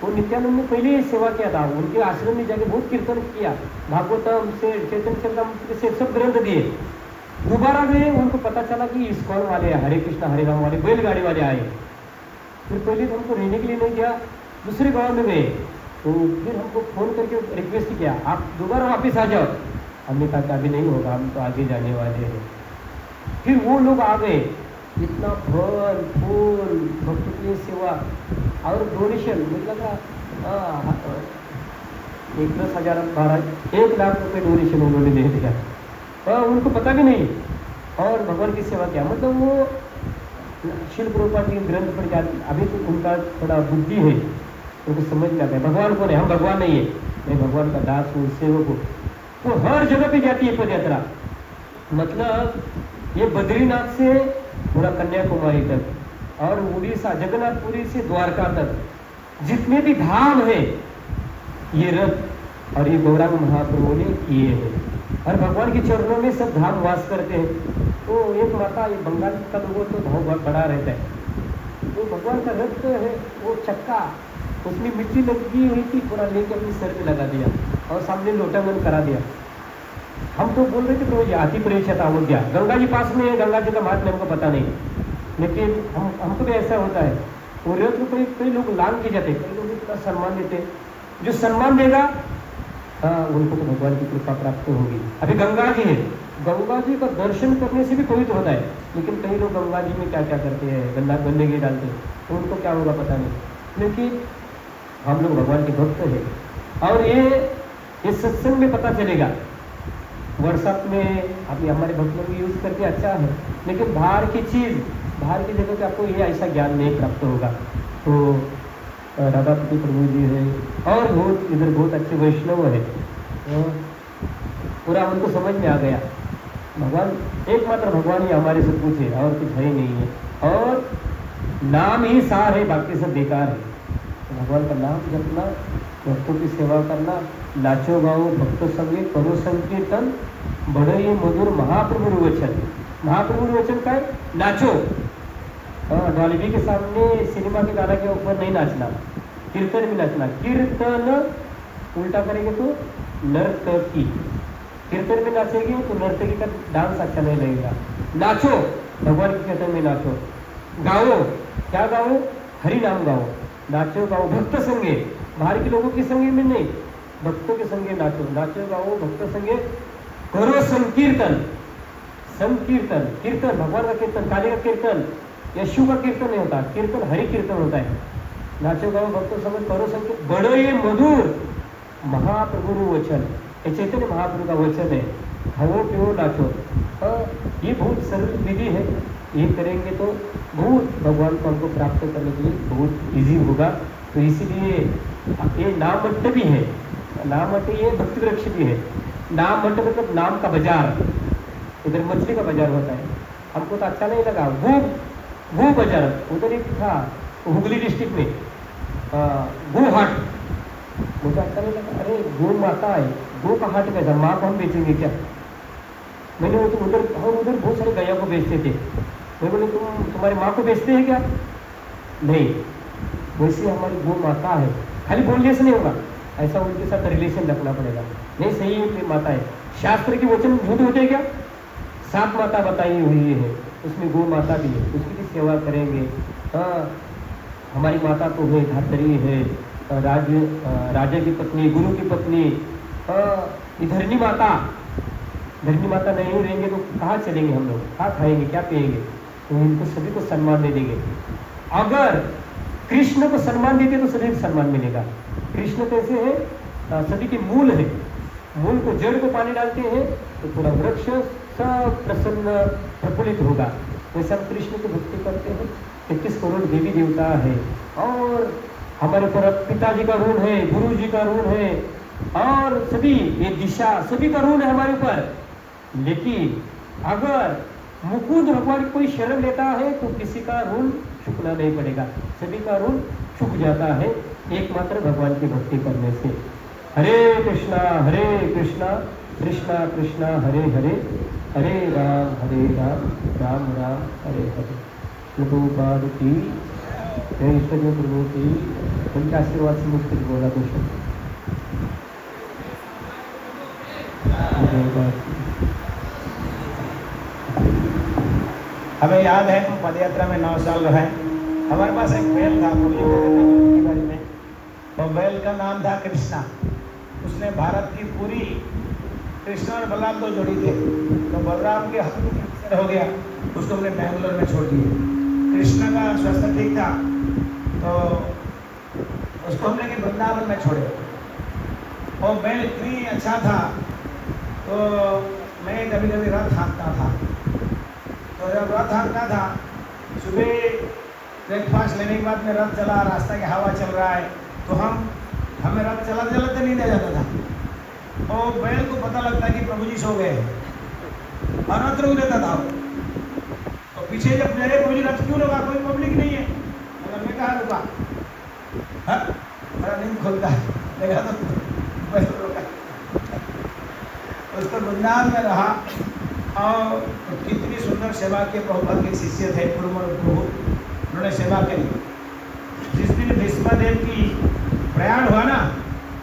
वो नित्यानंद ने पहले ही सेवा किया था, उनके आश्रम में जाके बहुत कीर्तन किया, भागवतम से चैतन्य चरितमृत से सब ग्रंथ दिए। दोबारा गए, उनको पता चला कि इस्कॉन वाले हरे कृष्णा हरे राम वाले बैलगाड़ी वाले आए। फिर पहले तो हमको रहने के लिए नहीं दिया, दूसरे गांव में गए तो फिर हमको फोन करके रिक्वेस्ट किया आप दोबारा वापस आ जाओ। हमने कहा कि अभी नहीं होगा, हम तो आगे जाने वाले हैं। फिर वो लोग आ गए, इतना फल फूल भक्त के लिए सेवा और डोनेशन मतलब 1 लाख रुपए डोनेशन उन्होंने दे दिया। उनको पता भी नहीं और भगवान की सेवा किया। मतलब वो शिल प्रभुपाद जी के ग्रंथ पढ़ के अभी तो उनका थोड़ा बुद्धि है, उनको समझ में आता है भगवान कौन है। हम भगवान नहीं है, मैं भगवान का दास हूँ, सेवक हूँ। वो हर जगह पे जाती है पद यात्रा, मतलब ये बद्रीनाथ से पूरा कन्याकुमारी तक और उड़ीसा जगन्नाथपुरी से द्वारका तक जितने भी धाम है ये रथ और ये गौरांग महाप्रभु ने किए हैं और भगवान के चरणों में सब धाम वास करते हैं। तो एक माता ये बंगाल का लोगों तो भाव बहुत बड़ा रहता है। तो भगवान का रथ है वो चक्का, उसमें मिट्टी लगी हुई थी, पूरा लेकर अपनी सर पे लगा दिया और सामने लोटांगन करा दिया। हम तो बोल रहे थे प्रभु जी अति प्रेक्षता हो गया, गंगा जी पास में है, गंगा जी का महात्म्य हमको पता नहीं, लेकिन हमको भी ऐसा होता है। वो रथ को कई लोग लांग के जाते, कई लोग इतना सम्मान देते, जो सम्मान देगा उनको तो भगवान की कृपा प्राप्त होगी। अभी गंगा जी है, गंगा जी का दर्शन करने से भी पवित्र होता है, लेकिन कई लोग गंगा जी में क्या क्या करते हैं, गंदगी डालते हैं, तो उनको क्या होगा पता नहीं। लेकिन हम लोग भगवान के भक्त हैं और ये सत्संग में पता चलेगा। व्हाट्सएप में अभी हमारे भक्त लोग यूज करके अच्छा है, लेकिन बाहर की चीज़, बाहर की जगह पे आपको ये ऐसा ज्ञान नहीं प्राप्त होगा। तो राधापति प्रभु जी है और बहुत इधर बहुत अच्छे वैष्णव है, तो पूरा उनको समझ में आ गया भगवान एकमात्र भगवान ही हमारे सब कुछ है और कुछ है ही नहीं है और नाम ही सार है, बाकी सब बेकार है। तो भगवान का नाम जपना, भक्तों की सेवा करना, नाचो गाओ भक्त संगे करो संकीर्तन बड़े ही मधुर महाप्रभु वचन। महाप्रभु वचन का है नाचो। डॉल्बी के सामने सिनेमा के गाना के ऊपर नहीं नाचना, कीर्तन में नाचना। कीर्तन उल्टा करेंगे तो नर्तकी, कीर्तन में नाचेंगे तो नर्तकी का डांस अच्छा नहीं लगेगा। नाचो, भगवान के कीर्तन में नाचो। गाओ, क्या गाओ? हरि नाम गाओ। नाचो गाओ भक्त संगे, बाहर के लोगों के संगे में नहीं, भक्तों के संगे नाचो। नाचो गाओ भक्त संगे करो संकीर्तन। संकीर्तन, कीर्तन भगवान का कीर्तन, काली का कीर्तन, यशु का कीर्तन नहीं होता, कीर्तन हरि कीर्तन होता है। नाचो गाओ भक्तों संगे करो संकीर्तन बड़ो ये मधुर महाप्रभु वचन, ये चैतन्य महाप्रभु का वचन है। खाओ पियो नाचो। ये बहुत सरल विधि है, ये करेंगे तो बहुत भगवान को हमको प्राप्त करने के लिए बहुत इजी होगा। तो इसीलिए ये नाम मट्ट भी है, नाम मट्ट ये भक्ति वृक्ष भी है। नाम मट्ट मतलब नाम का बाजार, इधर मछली का बाजार होता है, हमको तो अच्छा नहीं लगा। वो बाजार उधर एक था हुगली डिस्ट्रिक्ट में, गो हाट, मुझे अच्छा नहीं लगा। अरे गो माता है, गो का हाट कैसा, माँ को हम बेचेंगे क्या? मैंने उधर बहुत सारे गैया को बेचते थे। मैं बोले तुम्हारी माँ को बेचते हैं क्या? नहीं, वैसे हमारी गो माता है। खाली बोलने से नहीं होगा, ऐसा उनके साथ रिलेशन रखना पड़ेगा। नहीं सही है माता है, शास्त्र के वचन झूठ होते क्या? 7 माता बताई हुई है, उसमें गो माता भी है, उसकी भी सेवा करेंगे। हमारी माता तो है धात्री है, राजा की पत्नी, गुरु की पत्नी, धरनी माता। धरनी माता नहीं रहेंगे तो कहाँ चलेंगे हम लोग, कहाँ खाएंगे, क्या पिएंगे? तो इनको सभी को सम्मान दे देंगे। अगर कृष्ण को सम्मान देते तो सभी को सम्मान मिलेगा। कृष्ण कैसे है? सभी के मूल है, मूल को जड़ को पानी डालते हैं तो पूरा वृक्ष सब प्रसन्न प्रफुल्लित होगा। वैसे हम कृष्ण की भक्ति करते हैं, 33 करोड़ देवी देवता है और हमारे ऊपर पिताजी का ऋण है, गुरु जी का ऋण है और सभी ये दिशा सभी का ऋण है हमारे ऊपर। लेकिन अगर मुकुंद भगवान कोई शरण लेता है तो किसी का ऋण चुकना नहीं पड़ेगा, सभी का ऋण चुक जाता है एकमात्र भगवान की भक्ति करने से। हरे कृष्णा कृष्णा कृष्णा हरे हरे, हरे राम राम राम हरे हरे। प्रभुपाद की हे ईश्वरीय प्रभु की उनके आशीर्वाद से मुझे कुछ बोला कुछ हमें याद है हम पद यात्रा में 9 साल रहे। हमारे पास एक बैल था की बारी में, तो बैल का नाम था कृष्णा। उसने भारत की पूरी, कृष्ण और बलराम तो जोड़ी थे, तो बलराम के हाथ में कैंसर हो गया, उसको हमने बैंगलोर में छोड़ दिया। कृष्ण का स्वास्थ्य ठीक था, तो उसको हमने कि वृंदावन में छोड़े। और बैल इतनी अच्छा था, तो मैं कभी कभी रथ हाँकता था। तो जब रथ हाँकता था, सुबह ब्रेकफास्ट लेने के बाद में रथ चला, रास्ता की हवा चल रहा है, तो हमें रथ चलाते चलाते नींद आ जाता था। और बैल को पता लगता कि प्रभु जी सो गए और रथ रुक देता था। और पीछे जब मेरे प्रभु जी रथ क्यों रुका, कोई पब्लिक नहीं है, मगर मैं कहा रुका, मेरा नींद खुलता है, देखा तो बैल रुका। उसको वृंदावन में रहा और कितनी सुंदर सेवा के प्रभुपाद के शिष्य थे प्रभु, उन्होंने सेवा करी। जिस दिन भीष्मदेव की प्रयाण हुआ ना,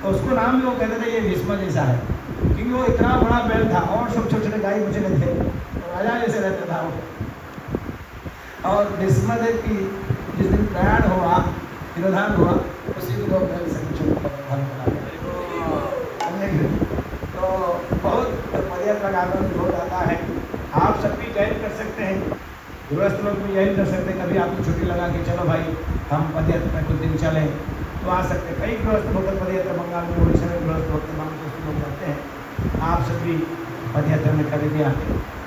तो उसको नाम भी वो कहते थे ये भीष्म जैसा है, क्योंकि वो इतना बड़ा बैल था और सब छोटे छोटे गाय मुझे थे, तो राजा जैसे रहता था वो। और भीष्मदेव की जिस दिन प्रयाण हुआ, तिरोधान हुआ, उसी दिन वो बैल से तो बहुत पदयात्रा का आनंद बहुत आता है। आप सब भी ज्वाइन कर सकते हैं, गृहस्थ लोग भी ज्वाइन कर सकते हैं। कभी आपको छुट्टी लगा के चलो भाई हम पदयात्रा में कुछ दिन चलें, तो आ सकते हैं। कई गृहस्थ होकर पदयात्रा बंगाल में, उड़ीसा में गृहस्थ होकर मानव लोग जाते हैं। आप सब भी पदयात्रा में कभी भी आके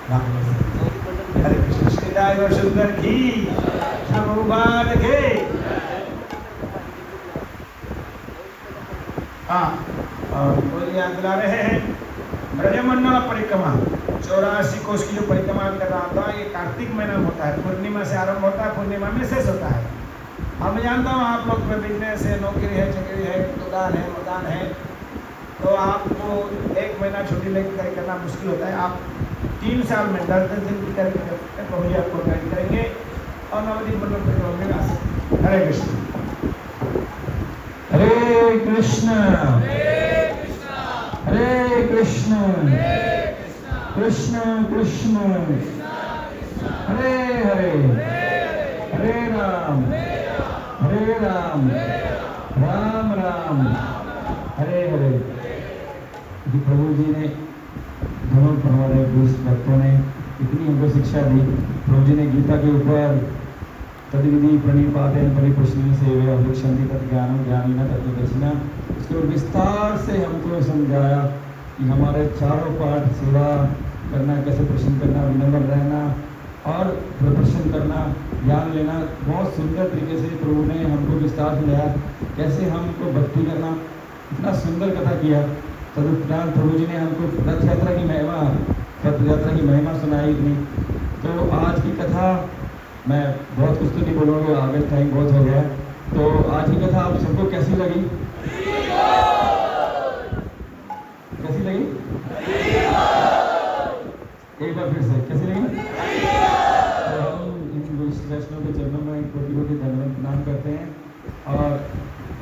भाग ले सकते हैं। हरे कृष्ण श्रीदाय और सुंदर की भगवान के। हाँ, और कोई याद दिला रहे हैं ब्रजमंडल परिक्रमा, 84 कोष की जो परिक्रमा कर रहा था, ये कार्तिक महीना में होता है, पूर्णिमा से आरंभ होता है, पूर्णिमा में शेष होता है। अब मैं जानता हूँ आप लोग में बिजनेस है, नौकरी है, चाकरी है, दुकान है, मकान है, तो आपको 1 महीना छुट्टी लेकर करना मुश्किल होता है। आप 3 साल में 10-10 दिन की करके प्रभु जी आपको गाइड करेंगे और नवदीप मंडल परिक्रमा में आ सकते हैं। हरे कृष्ण हरे कृष्ण हरे कृष्ण कृष्ण कृष्ण हरे हरे, हरे राम राम राम हरे हरे। प्रभु जी ने दोनों हमारे दुष्ट भक्तों ने इतनी हमको शिक्षा दी। प्रभु जी ने गीता के ऊपर तद्विधि प्रणिपातेन परिपुष्णि सेवे अभिक्षन्ति तद्ज्ञानं ज्ञानिनः तत्त्वदर्शिनः, उसके ऊपर विस्तार से हमको समझाया कि हमारे चारों पाठ, सेवा करना, कैसे प्रश्न करना, विनम्र रहना और प्रदर्शन करना, ज्ञान लेना, बहुत सुंदर तरीके से प्रभु ने हमको विस्तार से लिया। कैसे हमको भक्ति करना, इतना सुंदर कथा किया। तदुपरांत प्रभु जी ने हमको रथ यात्रा की महिमा, रथ यात्रा की महिमा सुनाई इतनी। तो आज की कथा मैं बहुत कुछ तो नहीं बोलूँगा, आगे टाइम बहुत हो गया। तो आज की कथा आप सबको कैसी लगी? कैसी लगी? एक बार फिर से कैसी लगी? तो हम इन वैष्णव के चरणों में कोटि-कोटि धन्यवाद प्रणाम करते हैं और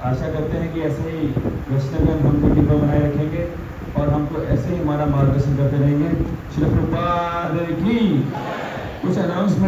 आशा करते हैं कि ऐसे ही वैष्णवगण हमको कृपा बनाए रखेंगे और हमको ऐसे ही हमारा मार्गदर्शन करते रहेंगे। श्री प्रभुपाद की कुछ अनाउंसमेंट